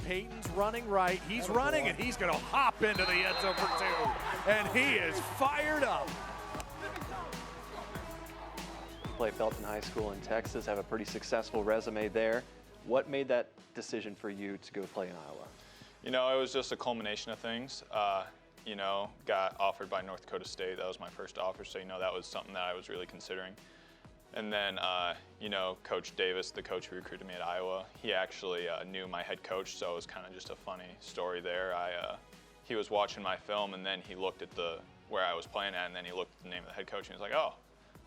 Peyton's running right. He's running, and he's going to hop into the end zone for 2. And he is fired up. Play Felton High School in Texas, have a pretty successful resume there. What made that decision for you to go play in Iowa? You know, it was just a culmination of things. You know, got offered by North Dakota State. That was my first offer, so, you know, that was something that I was really considering. And then, you know, Coach Davis, the coach who recruited me at Iowa, he actually knew my head coach, so it was kind of just a funny story there. He was watching my film, and then he looked at where I was playing at, and then he looked at the name of the head coach, and he was like, oh,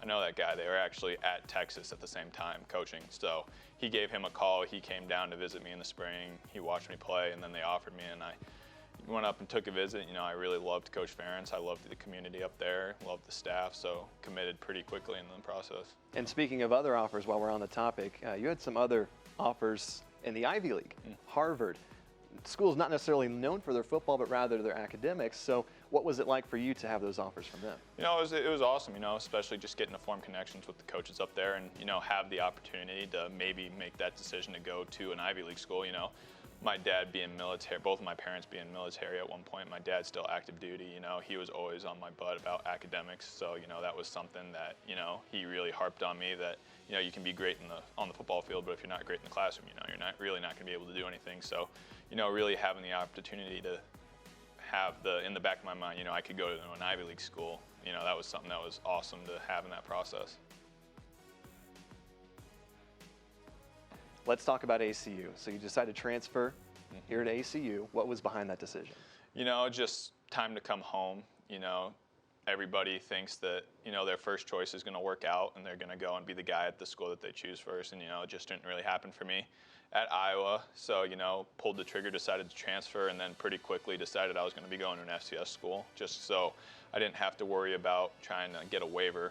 I know that guy. They were actually at Texas at the same time coaching. So he gave him a call. He came down to visit me in the spring. He watched me play, and then they offered me, and I went up and took a visit. You know, I really loved Coach Ferentz. I loved the community up there, loved the staff, so committed pretty quickly in the process. And speaking of other offers, while we're on the topic, you had some other offers in the Ivy League. Harvard. School's not necessarily known for their football, but rather their academics. So what was it like for you to have those offers from them? You know, it was awesome, you know, especially just getting to form connections with the coaches up there and, you know, have the opportunity to maybe make that decision to go to an Ivy League school. You know, my dad being military, both of my parents being military at one point. My dad's still active duty, you know, he was always on my butt about academics. So, you know, that was something that, you know, he really harped on me that, you know, you can be great on the football field, but if you're not great in the classroom, you know, you're not going to be able to do anything. So, you know, really having the opportunity to have in the back of my mind, you know, I could go to an Ivy League school, you know, that was something that was awesome to have in that process. Let's talk about ACU. So you decided to transfer here to ACU. What was behind that decision? You know, just time to come home. You know, everybody thinks that, you know, their first choice is going to work out and they're going to go and be the guy at the school that they choose first. And, you know, it just didn't really happen for me at Iowa. So, you know, pulled the trigger, decided to transfer, and then pretty quickly decided I was going to be going to an FCS school just so I didn't have to worry about trying to get a waiver.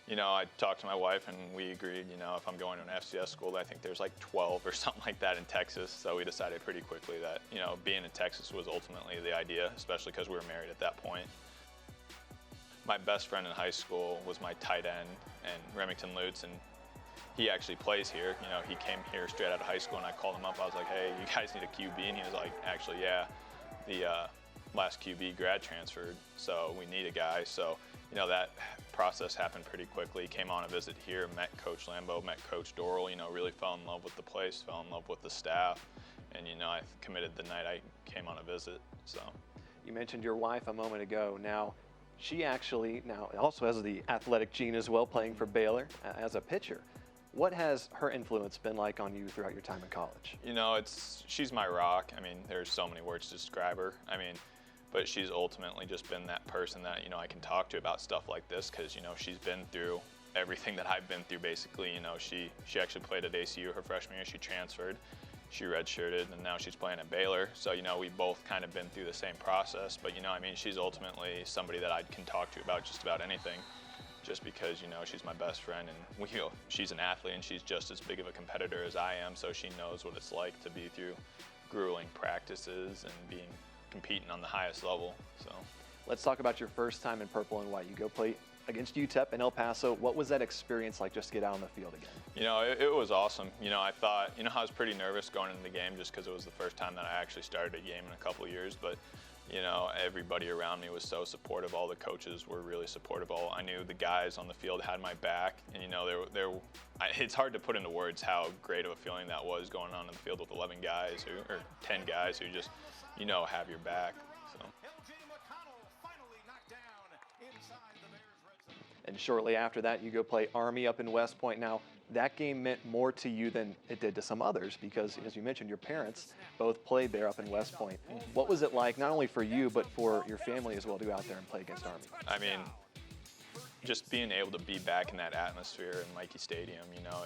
You know, I talked to my wife and we agreed, you know, if I'm going to an FCS school, I think there's like 12 or something like that in Texas. So we decided pretty quickly that, you know, being in Texas was ultimately the idea, especially because we were married at that point. My best friend in high school was my tight end, and Remington Lutz, and he actually plays here. You know, he came here straight out of high school, and I called him up. I was like, hey, you guys need a QB? And he was like, actually, yeah, the last QB grad transferred, so we need a guy. So, you know, that process happened pretty quickly. Came on a visit here, met Coach Lambeau, met Coach Dorrell, you know, really fell in love with the place, fell in love with the staff, and, you know, I committed the night I came on a visit, so. You mentioned your wife a moment ago. Now, she actually now also has the athletic gene as well, playing for Baylor as a pitcher. What has her influence been like on you throughout your time in college? You know, she's my rock. I mean, there's so many words to describe her. I mean, but she's ultimately just been that person that, you know, I can talk to about stuff like this because, you know, she's been through everything that I've been through basically. You know, she actually played at ACU her freshman year. She transferred, she redshirted, and now she's playing at Baylor. So, you know, we've both kind of been through the same process. But, you know, I mean, she's ultimately somebody that I can talk to about just about anything just because, you know, she's my best friend and she's an athlete and she's just as big of a competitor as I am. So she knows what it's like to be through grueling practices and competing on the highest level. So let's talk about your first time in purple and white. You go play against UTEP in El Paso. What was that experience like just to get out on the field again? You know, it was awesome. You know, I thought, you know, I was pretty nervous going into the game just because it was the first time that I actually started a game in a couple of years. But, you know, everybody around me was so supportive. All the coaches were really supportive. I knew the guys on the field had my back. And, you know, it's hard to put into words how great of a feeling that was going on in the field with 11 guys or 10 guys who just, you know, have your back. So. And shortly after that, you go play Army up in West Point. Now, that game meant more to you than it did to some others because, as you mentioned, your parents both played there up in West Point. What was it like, not only for you, but for your family as well, to go out there and play against Army? I mean, just being able to be back in that atmosphere in Mikey Stadium, you know,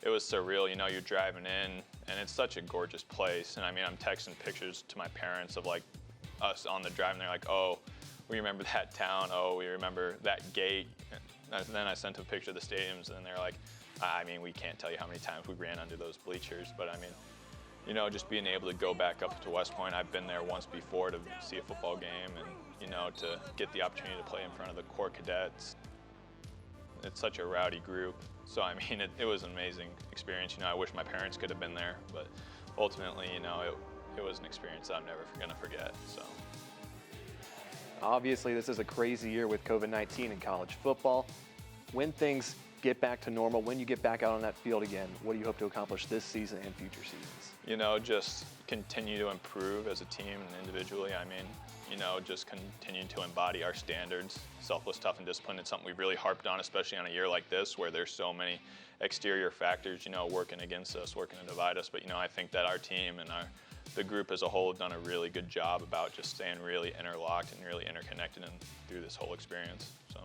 it was surreal. You know, you're driving in, and it's such a gorgeous place. And I mean, I'm texting pictures to my parents of like us on the drive, and they're like, oh, we remember that town. Oh, we remember that gate. And then I sent a picture of the stadiums, and they're like, I mean, we can't tell you how many times we ran under those bleachers. But I mean, you know, just being able to go back up to West Point. I've been there once before to see a football game, and, you know, to get the opportunity to play in front of the Corps cadets. It's such a rowdy group. So, I mean, it was an amazing experience. You know, I wish my parents could have been there, but ultimately, you know, it was an experience that I'm never going to forget, so. Obviously, this is a crazy year with COVID-19 in college football. When things get back to normal, when you get back out on that field again, what do you hope to accomplish this season and future seasons? You know, just continue to improve as a team and individually. I mean, you know, just continue to embody our standards. Selfless, tough, and disciplined. It's something we've really harped on, especially on a year like this where there's so many exterior factors, you know, working against us, working to divide us. But, you know, I think that our team and the group as a whole have done a really good job about just staying really interlocked and really interconnected and through this whole experience. So.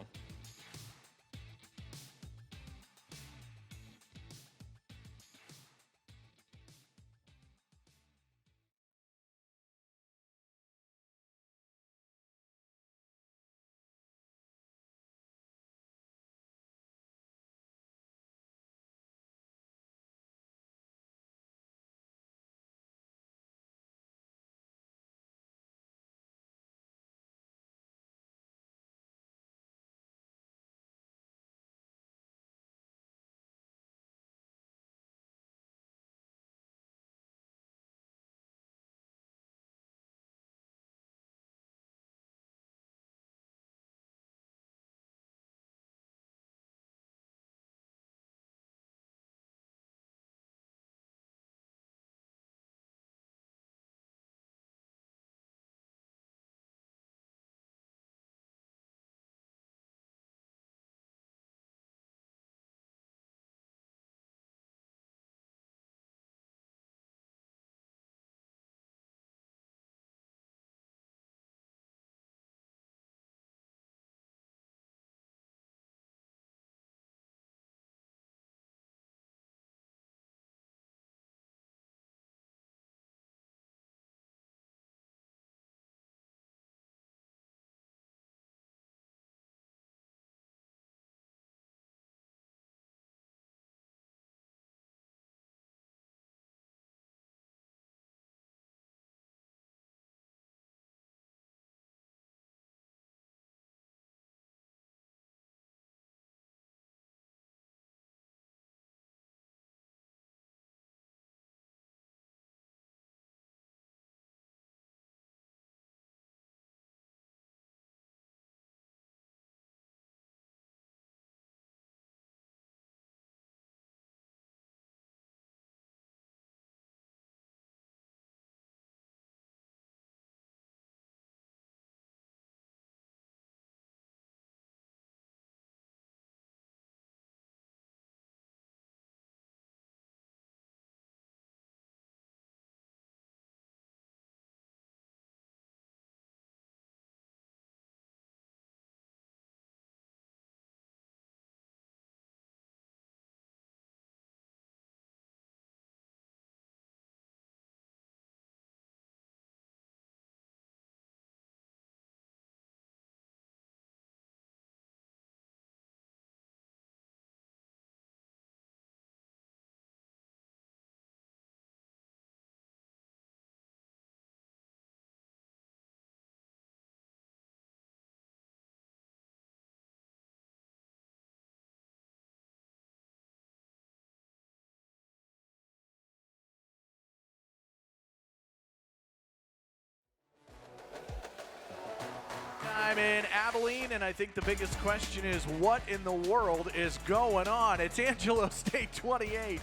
I'm in Abilene, and I think the biggest question is what in the world is going on? It's Angelo St 28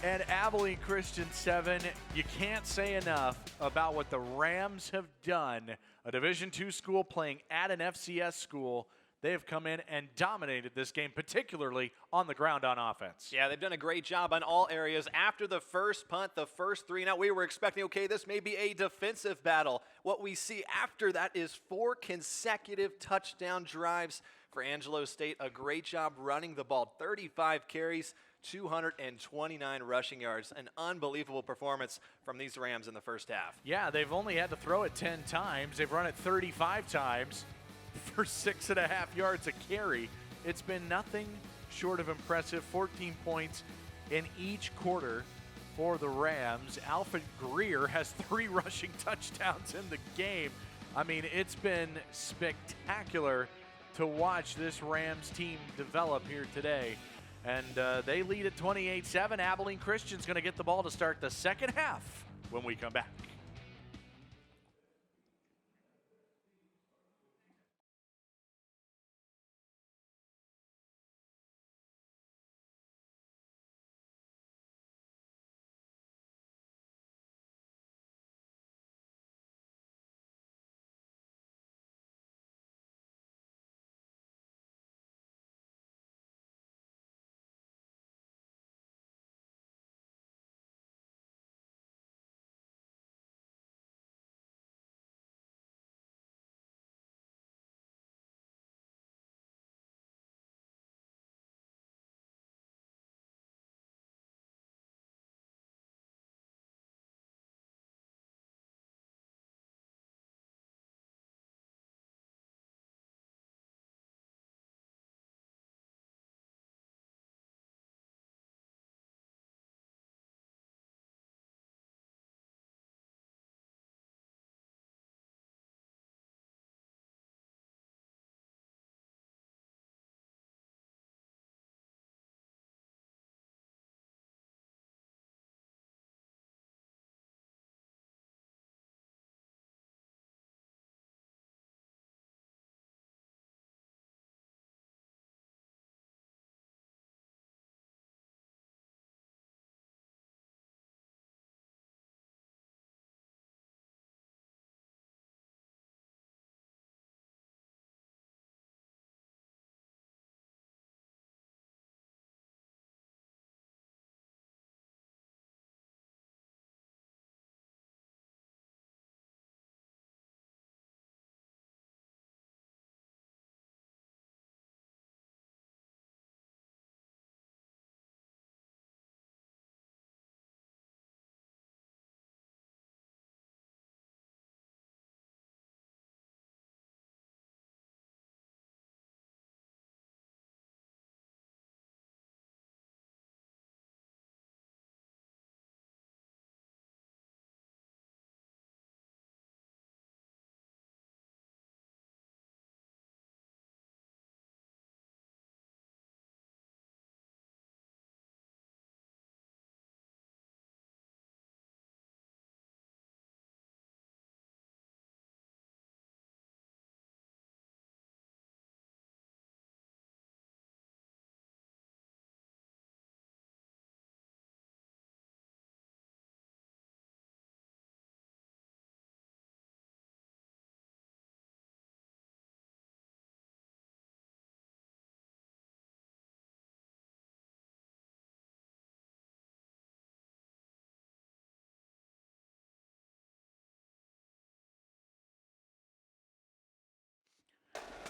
and Abilene Christian 7. You can't say enough about what the Rams have done. A Division II school playing at an FCS school. They have come in and dominated this game, particularly on the ground on offense. Yeah, they've done a great job on all areas. After the first punt, the first three and out, we were expecting, okay, this may be a defensive battle. What we see after that is 4 consecutive touchdown drives for Angelo State. A great job running the ball. 35 carries, 229 rushing yards. An unbelievable performance from these Rams in the first half. Yeah, they've only had to throw it 10 times. They've run it 35 times for 6.5 yards a carry. It's been nothing short of impressive. 14 points in each quarter for the Rams. Alfred Greer has 3 rushing touchdowns in the game. I mean, it's been spectacular to watch this Rams team develop here today. And they lead at 28-7. Abilene Christian's going to get the ball to start the second half when we come back.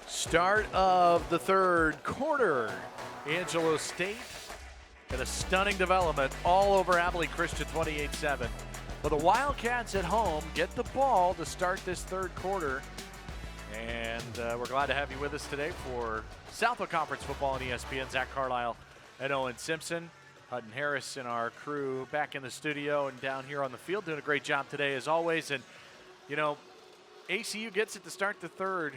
Start of the third quarter. Angelo St and a stunning development all over Abilene Christian, 28-7. But the Wildcats at home get the ball to start this third quarter. And we're glad to have you with us today for Southwood Conference football on ESPN. Zach Carlisle and Owen Simpson. Hutton Harris and our crew back in the studio and down here on the field doing a great job today as always. And, you know, ACU gets it to start the third.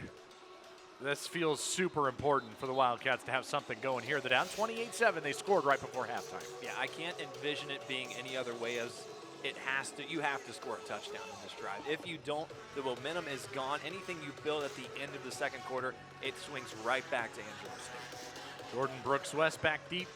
This feels super important for the Wildcats to have something going here. They're down 28-7. They scored right before halftime. Yeah, I can't envision it being any other way as you have to score a touchdown in this drive. If you don't, the momentum is gone. Anything you build at the end of the second quarter, it swings right back to Angelo St. Jordan Brooks West back deep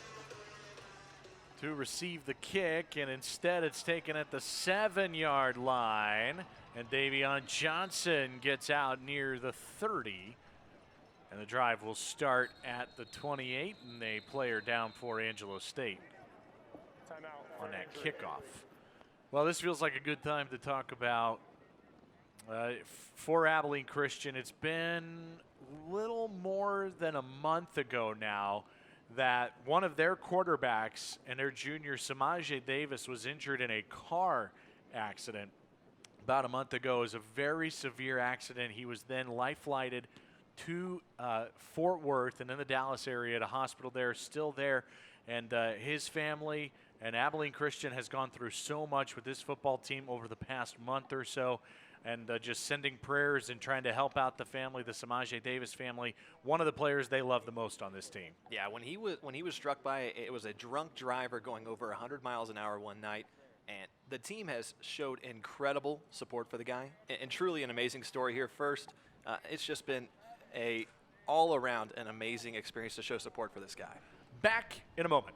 to receive the kick, and instead it's taken at the 7-yard line, and Davion Johnson gets out near the 30. And the drive will start at the 28, and a player down for Angelo St on that kickoff. Well, this feels like a good time to talk about for Abilene Christian. It's been little more than a month ago now that one of their quarterbacks and their junior, Samaje Davis, was injured in a car accident about a month ago. It was a very severe accident. He was then life-flighted to Fort Worth and in the Dallas area at a hospital there, still there. And his family And Abilene Christian has gone through so much with this football team over the past month or so, and just sending prayers and trying to help out the family, the Samaje Davis family. One of the players they love the most on this team. Yeah, when he was struck by it was a drunk driver going over 100 miles an hour one night, and the team has showed incredible support for the guy, and truly an amazing story here. First, it's just been all around an amazing experience to show support for this guy. Back in a moment.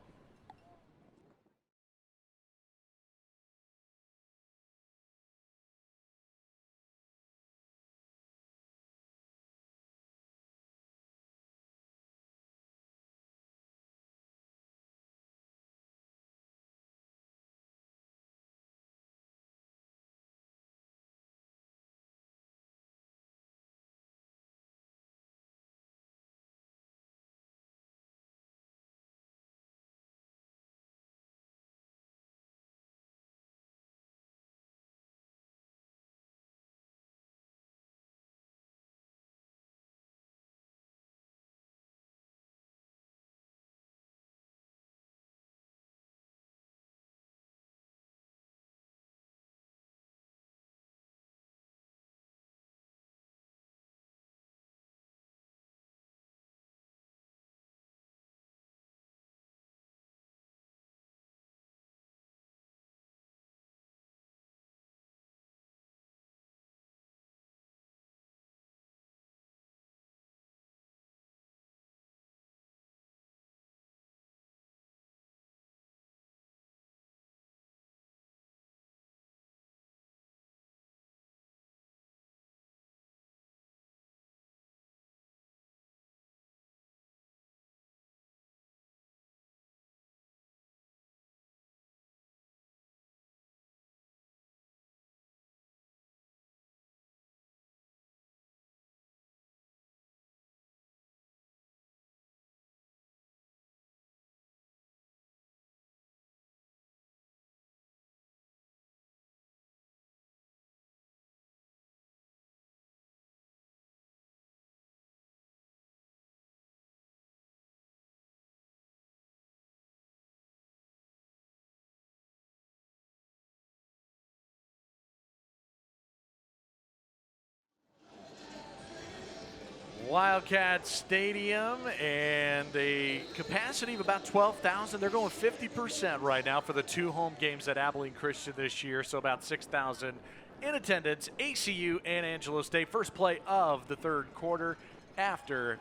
Wildcat Stadium and a capacity of about 12,000. They're going 50% right now for the 2 home games at Abilene Christian this year, so about 6,000 in attendance. ACU and Angelo State. First play of the 3rd quarter after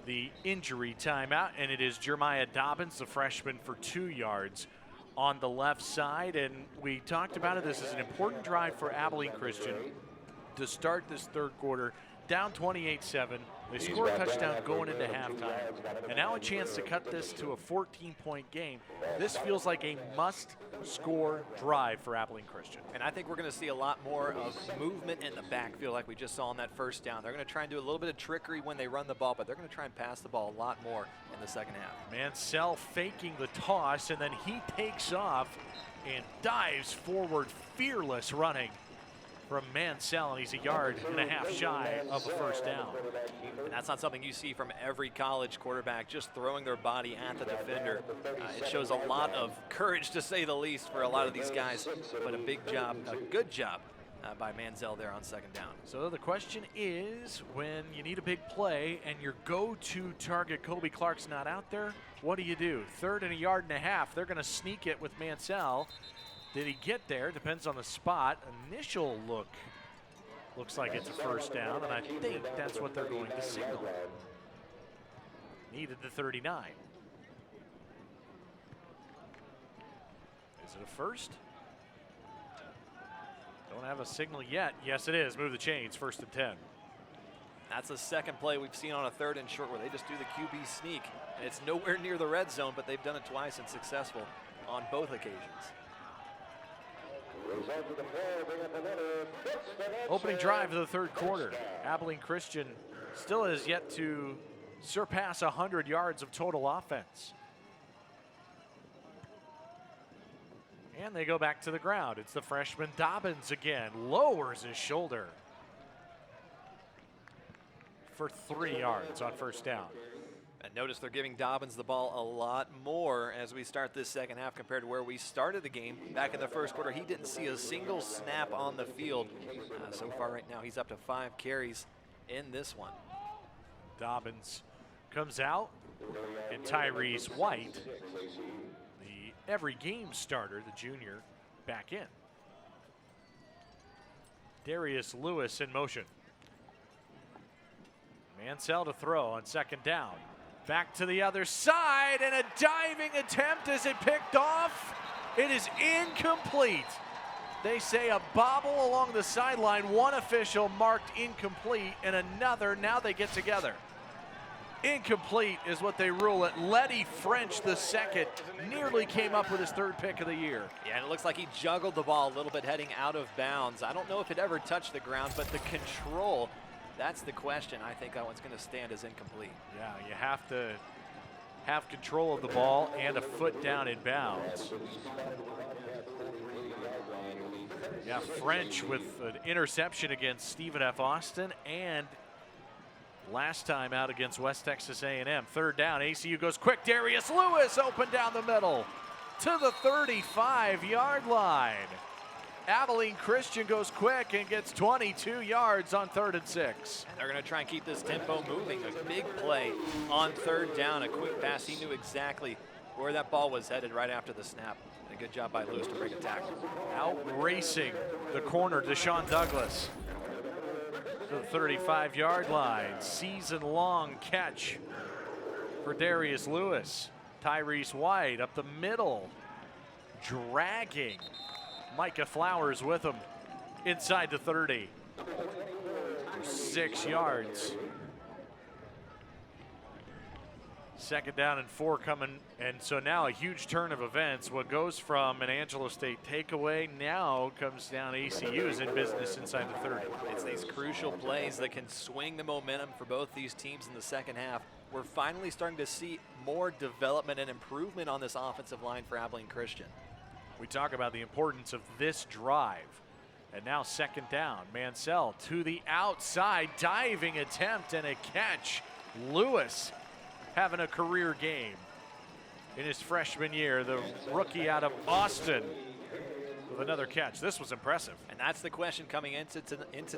the injury timeout, and it is Jeremiah Dobbins, the freshman, for 2 yards on the left side. And we talked about it. This is an important drive for Abilene Christian to start this 3rd quarter. Down 28-7. They score a touchdown going into halftime. And now a chance to cut this to a 14-point game. This feels like a must-score drive for Abilene Christian. And I think we're going to see a lot more of movement in the backfield like we just saw on that first down. They're going to try and do a little bit of trickery when they run the ball, but they're going to try and pass the ball a lot more in the second half. Mansell faking the toss, and then he takes off and dives forward, fearless running from Mansell, and he's a yard and a half shy of a first down. And that's not something you see from every college quarterback, just throwing their body at the defender. It shows a lot of courage, to say the least, for a lot of these guys, but a good job by Mansell there on second down. So the question is, when you need a big play and your go-to target, Kobe Clark's not out there, what do you do? 3rd and a yard and a half. They're going to sneak it with Mansell. Did he get there? Depends on the spot. Initial look looks like it's a first down, and I think that's what they're going to signal. Needed the 39. Is it a first? Don't have a signal yet. Yes, it is. Move the chains. 1st and 10. That's the second play we've seen on a 3rd and short where they just do the QB sneak. And it's nowhere near the red zone, but they've done it twice and successful on both occasions. Opening drive of the 3rd quarter. Abilene Christian still has yet to surpass 100 yards of total offense. And they go back to the ground. It's the freshman Dobbins again. Lowers his shoulder for 3 yards on first down. And notice they're giving Dobbins the ball a lot more as we start this second half compared to where we started the game. Back in the first quarter, he didn't see a single snap on the field. So far right now, he's up to 5 carries in this one. Dobbins comes out, and Tyrese White, the every game starter, the junior, back in. Darius Lewis in motion. Mansell to throw on second down. Back to the other side, and a diving attempt. Is it picked off? It is incomplete. They say a bobble along the sideline. One official marked incomplete, and another, now they get together. Incomplete is what they rule it. Letty French the second nearly came up with his 3rd pick of the year. Yeah, and it looks like he juggled the ball a little bit heading out of bounds. I don't know if it ever touched the ground, but the control, that's the question. I think that one's going to stand as incomplete. Yeah, you have to have control of the ball and a foot down in bounds. Yeah, French with an interception against Stephen F. Austin and last time out against West Texas A&M. 3rd down, ACU goes quick. Darius Lewis open down the middle to the 35-yard line. Abilene Christian goes quick and gets 22 yards on 3rd and 6. And they're going to try and keep this tempo moving. A big play on 3rd down, a quick pass. He knew exactly where that ball was headed right after the snap. A good job by Lewis to break a tackle. Out racing the corner, Deshaun Douglas to the 35-yard line. Season-long catch for Darius Lewis. Tyrese White up the middle, dragging Micah Flowers with him inside the 30. 6 yards. 2nd down and 4 coming, and so now a huge turn of events. What goes from an Angelo State takeaway now comes down ACU's in business inside the 30. It's these crucial plays that can swing the momentum for both these teams in the second half. We're finally starting to see more development and improvement on this offensive line for Abilene Christian. We talk about the importance of this drive. And now 2nd down, Mansell to the outside, diving attempt and a catch. Lewis having a career game in his freshman year, the rookie out of Austin with another catch. This was impressive. And that's the question coming into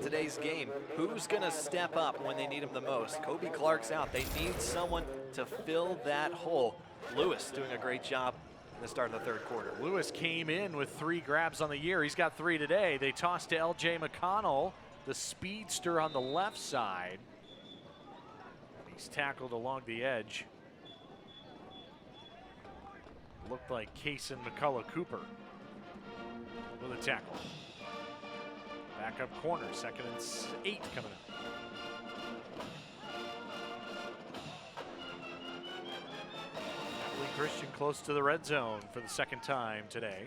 today's game. Who's going to step up when they need him the most? Kobe Clark's out. They need someone to fill that hole. Lewis doing a great job in the start of the 3rd quarter. Lewis came in with 3 grabs on the year. He's got 3 today. They tossed to LJ McConnell, the speedster on the left side. He's tackled along the edge. Looked like Kaysen McCullough Cooper with a tackle. Backup corner, 2nd and 8 coming up. Abilene Christian close to the red zone for the 2nd time today.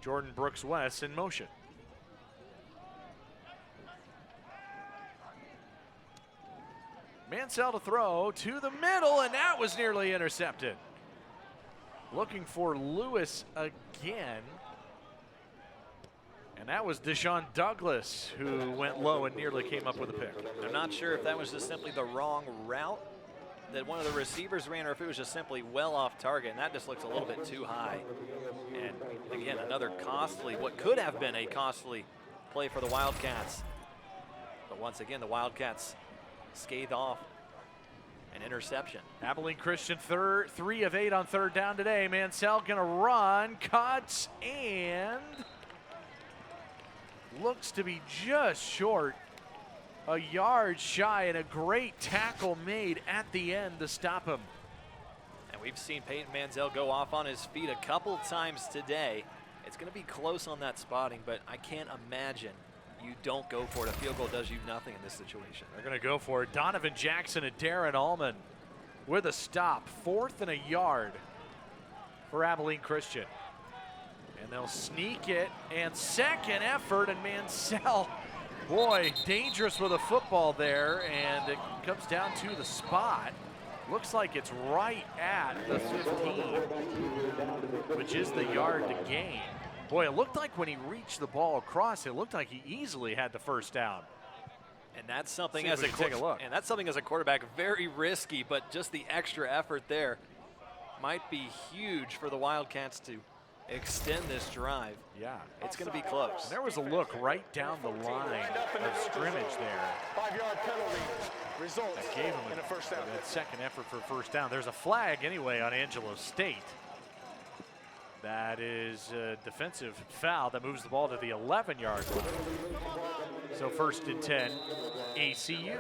Jordan Brooks West in motion. Mansell to throw to the middle, and that was nearly intercepted. Looking for Lewis again. And that was Deshaun Douglas who went low and nearly came up with a pick. I'm not sure if that was just simply the wrong route that one of the receivers ran or if it was just simply well off target, and that just looks a little bit too high. And again, another costly, what could have been a costly play for the Wildcats. But once again, the Wildcats scathed off an interception. Abilene Christian 3 of 8 on 3rd down today. Mansell gonna run, cuts, and looks to be just short. A yard shy, and a great tackle made at the end to stop him. And we've seen Peyton Mansell go off on his feet a couple times today. It's gonna be close on that spotting, but I can't imagine you don't go for it. A field goal does you nothing in this situation. They're going to go for it. Donovan Jackson and Darren Allman with a stop. 4th and a yard for Abilene Christian. And they'll sneak it, and 2nd effort, and Mansell, boy, dangerous with a football there, and it comes down to the spot. Looks like it's right at the 15, which is the yard to gain. Boy, it looked like when he reached the ball across, it looked like he easily had the 1st down. And that's something See if as we a can take a look. And that's something as a quarterback very risky, but just the extra effort there might be huge for the Wildcats to extend this drive. Yeah. It's going to be close. And there was a look right down the line of scrimmage there. 5-yard penalty results That gave him in a first down. that second effort for first down. There's a flag anyway on Angelo State. That is a defensive foul that moves the ball to the 11-yard line. So 1st and 10, ACU.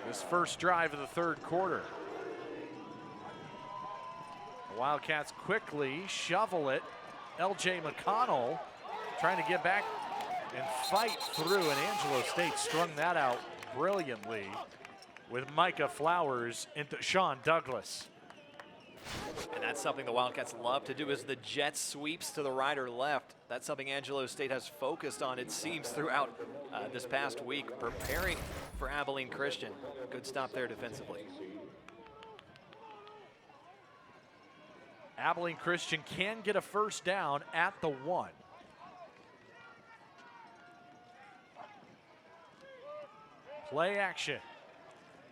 This first drive of the third quarter. The Wildcats quickly shovel it. LJ McConnell trying to get back and fight through, and Angelo State strung that out brilliantly with Micah Flowers into Sean Douglas. And that's something the Wildcats love to do, is the jet sweeps to the right or left. That's something Angelo State has focused on, it seems, throughout this past week, preparing for Abilene Christian. Good stop there defensively. Abilene Christian can get a first down at the 1. Play action.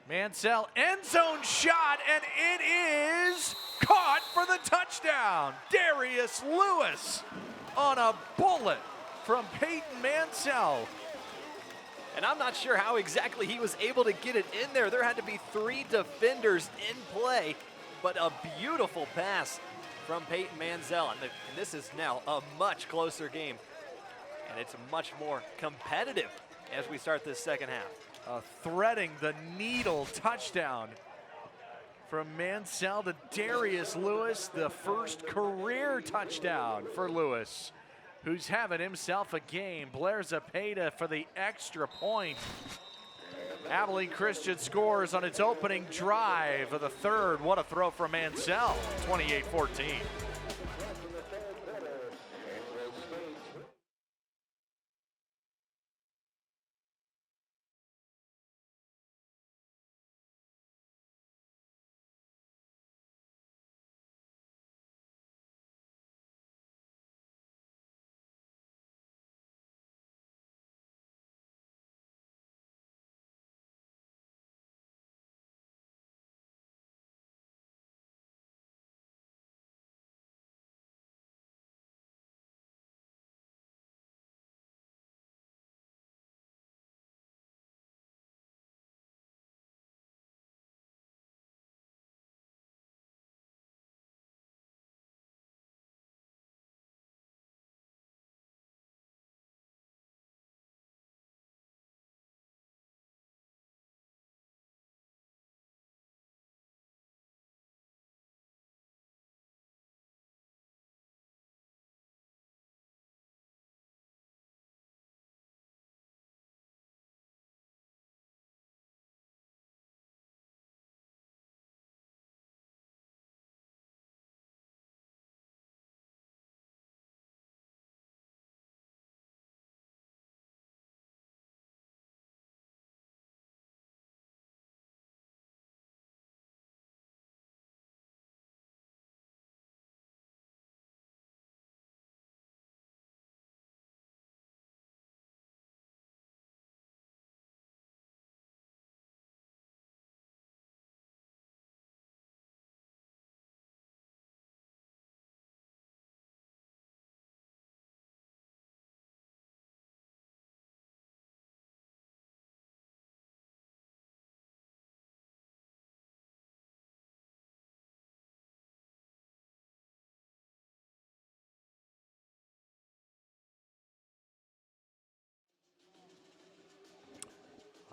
Mansell, end zone shot, and it is caught for the touchdown. Darius Lewis on a bullet from Peyton Mansell. And I'm not sure how exactly he was able to get it in there. There had to be 3 defenders in play, but a beautiful pass from Peyton Mansell. And this is now a much closer game, and it's much more competitive as we start this second half. Threading the needle touchdown from Mansell to Darius Lewis, the first career touchdown for Lewis, who's having himself a game. Blair Zepeda for the extra point. Abilene Christian scores on its opening drive of the third. What a throw from Mansell, 28-14.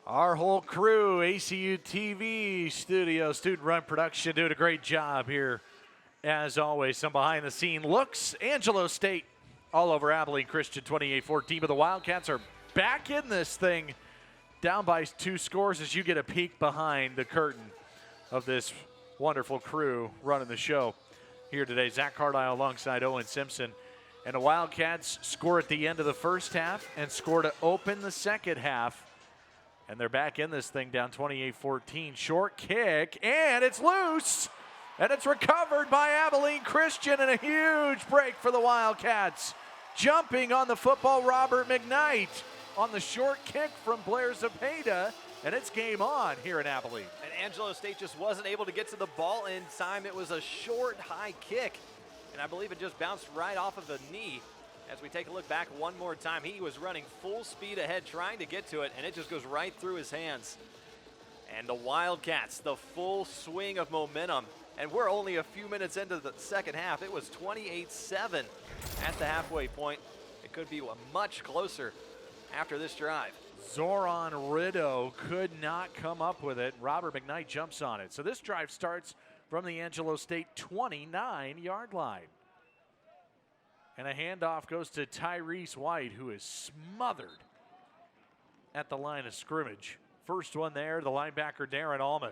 Our whole crew, ACU TV studio, student run production, doing a great job here. As always, some behind the scene looks. Angelo State all over Abilene Christian, 28-14, but the Wildcats are back in this thing, down by 2 scores as you get a peek behind the curtain of this wonderful crew running the show here today. Zach Carlisle alongside Owen Simpson. And the Wildcats score at the end of the first half and score to open the second half. And they're back in this thing down 28-14. Short kick, and it's loose. And it's recovered by Abilene Christian, and a huge break for the Wildcats. Jumping on the football, Robert McKnight. on the short kick from Blair Zepeda, and it's game on here in Abilene. And Angelo State just wasn't able to get to the ball in time. It was a short, high kick, and I believe it just bounced right off of the knee. As we take a look back one more time, he was running full speed ahead trying to get to it, and it just goes right through his hands. And the Wildcats, the full swing of momentum. And we're only a few minutes into the second half. It was 28-7 at the halfway point. It could be much closer after this drive. Zoran Rideau could not come up with it. Robert McKnight jumps on it. So this drive starts from the Angelo State 29-yard line. And a handoff goes to Tyrese White, who is smothered at the line of scrimmage. First one there, the linebacker Darren Allman.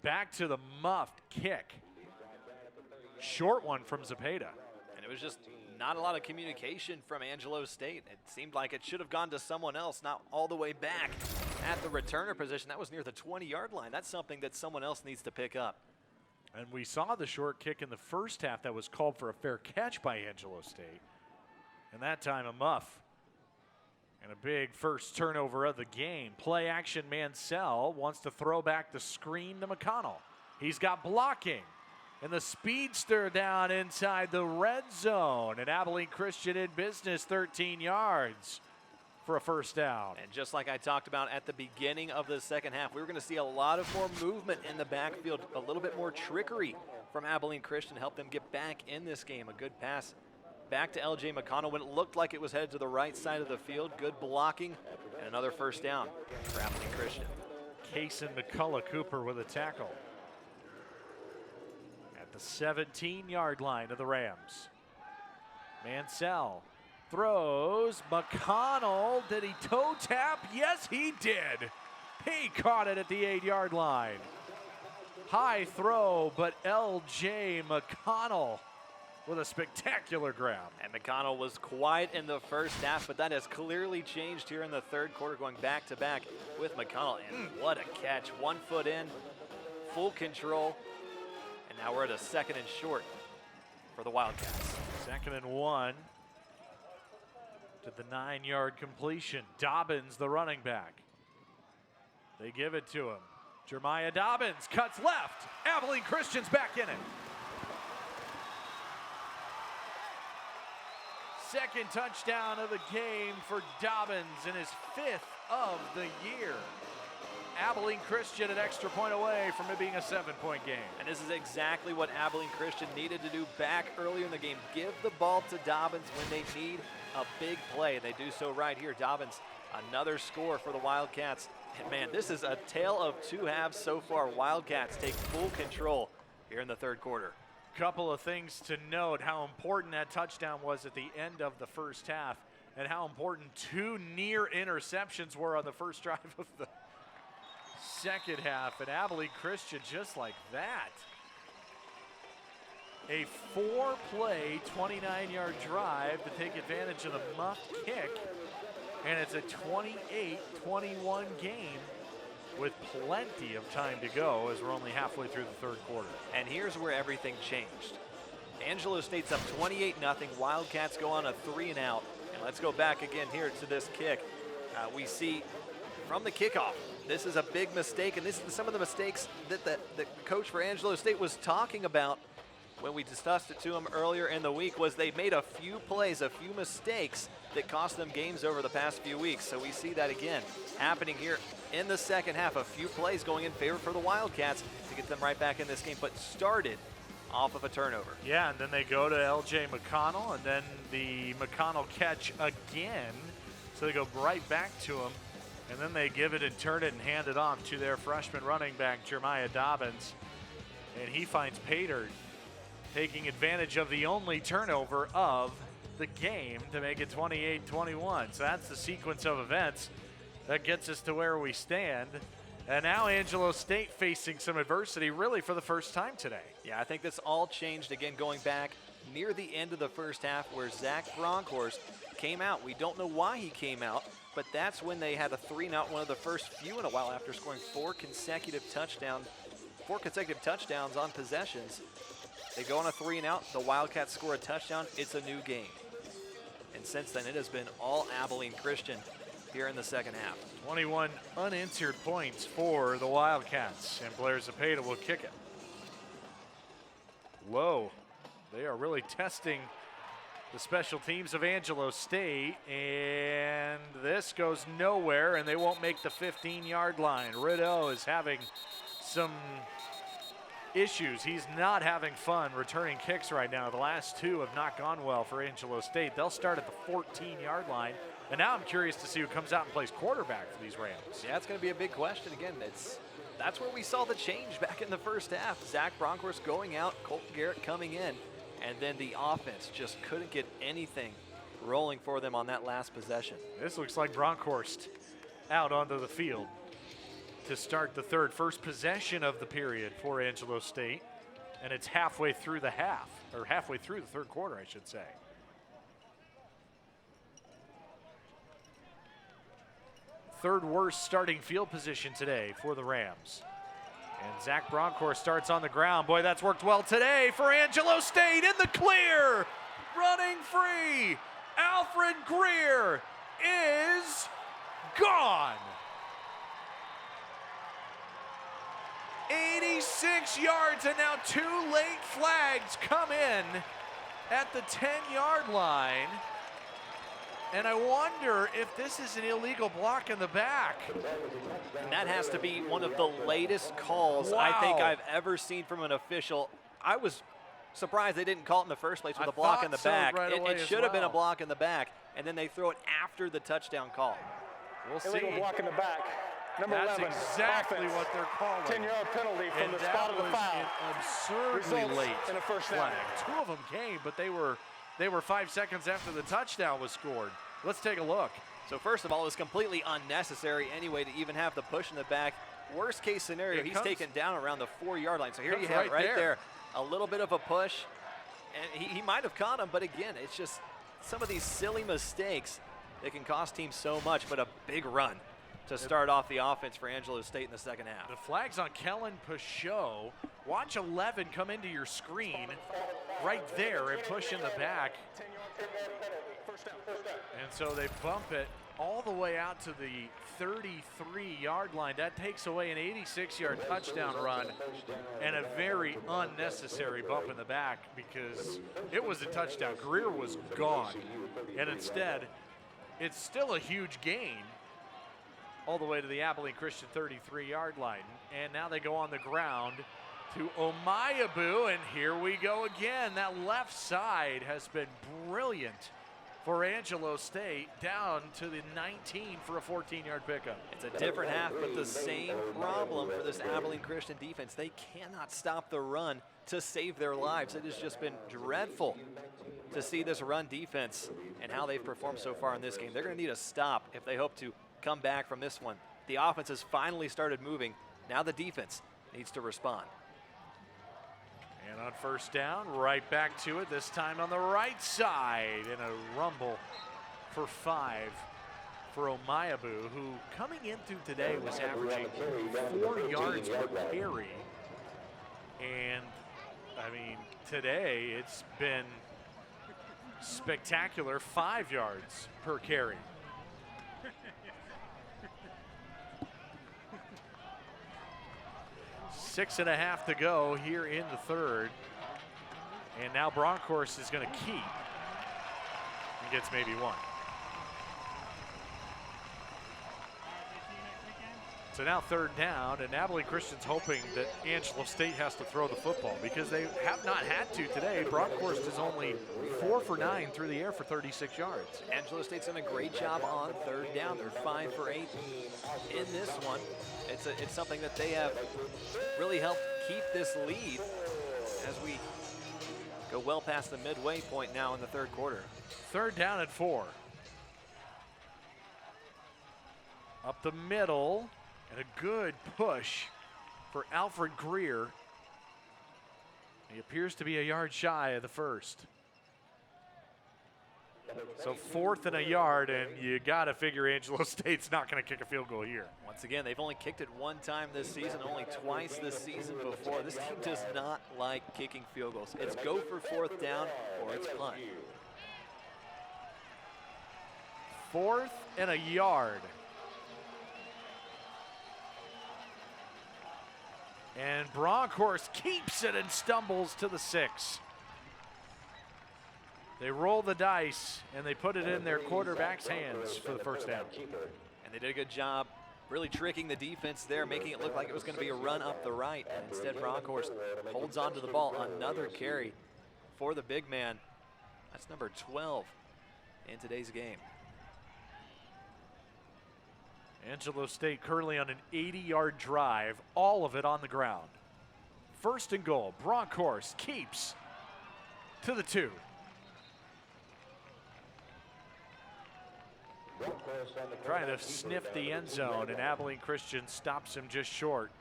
Back to the muffed kick. Short one from Zepeda. And it was just not a lot of communication from Angelo State. It seemed like it should have gone to someone else, not all the way back at the returner position. That was near the 20-yard line. That's something that someone else needs to pick up. And we saw the short kick in the first half that was called for a fair catch by Angelo State. And that time a muff. And a big first turnover of the game. Play action Mansell wants to throw back the screen to McConnell. He's got blocking. And the speedster down inside the red zone. And Abilene Christian in business, 13 yards for a first down. And just like I talked about at the beginning of the second half, we were going to see a lot of more movement in the backfield, a little bit more trickery from Abilene Christian, help them get back in this game. A good pass back to LJ McConnell when it looked like it was headed to the right side of the field. Good blocking and another first down for Abilene Christian. Cason McCullough Cooper with a tackle at the 17-yard line of the Rams. Mansell throws. McConnell, did he toe tap? Yes, he did. He caught it at the 8-yard line. High throw, but LJ McConnell with a spectacular grab. And McConnell was quiet in the first half, but that has clearly changed here in the third quarter, going back to back with McConnell. And what a catch. 1 foot in, full control. And now we're at a 2nd and short for the Wildcats. 2nd and 1. To the 9-yard completion. Dobbins, the running back. They give it to him. Jeremiah Dobbins cuts left. Abilene Christian's back in it. Second touchdown of the game for Dobbins in his 5th of the year. Abilene Christian an extra point away from it being a 7-point game. And this is exactly what Abilene Christian needed to do back earlier in the game. Give the ball to Dobbins when they need a big play. They do so right here. Dobbins, another score for the Wildcats. And man, this is a tale of two halves so far. Wildcats take full control here in the third quarter. Couple of things to note, how important that touchdown was at the end of the first half and how important 2 near interceptions were on the first drive of the second half. And Abilene Christian just like that. A 4-play, 29-yard drive to take advantage of the muffed kick. And it's a 28-21 game with plenty of time to go as we're only halfway through the third quarter. And here's where everything changed. Angelo State's up 28-0. Wildcats go on a 3-and-out. And let's go back again here to this kick. We see from the kickoff, this is a big mistake, and this is some of the mistakes that the coach for Angelo State was talking about when we discussed it to him earlier in the week. Was they made a few plays, a few mistakes that cost them games over the past few weeks. So we see that again happening here in the second half. A few plays going in favor for the Wildcats to get them right back in this game, but started off of a turnover. Yeah, and then they go to LJ McConnell, and then the McConnell catch again. So they go right back to him, and then they give it and turn it and hand it off to their freshman running back, Jeremiah Dobbins. And he finds Pater taking advantage of the only turnover of the game to make it 28-21. So that's the sequence of events that gets us to where we stand. And now Angelo State facing some adversity really for the first time today. Yeah, I think this all changed again going back near the end of the first half where Zach Bronkhorst came out. We don't know why he came out, but that's when they had a 3-and-out, one of the first few in a while after scoring 4 consecutive touchdowns on possessions. They go on a 3-and-out. The Wildcats score a touchdown. It's a new game. And And since then, it has been all Abilene Christian here in the second half. 21 unanswered points for the Wildcats, and Blair Zepeda will kick it. Whoa, they are really testing the special teams of Angelo State, and this goes nowhere, and they won't make the 15-yard line. Rideau is having some issues. He's not having fun returning kicks right now. The last two have not gone well for Angelo State. They'll start at the 14-yard line. And now I'm curious to see who comes out and plays quarterback for these Rams. Yeah, it's going to be a big question. Again, that's where we saw the change back in the first half. Zach Bronkhorst going out, Colton Garrett coming in, and then the offense just couldn't get anything rolling for them on that last possession. This looks like Bronkhorst out onto the field to start the first possession of the period for Angelo State. And it's halfway through the half, or halfway through the third quarter, I should say. Third worst starting field position today for the Rams. And Zach Bronkhorst starts on the ground. Boy, that's worked well today for Angelo State in the clear. Running free. Alfred Greer is gone. 86 yards, and now 2 late flags come in at the 10-yard line. And I wonder if this is an illegal block in the back. And that has to be one of the latest calls I think I've ever seen from an official. I was surprised they didn't call it in the first place with a block in the back. It should have been a block in the back, and then they throw it after the touchdown call. We'll see. Illegal block in the back. Number That's 11, exactly offense. what they're calling. 10-yard penalty from the spot of the foul. An absurdly Results late in a first down. flag. 2 of them came, but they were 5 seconds after the touchdown was scored. Let's take a look. So first of all, it's completely unnecessary anyway to even have the push in the back. Worst case scenario, he's taken down around the 4-yard line. So here you have it right there. A little bit of a push, and he might have caught him, but again, it's just some of these silly mistakes that can cost teams so much, but a big run to start off the offense for Angelo State in the second half. The flag's on Kellen Peugeot. Watch 11 come into your screen right there and push in the back. And so they bump it all the way out to the 33-yard line. That takes away an 86-yard touchdown run and a very unnecessary bump in the back because it was a touchdown. Greer was gone. And instead, it's still a huge gain all the way to the Abilene Christian 33-yard line. And now they go on the ground to Omayabu, and here we go again. That left side has been brilliant for Angelo State, down to the 19 for a 14-yard pickup. It's a different half, but the same problem for this Abilene Christian defense. They cannot stop the run to save their lives. It has just been dreadful to see this run defense and how they've performed so far in this game. They're going to need a stop if they hope to come back from this one. The offense has finally started moving. Now the defense needs to respond. And on first down, right back to it, this time on the right side in a rumble for 5 for Omayabu, who coming in through today was averaging 4 yards per carry. And, I mean, today it's been spectacular, 5 yards per carry. 6.5 to go here in the third. And now Bronkhorst is going to keep and gets maybe 1. So now third down, and Abilene Christian's hoping that Angelo State has to throw the football because they have not had to today. Bronkhorst is only 4 for 9 through the air for 36 yards. Angelo State's done a great job on third down. They're 5 for 8 in this one. It's something that they have really helped keep this lead as we go well past the midway point now in the third quarter. Third down at 4. Up the middle, and a good push for Alfred Greer. He appears to be a yard shy of the first. So 4th and a yard, and you got to figure Angelo State's not going to kick a field goal here. Once again, they've only kicked it 1 time this season, only twice this season before. This team does not like like, kicking field goals. It's go for fourth down or it's punt. 4th and a yard. And Bronkhorst keeps it and stumbles to the 6. They roll the dice, and they put it in their quarterback's hands for the first down. And they did a good job really tricking the defense there, making it look like it was going to be a run up the right. And instead, Bronkhorst holds on to the ball. Another carry for the big man. That's number 12 in today's game. Angelo State currently on an 80-yard drive, all of it on the ground. 1st and goal. Bronkhorst keeps to the 2. Trying to sniff the end zone, and Abilene Christian stops him just short.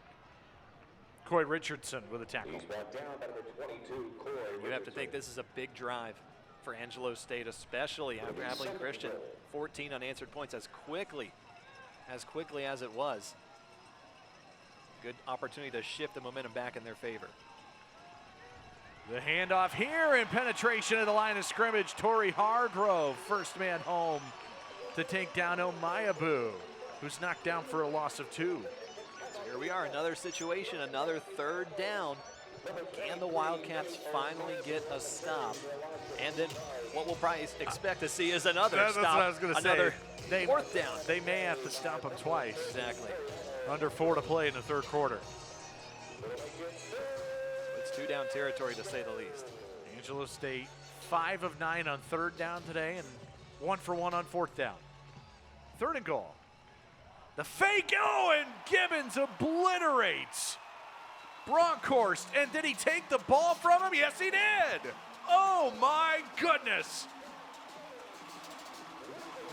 Coy Richardson with a tackle. You have to think this is a big drive for Angelo State, especially after Abilene Christian. 14 unanswered points as quickly as it was. Good opportunity to shift the momentum back in their favor. The handoff here and penetration of the line of scrimmage. Torrey Hargrove, first man home to take down Omayabu, who's knocked down for a loss of 2. So here we are, another situation, another 3rd down. Can the Wildcats finally get a stop? And then what we'll probably expect to see is another stop. That's what I was going to say. Another 4th down. They may have to stop him twice. Exactly. Under 4 to play in the 3rd quarter. It's 2 down territory to say the least. Angelo State 5 of 9 on 3rd down today and 1 for 1 on 4th down. 3rd and goal. The fake, and Gibbons obliterates Bronkhorst. And did he take the ball from him? Yes, he did. Oh my goodness.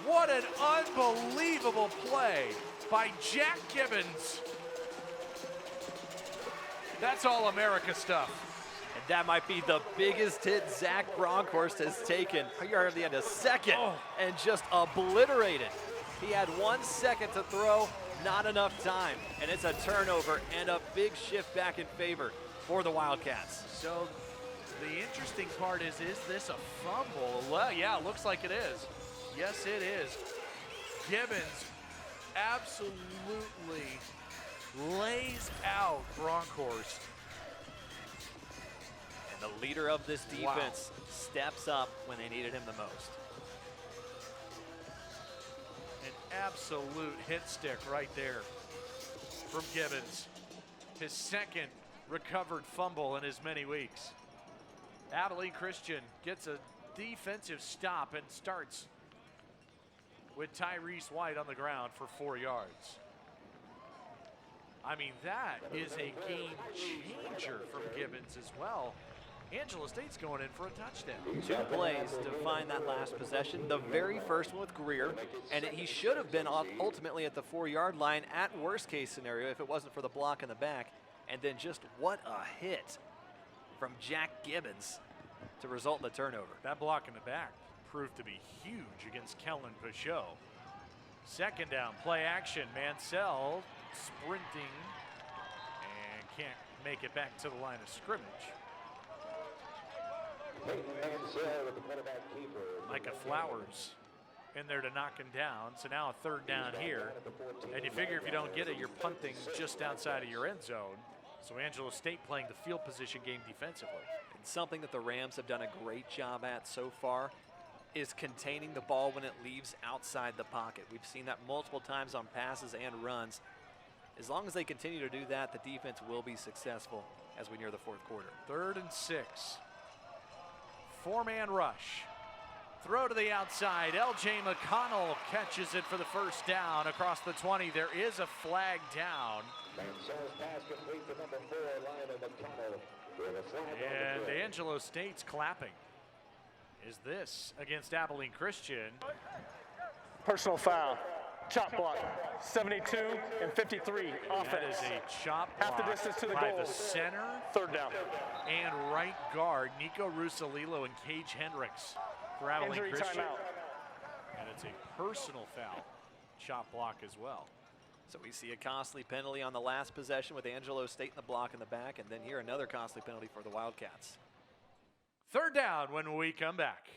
What an unbelievable play by Jack Gibbons. That's all America stuff. And that might be the biggest hit Zach Bronkhorst has taken. You're at the end of 2nd and just obliterated. He had 1 second to throw, not enough time. And it's a turnover and a big shift back in favor for the Wildcats. So the interesting part is this a fumble? Well, yeah, it looks like it is. Yes, it is. Gibbons absolutely lays out Bronkhorst. And the leader of this defense steps up when they needed him the most. An absolute hit stick right there from Gibbons. His 2nd recovered fumble in as many weeks. Abilene Christian gets a defensive stop and starts with Tyrese White on the ground for 4 yards. I mean, that is a game changer from Gibbons as well. Angelo State's going in for a touchdown. 2 plays to find that last possession. The very first one with Greer, and he should have been ultimately at the 4-yard line at worst case scenario if it wasn't for the block in the back. And then just what a hit from Jack Gibbons to result in the turnover. That block in the back proved to be huge against Kellen Peugeot. 2nd down, play action. Mansell sprinting and can't make it back to the line of scrimmage. Micah Flowers in there to knock him down. So now a 3rd down here. And you figure if you don't get it, you're punting just outside of your end zone. So Angelo State playing the field position game defensively. And something that the Rams have done a great job at so far is containing the ball when it leaves outside the pocket. We've seen that multiple times on passes and runs. As long as they continue to do that, the defense will be successful as we near the 4th quarter. 3rd and 6. 4-man rush. Throw to the outside. L.J. McConnell catches it for the 1st down across the 20. There is a flag down. And Angelo State's clapping. Is this against Abilene Christian? Personal foul. Chop block. 72 and 53 offense. That is a chop block half the distance to the by goal. the center. 3rd down. And right guard, Nico Russalilo and Cage Hendricks for Abilene Injury Christian. timeout. And it's a personal foul. Chop block as well. So we see a costly penalty on the last possession with Angelo State in the block in the back, and then here another costly penalty for the Wildcats. 3rd down when we come back.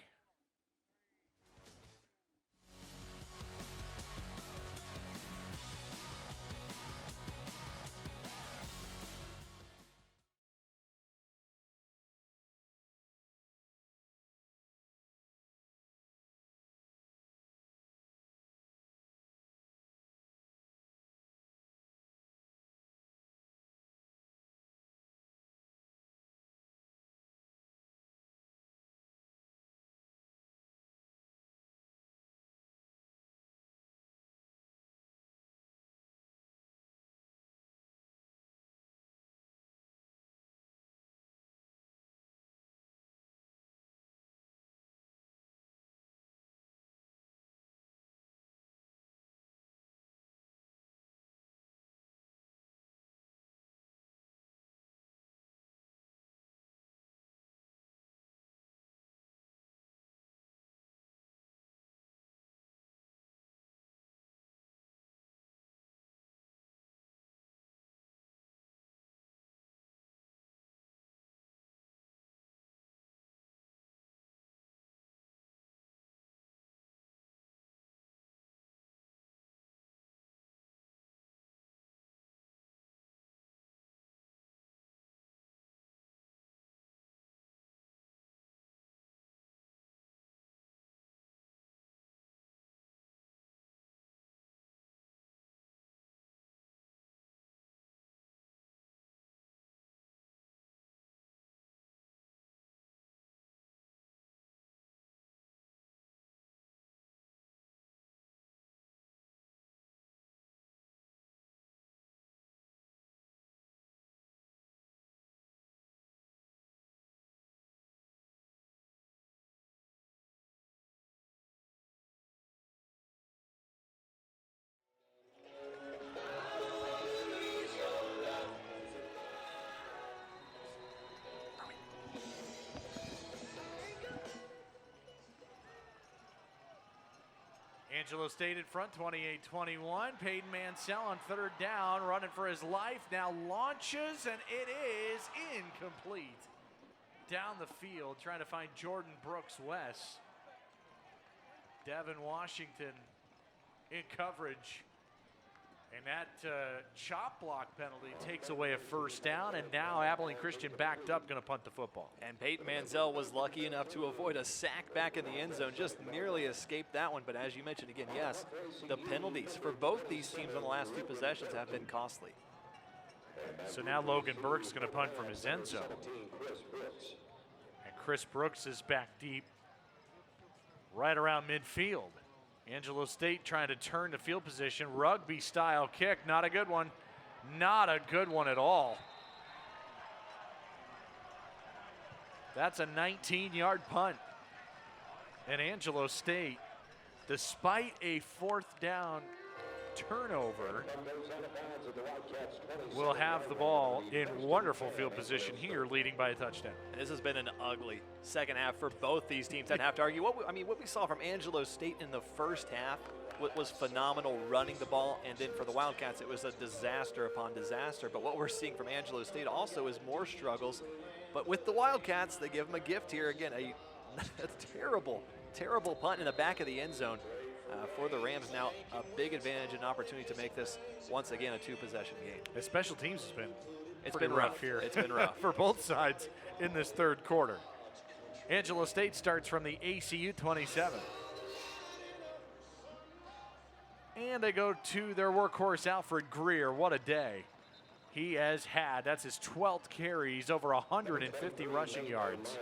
Angelo State in front, 28-21. Peyton Mansell on third down, running for his life. Now launches, and it is incomplete. Down the field, trying to find Jordan Brooks-West. Devin Washington in coverage. And that chop block penalty takes away a first down, and now Abilene Christian backed up, going to punt the football. And Peyton Mansell was lucky enough to avoid a sack back in the end zone, just nearly escaped that one. But as you mentioned again, yes, the penalties for both these teams on the last two possessions have been costly. So now Logan Burke's going to punt from his end zone. And Chris Brooks is back deep, right around midfield. Angelo State trying to turn the field position. Rugby-style kick, not a good one. Not a good one at all. That's a 19-yard punt. And Angelo State, despite a fourth down turnover, will have the ball in wonderful field position here, leading by a touchdown. And this has been an ugly second half for both these teams. I'd have to argue. What we saw from Angelo State in the first half was phenomenal, running the ball, and then for the Wildcats, it was a disaster upon disaster. But what we're seeing from Angelo State also is more struggles. But with the Wildcats, they give them a gift here. Again, a terrible, terrible punt in the back of the end zone. For the Rams now, a big advantage and opportunity to make this once again a two-possession game. The special teams has been It's been rough here. It's been rough for both sides in this third quarter. Angelo State starts from the ACU 27. And they go to their workhorse, Alfred Greer. What a day he has had. That's his 12th carry. He's over 150 rushing yards,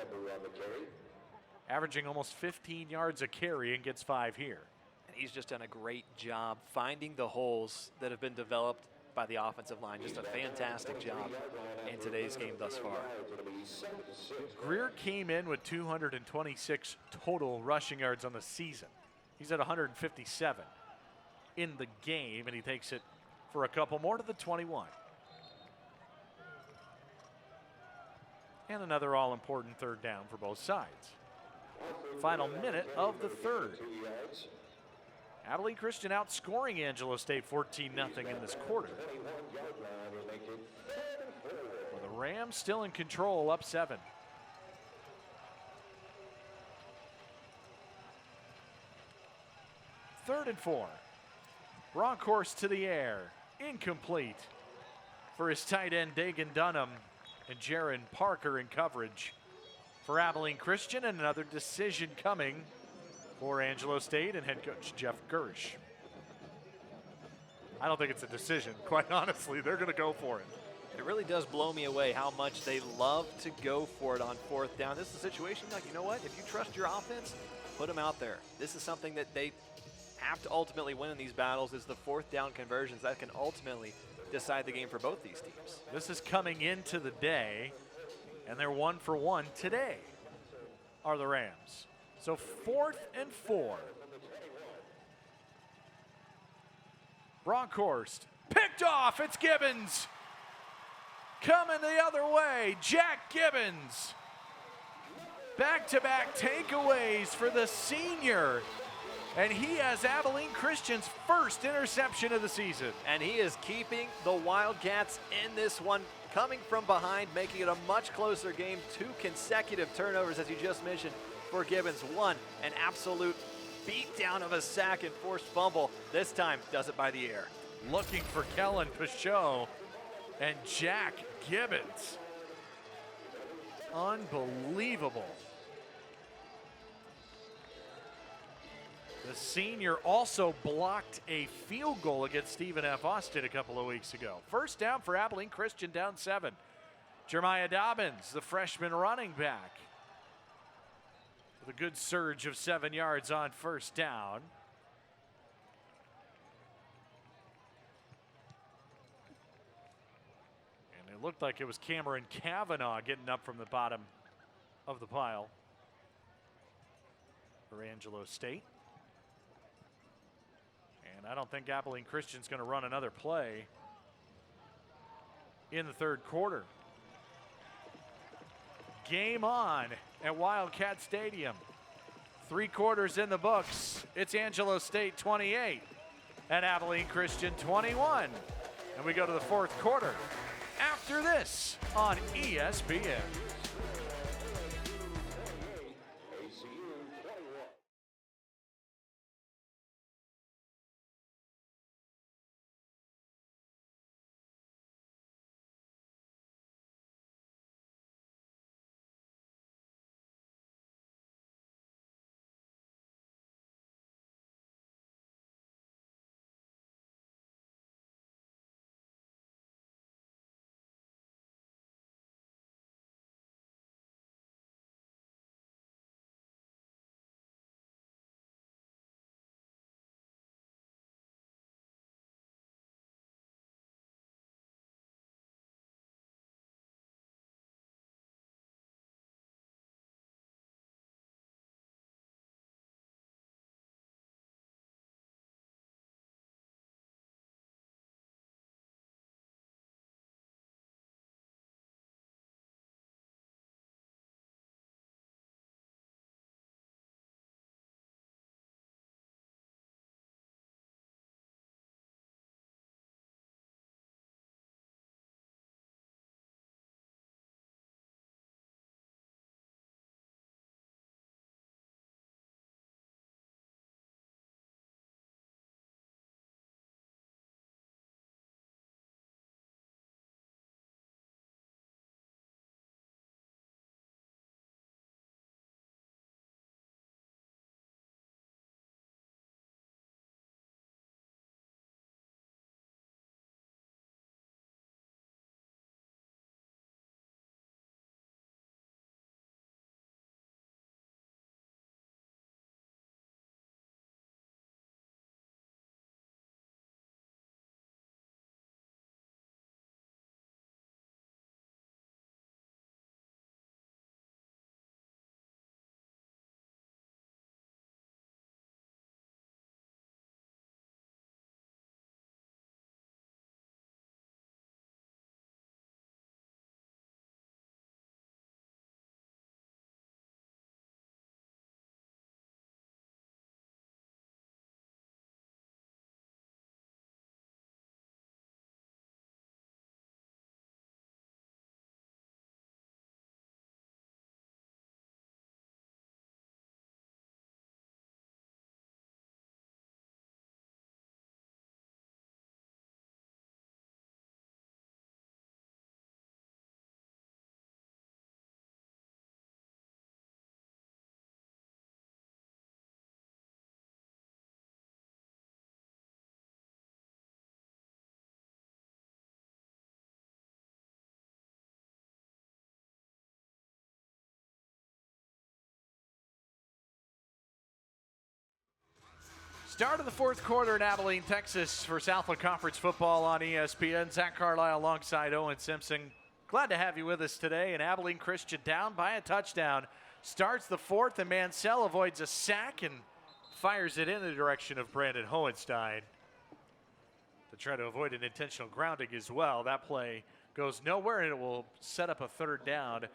averaging almost 15 yards a carry, and gets 5 here. And he's just done a great job finding the holes that have been developed by the offensive line. Just a fantastic job in today's game thus far. Greer came in with 226 total rushing yards on the season. He's at 157 in the game, and he takes it for a couple more to the 21. And another all-important third down for both sides. Final minute of the third. Abilene Christian outscoring Angelo State 14-0 in this quarter. Well, the Rams still in control, up 7. Third and 4. Bronkhorst to the air, incomplete for his tight end Dagan Dunham, and Jaron Parker in coverage for Abilene Christian, and another decision coming for Angelo State and head coach Jeff Gersh. I don't think it's a decision, quite honestly. They're going to go for it. It really does blow me away how much they love to go for it on fourth down. This is a situation like, you know what? If you trust your offense, put them out there. This is something that they have to ultimately win in these battles, is the fourth down conversions that can ultimately decide the game for both these teams. This is coming into the day, and they're 1 for 1 today, are the Rams. So 4th and 4. Bronkhorst picked off. It's Gibbons. Coming the other way, Jack Gibbons. Back-to-back takeaways for the senior. And he has Abilene Christian's first interception of the season. And he is keeping the Wildcats in this one, coming from behind, making it a much closer game. 2 consecutive turnovers, as you just mentioned, for Gibbons. 1, an absolute beatdown of a sack and forced fumble. This time, does it by the air. Looking for Kellen Pichot and Jack Gibbons. Unbelievable. The senior also blocked a field goal against Stephen F. Austin a couple of weeks ago. First down for Abilene Christian, down 7. Jeremiah Dobbins, the freshman running back, with a good surge of 7 yards on first down. And it looked like it was Cameron Kavanaugh getting up from the bottom of the pile for Angelo State. And I don't think Abilene Christian's going to run another play in the third quarter. Game on at Wildcat Stadium. 3 quarters in the books. It's Angelo State 28 and Abilene Christian 21. And we go to the 4th quarter after this on ESPN. Start of the 4th quarter in Abilene, Texas for Southland Conference football on ESPN. Zach Carlisle alongside Owen Simpson. Glad to have you with us today. And Abilene Christian down by a touchdown. Starts the 4th, and Mansell avoids a sack and fires it in the direction of Brandon Hohenstein to try to avoid an intentional grounding as well. That play goes nowhere, and it will set up a 3rd down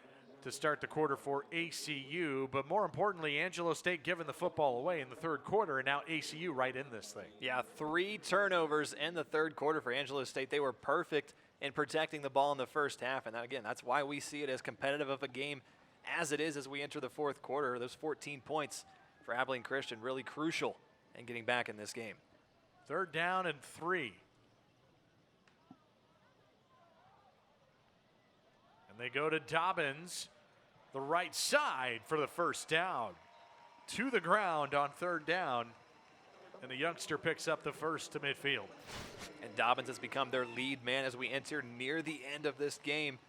to start the quarter for ACU, but more importantly, Angelo State giving the football away in the 3rd quarter, and now ACU right in this thing. Yeah, 3 turnovers in the 3rd quarter for Angelo State. They were perfect in protecting the ball in the first half, and again, that's why we see it as competitive of a game as it is as we enter the 4th quarter. Those 14 points for Abilene Christian really crucial in getting back in this game. 3rd down and 3. And they go to Dobbins, the right side for the 1st down. To the ground on 3rd down, and the youngster picks up the 1st to midfield. And Dobbins has become their lead man as we enter near the end of this game.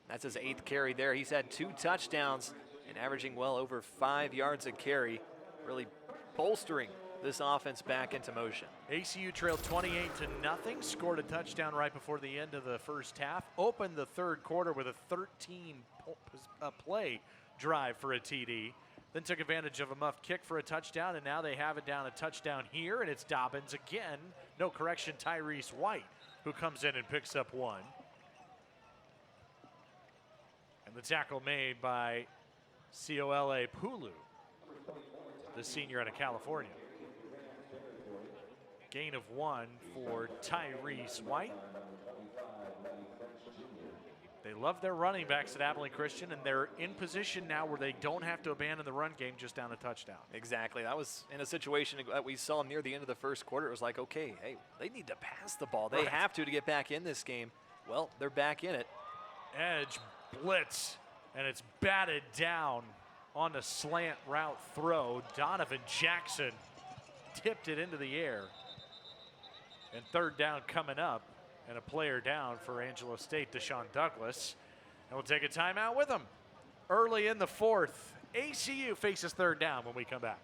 That's his 8th carry there. He's had 2 touchdowns and averaging well over 5 yards a carry, really bolstering this offense back into motion. ACU trailed 28-0, scored a touchdown right before the end of the 1st half, opened the 3rd quarter with a 13-play drive for a TD, then took advantage of a muffed kick for a touchdown, and now they have it down a touchdown here, and it's Dobbins again. No correction, Tyrese White, who comes in and picks up 1. And the tackle made by Cola Pulu. the senior out of California. Gain of 1 for Tyrese White. They love their running backs at Abilene Christian, and they're in position now where they don't have to abandon the run game just down a touchdown. Exactly. That was in a situation that we saw near the end of the first quarter. It was like, okay, hey, they need to pass the ball. They have to get back in this game. Well, they're back in it. Edge blitz, and it's batted down on the slant route throw. Donovan Jackson tipped it into the air. And third down coming up. And a player down for Angelo St, Deshaun Douglas. And we'll take a timeout with him. Early in the fourth, ACU faces third down when we come back.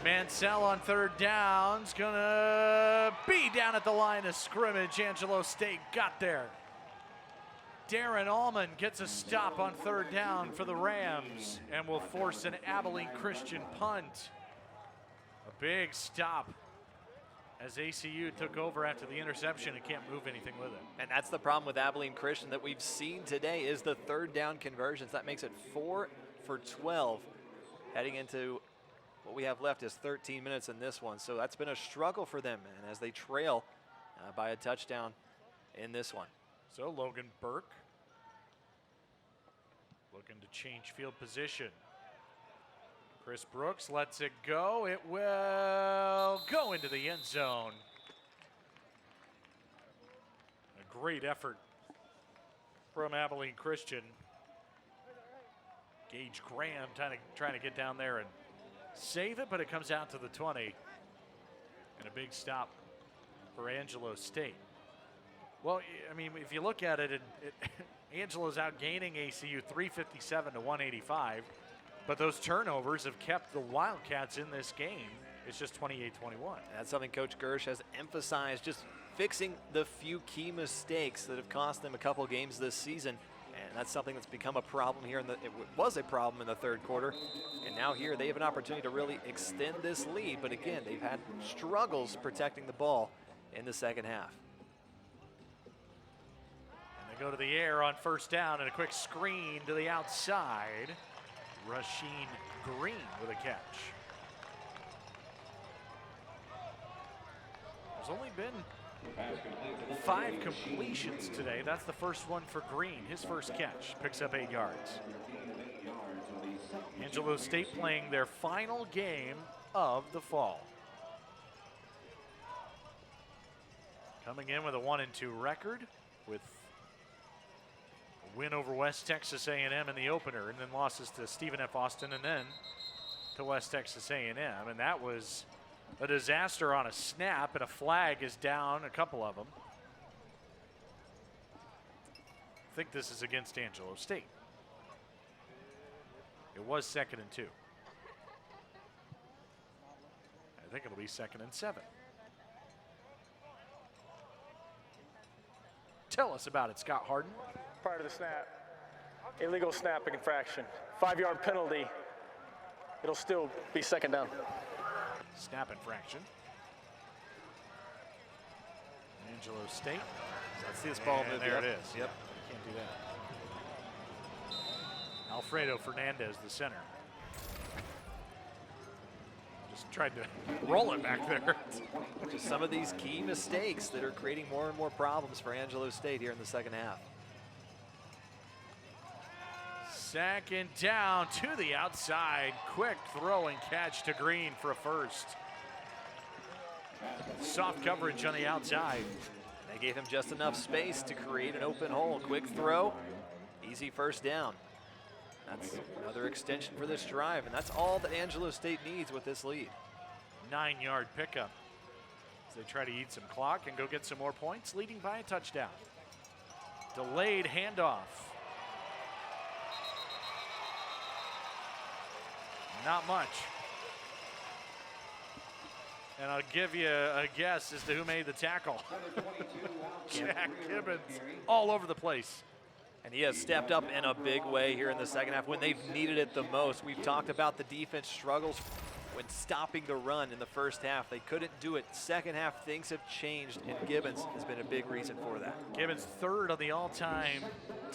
Mansell on third down's gonna be down at the line of scrimmage. Angelo St got there. Darren Allman gets a stop on third down for the Rams and will force an Abilene Christian punt. A big stop as ACU took over after the interception and can't move anything with it. And that's the problem with Abilene Christian that we've seen today is the third down conversions. That makes it 4 for 12 heading into what we have left is 13 minutes in this one. So that's been a struggle for them, and as they trail by a touchdown in this one. So Logan Burke looking to change field position. Chris Brooks lets it go. It will go into the end zone. A great effort from Abilene Christian. Gage Graham trying to get down there and save it, but it comes out to the 20. And a big stop for Angelo St. Well, I mean, if you look at it, Angelo's outgaining ACU 357 to 185, but those turnovers have kept the Wildcats in this game. It's just 28-21. That's something Coach Gersh has emphasized, just fixing the few key mistakes that have cost them a couple games this season. And that's something that's become a problem here. It was a problem in the third quarter. And now here they have an opportunity to really extend this lead. But again, they've had struggles protecting the ball in the second half. And they go to the air on first down and a quick screen to the outside. Rasheen Green with a catch. There's only been 5 completions today. That's the first one for Green. His first catch picks up 8 yards. Angelo St playing their final game of the fall. Coming in with a 1-2 record with Win over West Texas A&M in the opener, and then losses to Stephen F. Austin, and then to West Texas A&M. And that was a disaster on a snap, and a flag is down, a couple of them. I think this is against Angelo State. It was 2nd and 2. I think it'll be 2nd and 7. Tell us about it, Scott Harden. Prior to the snap, illegal snapping infraction. 5-yard penalty. It'll still be 2nd down. Snap infraction. Angelo State. Let's see this ball move. There it is. Yep. Can't do that. Alfredo Fernandez, the center. Just tried to roll it back there. Just some of these key mistakes that are creating more and more problems for Angelo State here in the second half. 2nd down to the outside. Quick throw and catch to Green for a first. Soft coverage on the outside. They gave him just enough space to create an open hole. Quick throw, easy first down. That's another extension for this drive, and that's all that Angelo State needs with this lead. 9-yard pickup as they try to eat some clock and go get some more points, leading by a touchdown. Delayed handoff. Not much. And I'll give you a guess as to who made the tackle. Jack Gibbons, all over the place. And he has stepped up in a big way here in the second half when they've needed it the most. We've talked about the defense struggles when stopping the run in the first half. They couldn't do it. Second half, things have changed, and Gibbons has been a big reason for that. Gibbons 3rd on the all-time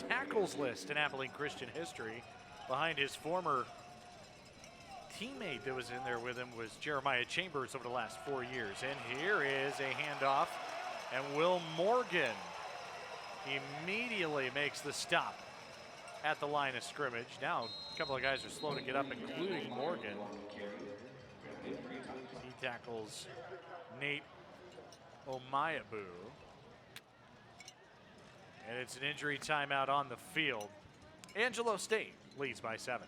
tackles list in Abilene Christian history, behind his former teammate that was in there with him was Jeremiah Chambers over the last 4 years. And here is a handoff, and Will Morgan immediately makes the stop at the line of scrimmage. Now a couple of guys are slow to get up, including Morgan. He tackles Nate Omayabu. And it's an injury timeout on the field. Angelo State leads by 7.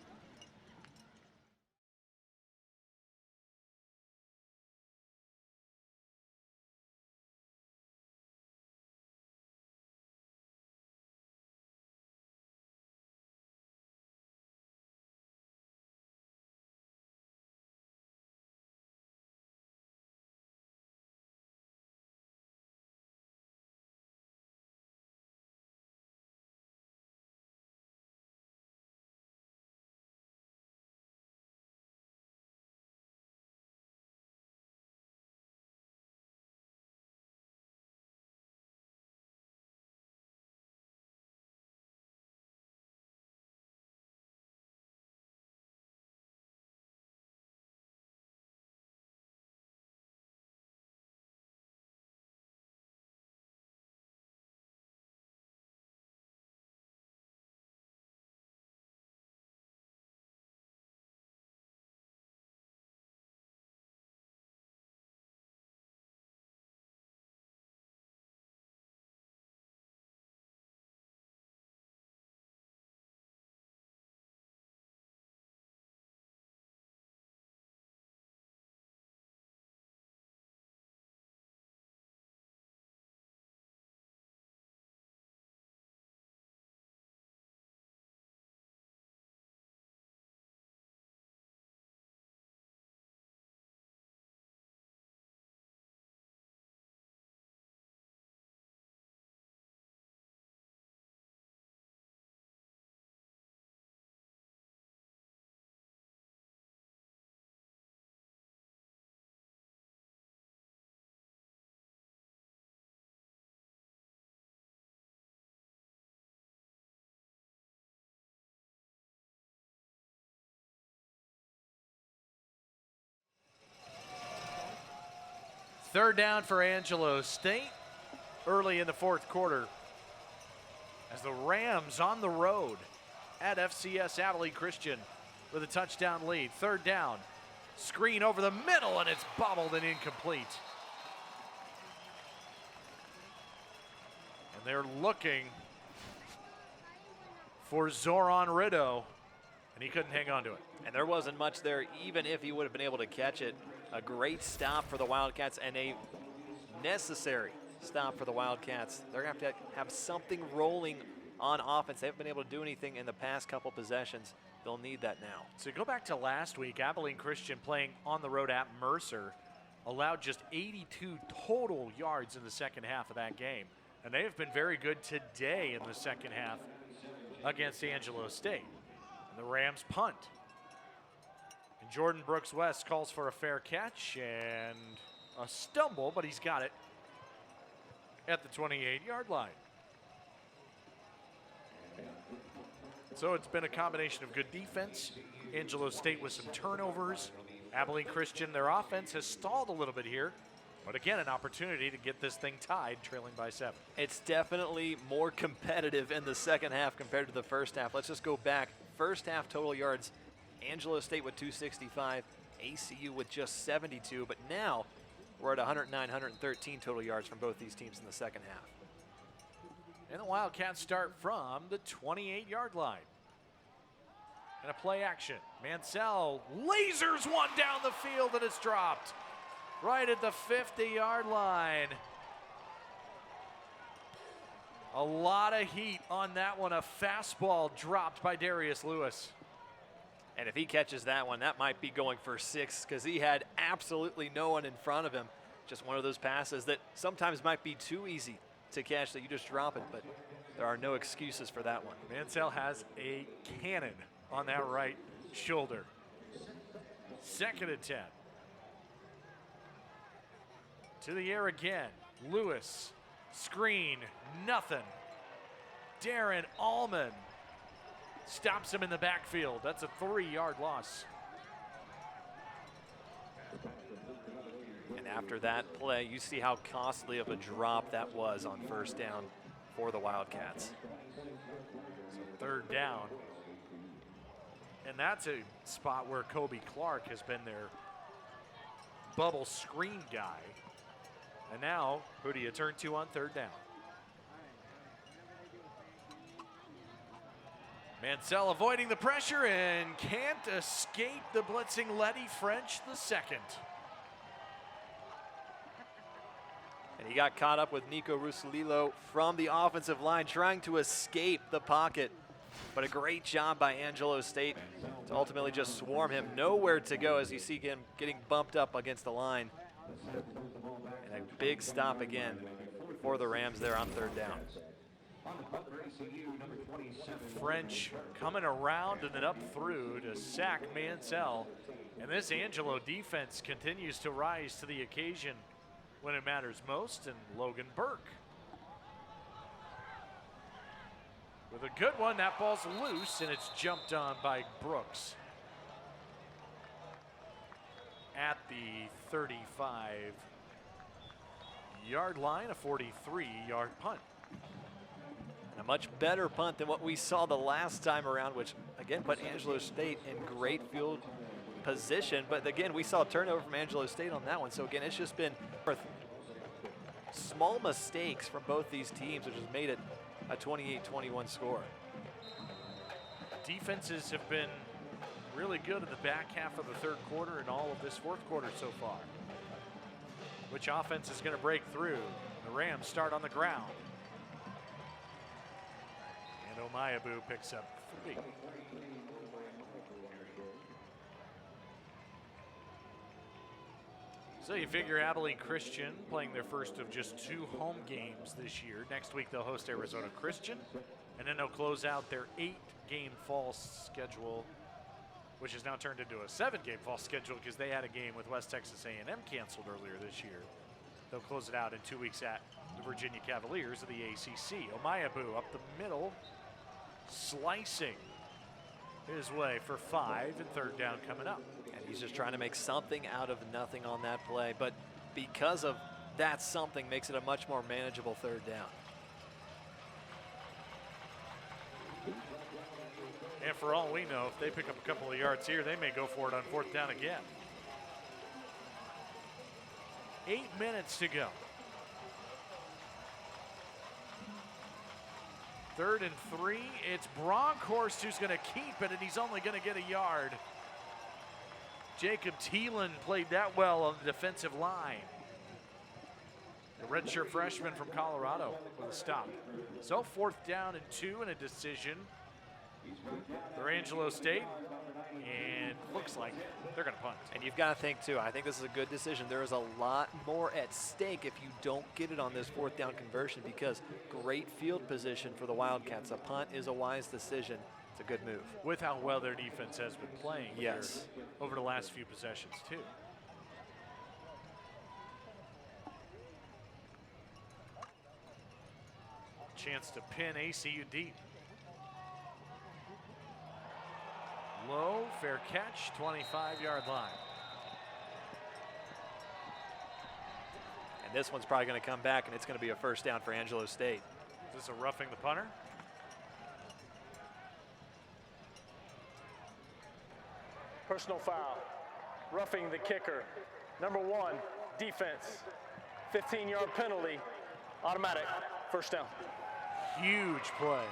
Third down for Angelo State early in the 4th quarter as the Rams on the road at FCS Abilene Christian with a touchdown lead. 3rd down, screen over the middle, and it's bobbled and incomplete. And they're looking for Zoran Riddle, and he couldn't hang on to it. And there wasn't much there, even if he would have been able to catch it. A great stop for the Wildcats and a necessary stop for the Wildcats. They're going to have something rolling on offense. They haven't been able to do anything in the past couple possessions. They'll need that now. So go back to last week, Abilene Christian playing on the road at Mercer allowed just 82 total yards in the second half of that game. And they have been very good today in the second half against Angelo State. And the Rams punt. And Jordan Brooks West calls for a fair catch and a stumble, but he's got it at the 28-yard line. So it's been a combination of good defense, Angelo State with some turnovers. Abilene Christian, their offense has stalled a little bit here, but again, an opportunity to get this thing tied, trailing by 7. It's definitely more competitive in the second half compared to the first half. Let's just go back. First half total yards, Angelo State with 265, ACU with just 72, but now we're at 109, 113 total yards from both these teams in the second half. And the Wildcats start from the 28-yard line. And a play action. Mansell lasers one down the field and it's dropped right at the 50-yard line. A lot of heat on that one. A fastball dropped by Darius Lewis. And if he catches that one, that might be going for 6 because he had absolutely no one in front of him. Just one of those passes that sometimes might be too easy to catch that you just drop it, but there are no excuses for that one. Mansell has a cannon on that right shoulder. Second and 10. To the air again. Lewis, screen, nothing. Darren Allman stops him in the backfield. That's a 3-yard loss. And after that play, you see how costly of a drop that was on first down for the Wildcats. So third down. And that's a spot where Kobe Clark has been their bubble screen guy. And now, who do you turn to on third down? Mansell avoiding the pressure and can't escape the blitzing Letty French the second. And he got caught up with Nico Russolillo from the offensive line trying to escape the pocket. But a great job by Angelo State to ultimately just swarm him. Nowhere to go as you see him getting bumped up against the line. And a big stop again for the Rams there on third down. French coming around and then up through to sack Mansell. And this Angelo defense continues to rise to the occasion when it matters most, and Logan Burke with a good one. That ball's loose and it's jumped on by Brooks at the 35-yard line, a 43-yard punt. And a much better punt than what we saw the last time around, which again put Angelo State in great field position. But again, we saw a turnover from Angelo State on that one. So again, it's just been small mistakes from both these teams, which has made it a 28-21 score. Defenses have been really good in the back half of the third quarter and all of this fourth quarter so far. Which offense is going to break through? The Rams start on the ground. And Omayabu picks up 3. So you figure Abilene Christian playing their first of just 2 home games this year. Next week they'll host Arizona Christian, and then they'll close out their 8-game fall schedule, which has now turned into a 7-game fall schedule because they had a game with West Texas A&M canceled earlier this year. They'll close it out in 2 weeks at the Virginia Cavaliers of the ACC. Omayabu up the middle, slicing his way for 5, and third down coming up. And he's just trying to make something out of nothing on that play, but because of that something makes it a much more manageable third down. And for all we know, if they pick up a couple of yards here, they may go for it on fourth down again. 8 minutes to go. 3rd and 3. It's Bronkhorst who's going to keep it, and he's only going to get a yard. Jacob Thielen played that well on the defensive line. The redshirt freshman from Colorado with a stop. So 4th down and 2 and a decision for Angelo State. And looks like they're going to punt. And you've got to think, too, I think this is a good decision. There is a lot more at stake if you don't get it on this 4th down conversion, because great field position for the Wildcats. A punt is a wise decision. It's a good move. With how well their defense has been playing yes, over the last few possessions, too. Chance to pin ACU deep. Low, fair catch, 25-yard line. And this one's probably going to come back, and it's going to be a 1st down for Angelo State. Is this a roughing the punter? Personal foul. Roughing the kicker. Number 1, defense. 15-yard penalty. Automatic. 1st down. Huge play.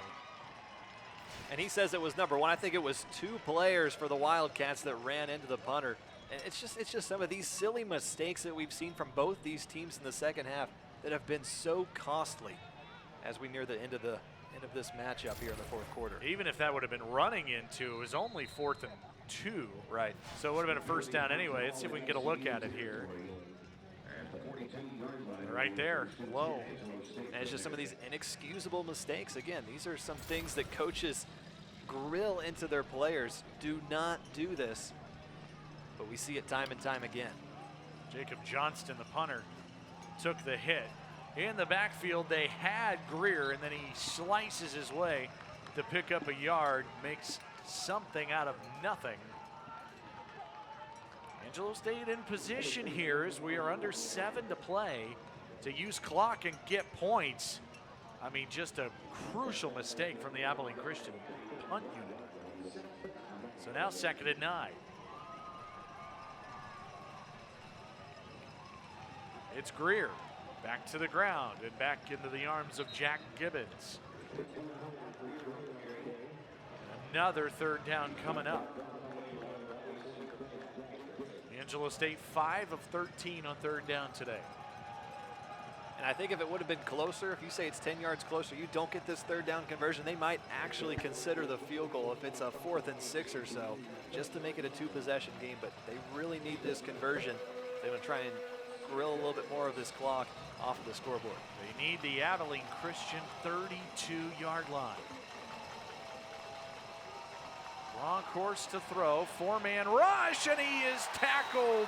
And he says it was number 1. I think it was 2 players for the Wildcats that ran into the punter. And it's just some of these silly mistakes that we've seen from both these teams in the second half that have been so costly as we near the end of this matchup here in the 4th quarter. Even if that would have been running into, it was only 4th and 2. Right. So it would have been a 1st down anyway. Let's see if we can get a look at it here. Right there, low. And it's just some of these inexcusable mistakes. Again, these are some things that coaches grill into their players. Do not do this. But we see it time and time again. Jacob Johnston, the punter, took the hit. In the backfield, they had Greer, and then he slices his way to pick up a yard, makes something out of nothing. Angelo State in position here as we are under 7 to play to use clock and get points. I mean, just a crucial mistake from the Abilene Christian punt unit. So now 2nd and 9. It's Greer back to the ground and back into the arms of Jack Gibbons. Another 3rd down coming up. Angelo State 5 of 13 on 3rd down today. And I think if it would have been closer, if you say it's 10 yards closer, you don't get this 3rd down conversion, they might actually consider the field goal if it's a 4th and 6 or so, just to make it a 2-possession game. But they really need this conversion. They want to try and grill a little bit more of this clock off of the scoreboard. They need the Abilene Christian 32-yard line. Wrong course to throw, 4-man rush, and he is tackled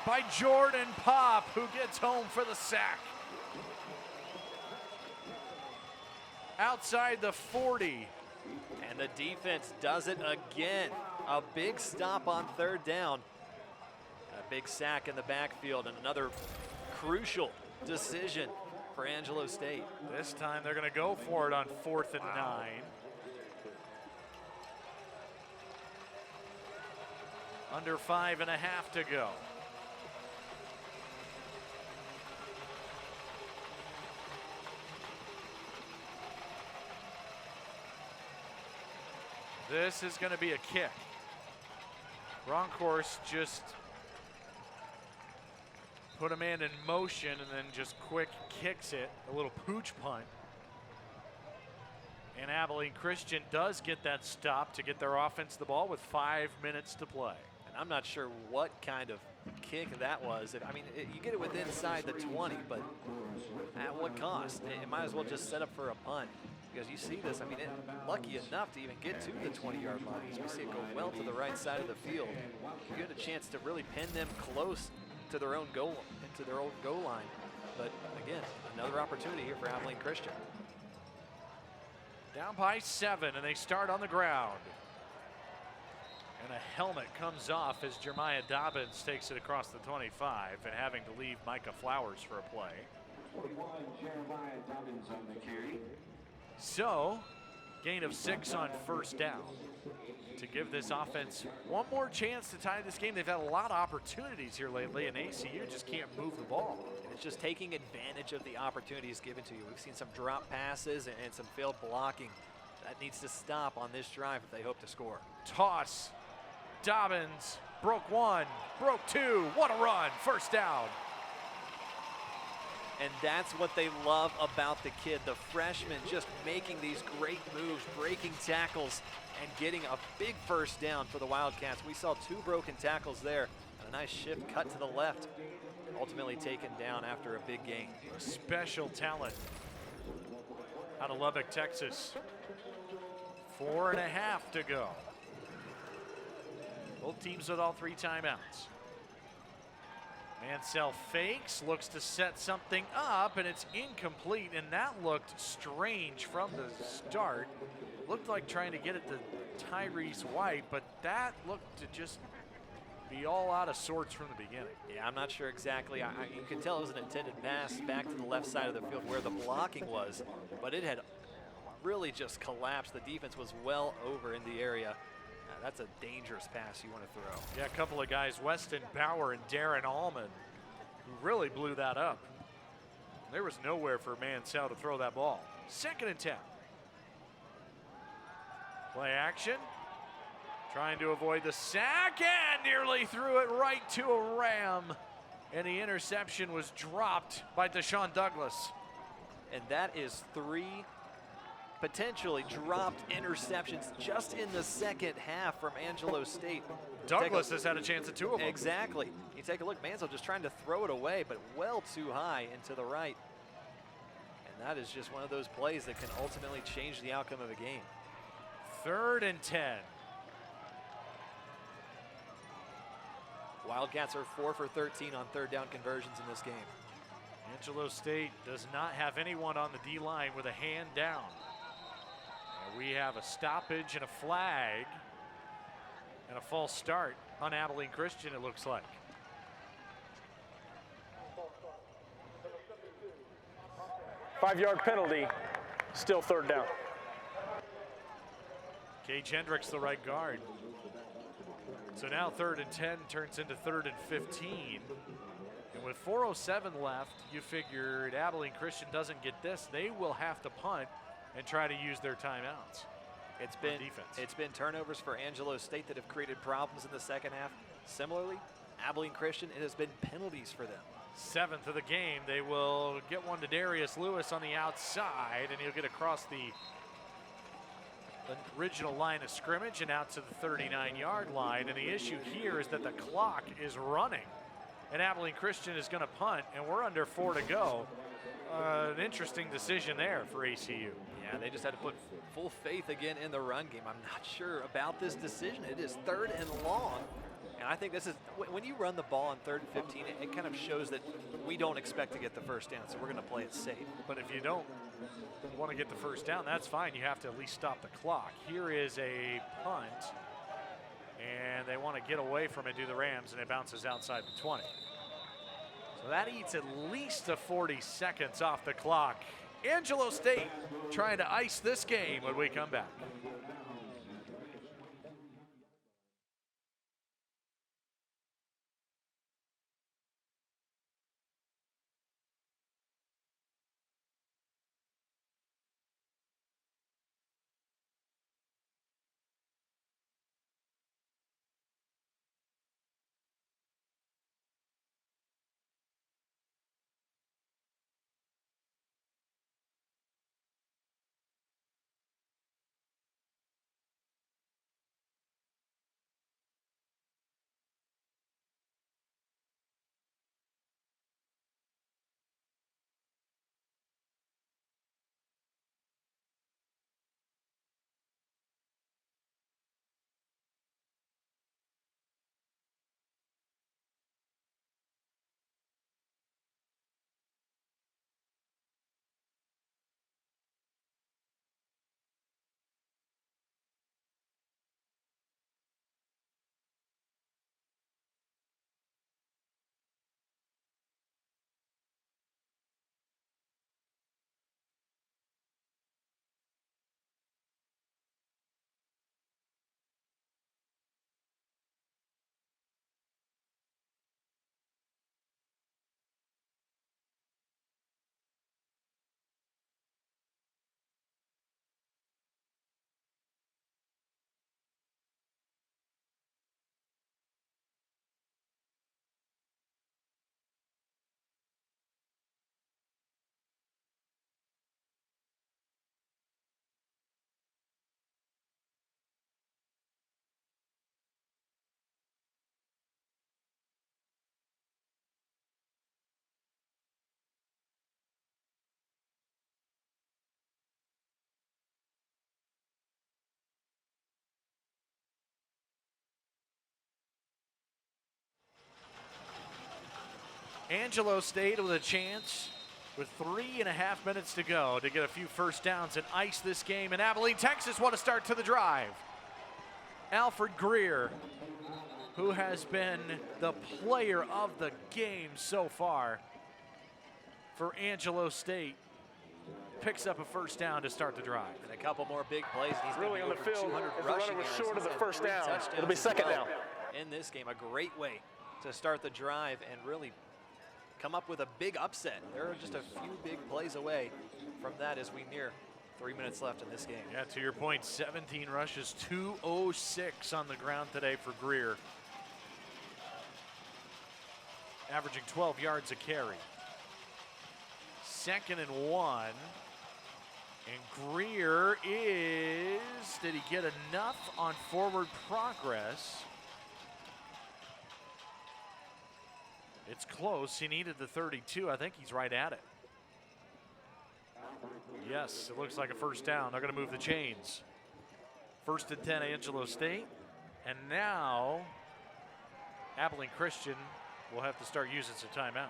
by Jordan Pop, who gets home for the sack. Outside the 40. And the defense does it again. A big stop on 3rd down. A big sack in the backfield, and another crucial decision for Angelo State. This time they're going to go for it on 4th and 9. Under 5.5 to go. This is going to be a kick. Bronkhorst just put a man in motion and then just quick kicks it, a little pooch punt. And Abilene Christian does get that stop to get their offense the ball with 5 minutes to play. And I'm not sure what kind of kick that was. I mean, you get it within inside the 20, but at what cost? It might as well just set up for a punt. Because you see this, I mean, lucky enough to even get to the 20-yard line. As we see it go well to the right side of the field. You get a chance to really pin them close to their own goal, into their own goal line. But again, another opportunity here for Abilene Christian. Down by 7, and they start on the ground. And a helmet comes off as Jeremiah Dobbins takes it across the 25, and having to leave Micah Flowers for a play. 41, Jeremiah Dobbins on the carry. So, gain of 6 on first down to give this offense one more chance to tie this game. They've had a lot of opportunities here lately, and ACU just can't move the ball. And it's just taking advantage of the opportunities given to you. We've seen some drop passes and some failed blocking. That needs to stop on this drive if they hope to score. Toss. Dobbins broke 1, broke 2. What a run. First down. And that's what they love about the kid. The freshman just making these great moves, breaking tackles, and getting a big first down for the Wildcats. We saw 2 broken tackles there, and a nice shift cut to the left, ultimately taken down after a big gain. Special talent out of Lubbock, Texas. 4.5 to go. Both teams with all 3 timeouts. Mansell fakes, looks to set something up, and it's incomplete, and that looked strange from the start. Looked like trying to get it to Tyrese White, but that looked to just be all out of sorts from the beginning. Yeah, I'm not sure exactly. You can tell it was an intended pass back to the left side of the field where the blocking was, but it had really just collapsed. The defense was well over in the area. That's a dangerous pass you want to throw. Yeah, a couple of guys, Weston Bauer and Darren Allman, who really blew that up. There was nowhere for Mansell to throw that ball. 2nd and 10. Play action. Trying to avoid the sack and nearly threw it right to a Ram. And the interception was dropped by Deshaun Douglas. And that is 3 potentially dropped interceptions just in the second half from Angelo State. Douglas has had a chance at 2 of them. Exactly. You take a look, Mansell just trying to throw it away, but well too high and to the right. And that is just one of those plays that can ultimately change the outcome of a game. 3rd and 10. Wildcats are 4 for 13 on 3rd down conversions in this game. Angelo State does not have anyone on the D-line with a hand down. We have a stoppage and a flag and a false start on Abilene Christian, it looks like. Five-yard penalty, still 3rd down. Gage Hendricks, the right guard. So now 3rd and 10 turns into 3rd and 15. And with 4:07 left, you figured Abilene Christian doesn't get this, they will have to punt and try to use their timeouts. It's been turnovers for Angelo State that have created problems in the second half. Similarly, Abilene Christian, it has been penalties for them. 7th of the game, they will get one to Darius Lewis on the outside, and he'll get across the original line of scrimmage and out to the 39-yard line. And the issue here is that the clock is running, and Abilene Christian is going to punt, and we're under 4 to go. An interesting decision there for ACU. Yeah, they just had to put full faith again in the run game. I'm not sure about this decision. It is 3rd and long. And I think this is, when you run the ball on 3rd and 15, it kind of shows that we don't expect to get the first down, so we're going to play it safe. But if you don't want to get the first down, that's fine. You have to at least stop the clock. Here is a punt, and they want to get away from it to the Rams, and it bounces outside the 20. So that eats at least a 40 seconds off the clock. Angelo State trying to ice this game when we come back. Angelo St with a chance with 3.5 minutes to go to get a few first downs and ice this game. And Abilene, Texas want to start to the drive. Alfred Greer, who has been the player of the game so far for Angelo St, picks up a first down to start the drive. And a couple more big plays. And he's really on the field. 200 If the rushing runner was yards. short of the He's first had 3 down, touchdowns it'll be as second well down. in this game. A great way to start the drive and really come up with a big upset. There are just a few big plays away from that as we near 3 minutes left in this game. Yeah, to your point, 17 rushes, 206 on the ground today for Greer. Averaging 12 yards a carry. 2nd and 1. And Greer did he get enough on forward progress? It's close. He needed the 32. I think he's right at it. Yes, it looks like a first down. They're going to move the chains. 1st and 10, Angelo St. And now Abilene Christian will have to start using some timeouts.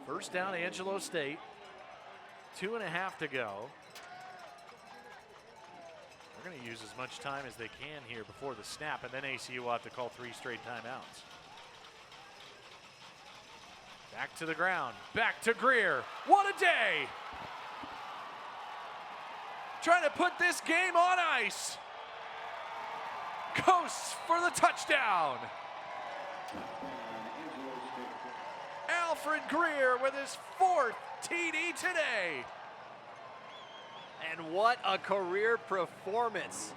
First down, Angelo St. 2.5 to go. They're going to use as much time as they can here before the snap, and then ACU will have to call 3 straight timeouts. Back to the ground, back to Greer. What a day! Trying to put this game on ice. Coasts for the touchdown. Alfred Greer with his 4th TD today. And what a career performance.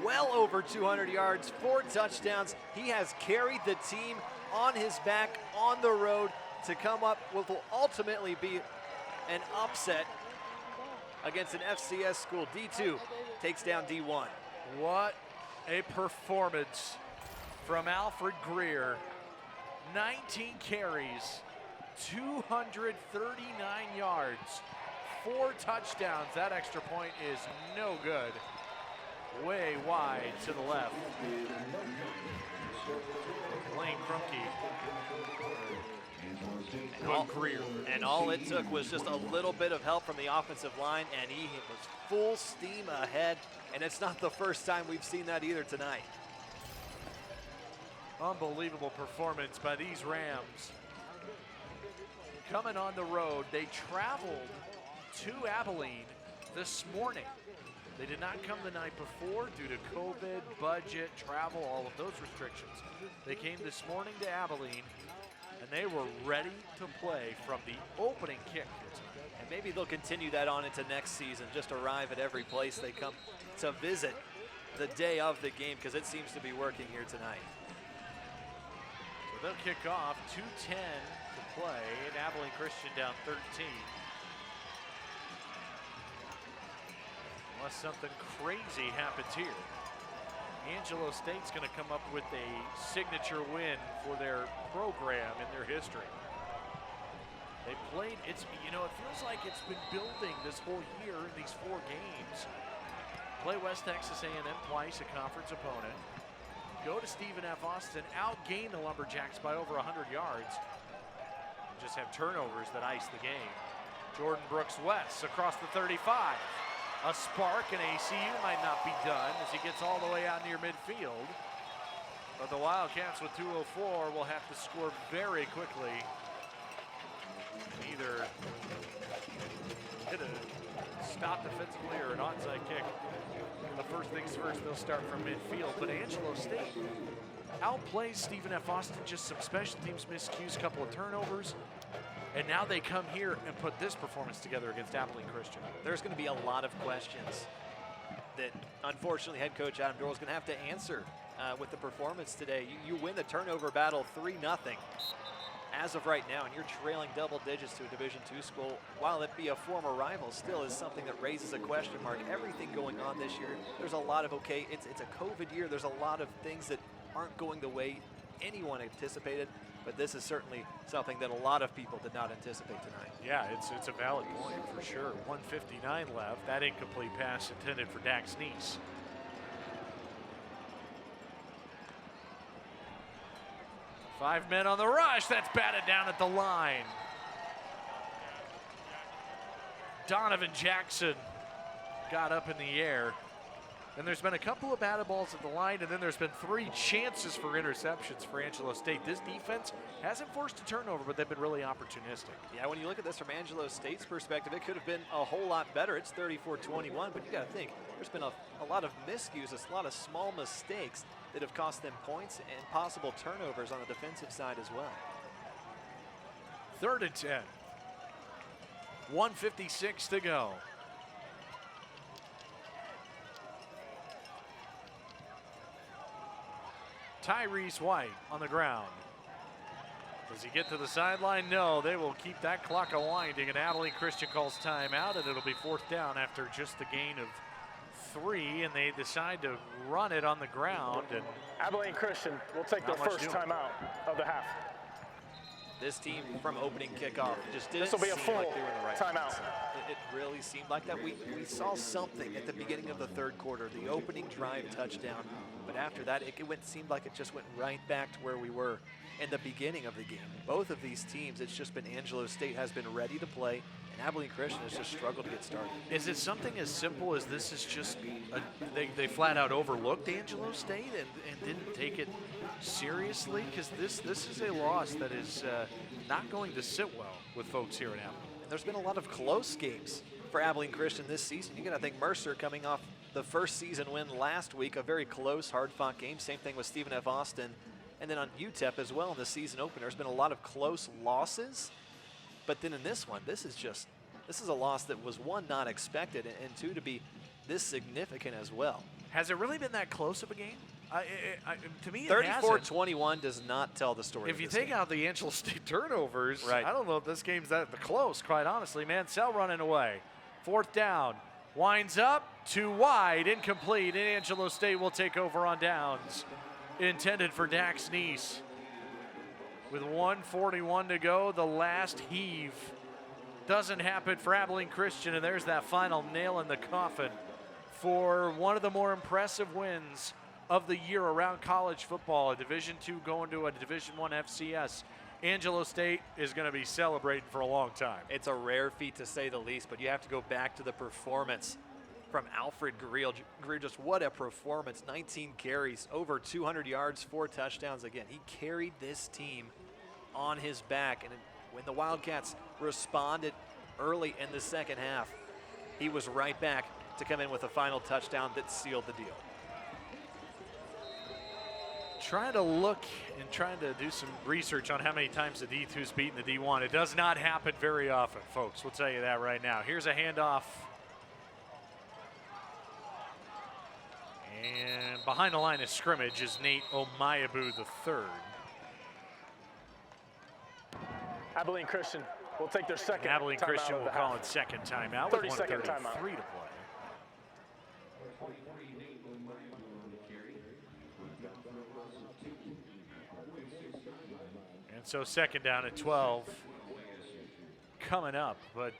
Well over 200 yards, 4 touchdowns. He has carried the team on his back on the road to come up with what will ultimately be an upset against an FCS school. D2 takes down D1. What a performance from Alfred Greer. 19 carries, 239 yards, 4 touchdowns. That extra point is no good. Way wide to the left. Lane Krumke. And all it took was just a little bit of help from the offensive line, and he was full steam ahead. And it's not the first time we've seen that either tonight. Unbelievable performance by these Rams. Coming on the road, they traveled to Abilene this morning. They did not come the night before due to COVID, budget, travel, all of those restrictions. They came this morning to Abilene, and they were ready to play from the opening kick here tonight. And maybe they'll continue that on into next season, just arrive at every place they come to visit the day of the game, because it seems to be working here tonight. So they'll kick off, 2:10 to play, and Abilene Christian down 13. Unless something crazy happens here. Angelo State's going to come up with a signature win for their program in their history. They played, it feels like it's been building this whole year in these 4 games. Play West Texas A&M twice, a conference opponent. Go to Stephen F. Austin, outgain the Lumberjacks by over 100 yards. And just have turnovers that ice the game. Jordan Brooks West across the 35. A spark, and ACU might not be done as he gets all the way out near midfield. But the Wildcats with 2:04 will have to score very quickly. Either hit a stop defensively or an onside kick. The first things first, they'll start from midfield. But Angelo St outplays Stephen F. Austin, just some special teams miscues, couple of turnovers. And now they come here and put this performance together against Abilene Christian. There's going to be a lot of questions that, unfortunately, head coach Adam Dorrell is going to have to answer with the performance today. You win the turnover battle 3-0 as of right now, and you're trailing double digits to a Division II school. While it be a former rival, still is something that raises a question mark. Everything going on this year, there's a lot of, it's a COVID year. There's a lot of things that aren't going the way anyone anticipated. But this is certainly something that a lot of people did not anticipate tonight. Yeah, it's a valid point for sure. 1:59 left. That incomplete pass intended for Dax Neese. 5 men on the rush. That's batted down at the line. Donovan Jackson got up in the air. And there's been a couple of batted balls at the line, and then there's been 3 chances for interceptions for Angelo State. This defense hasn't forced a turnover, but they've been really opportunistic. Yeah, when you look at this from Angelo State's perspective, it could have been a whole lot better. It's 34-21, but you got to think there's been a lot of miscues, a lot of small mistakes that have cost them points and possible turnovers on the defensive side as well. 3rd and 10. 1:56 to go. Tyrese White on the ground. Does he get to the sideline? No, they will keep that clock a-winding, and Abilene Christian calls timeout, and it'll be 4th down after just the gain of 3, and they decide to run it on the ground. And Abilene Christian will take their first timeout of the half. This team from opening kickoff just didn't This will be a full like they were in the right timeout. place. It really seemed like that. We saw something at the beginning of the 3rd quarter, the opening drive touchdown. But after that, it seemed like it just went right back to where we were in the beginning of the game. Both of these teams, it's just been Angelo State has been ready to play, and Abilene Christian has just struggled to get started. Is it something as simple as this is just, they flat out overlooked Angelo State and didn't take it seriously? Because this is a loss that is not going to sit well with folks here in Abilene. And there's been a lot of close games for Abilene Christian this season. You got to think Mercer coming off the first season win last week, a very close, hard-fought game. Same thing with Stephen F. Austin. And then on UTEP as well in the season opener, there's been a lot of close losses. But then in this one, this is a loss that was, 1, not expected, and 2, to be this significant as well. Has it really been that close of a game? To me, 34-21 does not tell the story. If you take out the Angelo State turnovers, right. I don't know if this game's that close, quite honestly. Mansell running away. 4th down. Winds up, 2 wide, incomplete, and Angelo State will take over on downs. Intended for Dax Neese. With 1:41 to go, the last heave doesn't happen for Abilene Christian, and there's that final nail in the coffin for one of the more impressive wins of the year around college football. A Division II going to a Division I FCS. Angelo State is going to be celebrating for a long time. It's a rare feat to say the least, but you have to go back to the performance from Alfred Greer. Just what a performance. 19 carries, over 200 yards, 4 touchdowns. Again, he carried this team on his back, and when the Wildcats responded early in the second half, he was right back to come in with a final touchdown that sealed the deal. Trying to look and trying to do some research on how many times the D2's beaten the D1. It does not happen very often, folks. We'll tell you that right now. Here's a handoff. And behind the line of scrimmage is Nate Omayabu III. Abilene Christian will take their second timeout. Abilene Christian will call it second timeout with 1:33 to play. And so 2nd down at 12 coming up, but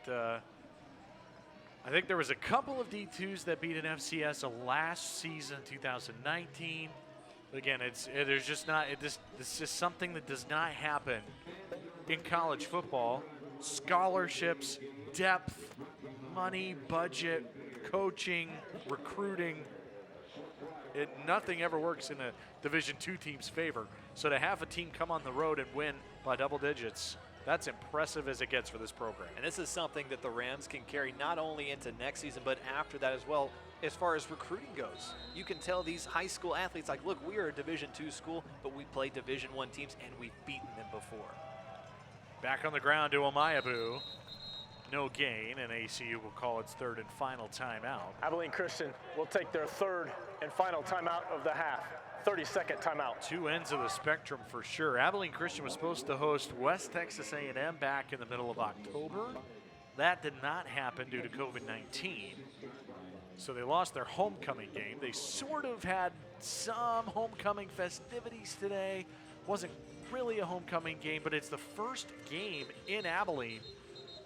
I think there was a couple of D2s that beat an FCS last season, 2019. But again, there's just not. This is something that does not happen in college football. Scholarships, depth, money, budget, coaching, recruiting. Nothing ever works in a Division II team's favor. So to have a team come on the road and win by double digits, that's impressive as it gets for this program. And this is something that the Rams can carry not only into next season, but after that as well, as far as recruiting goes. You can tell these high school athletes, like, look, we are a Division II school, but we play Division I teams, and we've beaten them before. Back on the ground to Omayabu. No gain, and ACU will call its 3rd and final timeout. Abilene Christian will take their 3rd and final timeout of the half. 32nd timeout. 2 ends of the spectrum for sure. Abilene Christian was supposed to host West Texas A&M back in the middle of October. That did not happen due to COVID-19. So they lost their homecoming game. They sort of had some homecoming festivities today. Wasn't really a homecoming game, but it's the first game in Abilene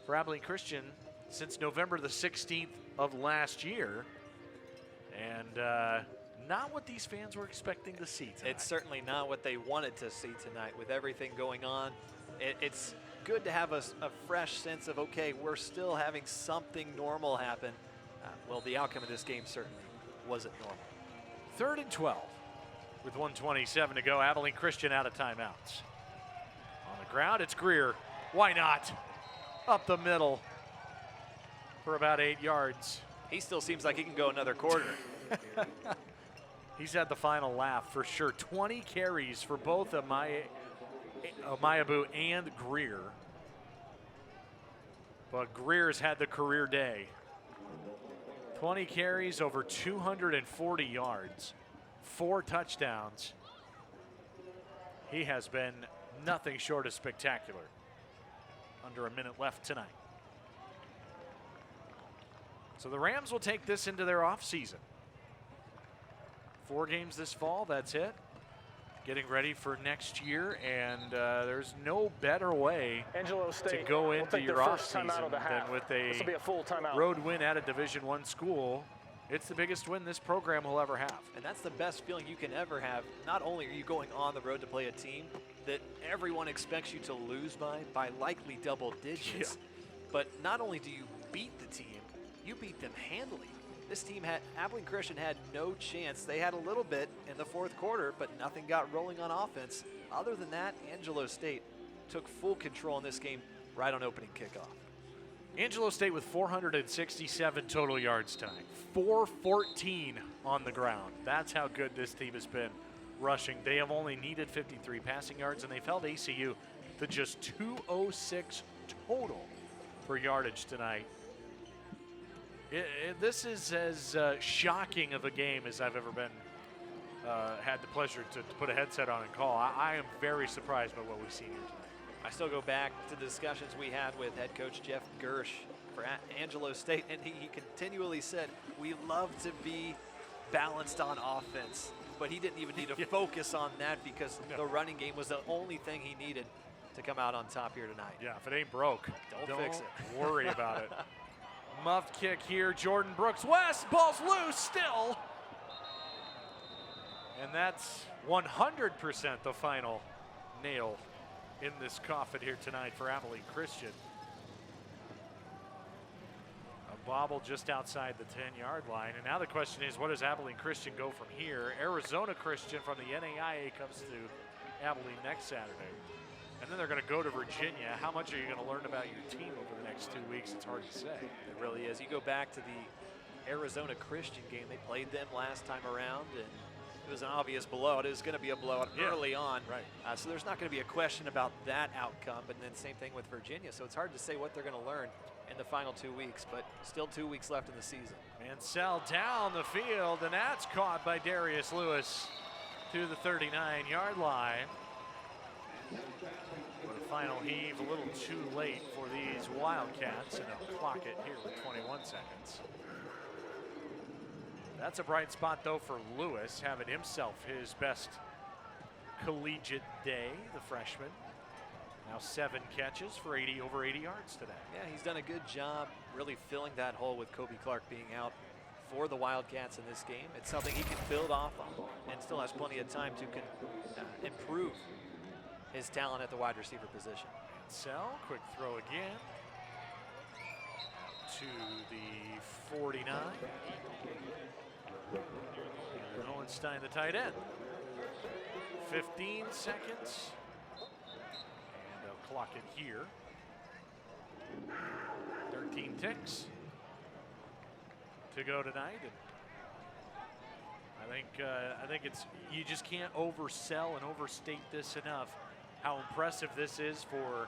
for Abilene Christian since November the 16th of last year. And Not what these fans were expecting to see tonight. It's certainly not what they wanted to see tonight with everything going on. It's good to have a fresh sense of, okay, we're still having something normal happen. Well, the outcome of this game certainly wasn't normal. 3rd and 12 with 1:27 to go. Abilene Christian out of timeouts. On the ground, it's Greer. Why not? Up the middle for about 8 yards. He still seems like he can go another quarter. He's had the final laugh for sure. 20 carries for both Omayabu and Greer. But Greer's had the career day. 20 carries, over 240 yards, 4 touchdowns. He has been nothing short of spectacular. Under a minute left tonight. So the Rams will take this into their offseason. 4 games this fall, that's it. Getting ready for next year, and there's no better way Angelo St to go into your offseason than with a full timeout. road win at a Division I school. It's the biggest win this program will ever have. And that's the best feeling you can ever have. Not only are you going on the road to play a team that everyone expects you to lose by likely double digits, but not only do you beat the team, you beat them handily. This team Abilene Christian had no chance. They had a little bit in the 4th quarter, but nothing got rolling on offense. Other than that, Angelo State took full control in this game right on opening kickoff. Angelo State with 467 total yards tonight. 414 on the ground. That's how good this team has been rushing. They have only needed 53 passing yards, and they've held ACU to just 206 total for yardage tonight. This is as shocking of a game as I've ever been. Had the pleasure to put a headset on and call. I am very surprised by what we've seen here tonight. I still go back to the discussions we had with head coach Jeff Gersh for Angelo State, and he continually said, we love to be balanced on offense, but he didn't even need to focus on that because the running game was the only thing he needed to come out on top here tonight. Yeah, if it ain't broke, don't fix it. Worry about it. Muffed kick here, Jordan Brooks West, ball's loose still. And that's 100% the final nail in this coffin here tonight for Abilene Christian. A bobble just outside the 10-yard line. And now the question is, what does Abilene Christian go from here? Arizona Christian from the NAIA comes to Abilene next Saturday. And then they're going to go to Virginia. How much are you going to learn about your team over the next 2 weeks? It's hard to say. It really is. You go back to the Arizona Christian game. They played them last time around, and it was an obvious blowout. It was going to be a blowout early on. Right. So there's not going to be a question about that outcome. But then same thing with Virginia. So it's hard to say what they're going to learn in the final 2 weeks, but still 2 weeks left in the season. Mansell down the field, and that's caught by Darius Lewis to the 39-yard line. But a final heave a little too late for these Wildcats, and they'll clock it here with 21 seconds. That's a bright spot, though, for Lewis, having himself his best collegiate day, the freshman. Now 7 catches for over 80 yards today. Yeah, he's done a good job really filling that hole with Kobe Clark being out for the Wildcats in this game. It's something he can build off on and still has plenty of time to improve his talent at the wide receiver position. Mansell, quick throw again. Out to the 49. And Hohenstein, the tight end. 15 seconds. And they'll clock it here. 13 ticks to go tonight. And I think it's, you just can't oversell and overstate this enough, how impressive this is for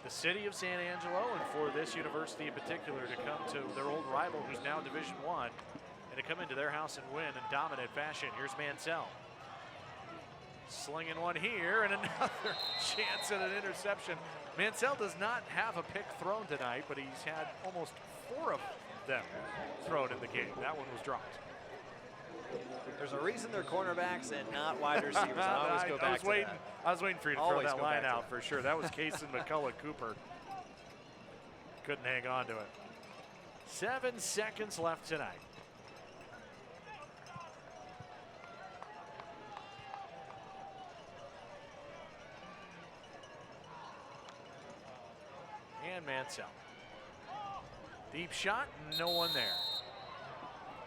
the city of San Angelo and for this university in particular to come to their old rival, who's now Division I, and to come into their house and win in dominant fashion. Here's Mansell. Slinging one here, and another chance at an interception. Mansell does not have a pick thrown tonight, but he's had almost 4 of them thrown in the game. That one was dropped. There's a reason they're cornerbacks and not wide receivers. I always go back to that. I was waiting for you to Always throw that go line back to out that. for sure. That was Case and McCullough Cooper. Couldn't hang on to it. 7 seconds left tonight. and Mansell. Deep shot, no one there.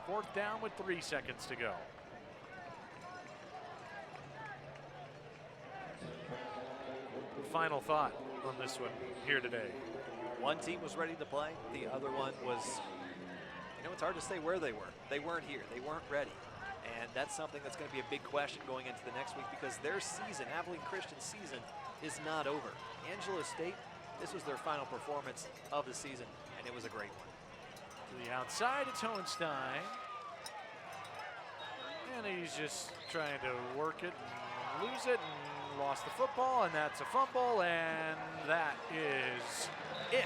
4th down with 3 seconds to go. Final thought on this one here today. One team was ready to play. The other one was, it's hard to say where they were. They weren't here. They weren't ready. And that's something that's going to be a big question going into the next week because their season, Abilene Christian's season, is not over. Angelo State, this was their final performance of the season, and it was a great one. To the outside, it's Hohenstein. And he's just trying to work it and lose it and lost the football, and that's a fumble, and that is it.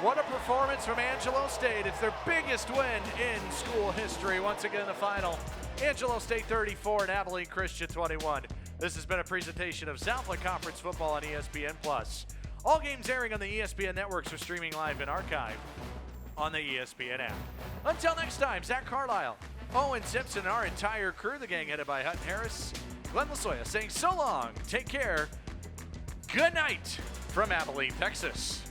What a performance from Angelo State. It's their biggest win in school history. Once again, the final, Angelo State 34 and Abilene Christian 21. This has been a presentation of Southland Conference football on ESPN+. All games airing on the ESPN networks are streaming live in archive on the ESPN app. Until next time, Zach Carlisle, Owen Simpson, and our entire crew, the gang headed by Hutton Harris, Glenn Lasoya saying so long, take care, good night from Abilene, Texas.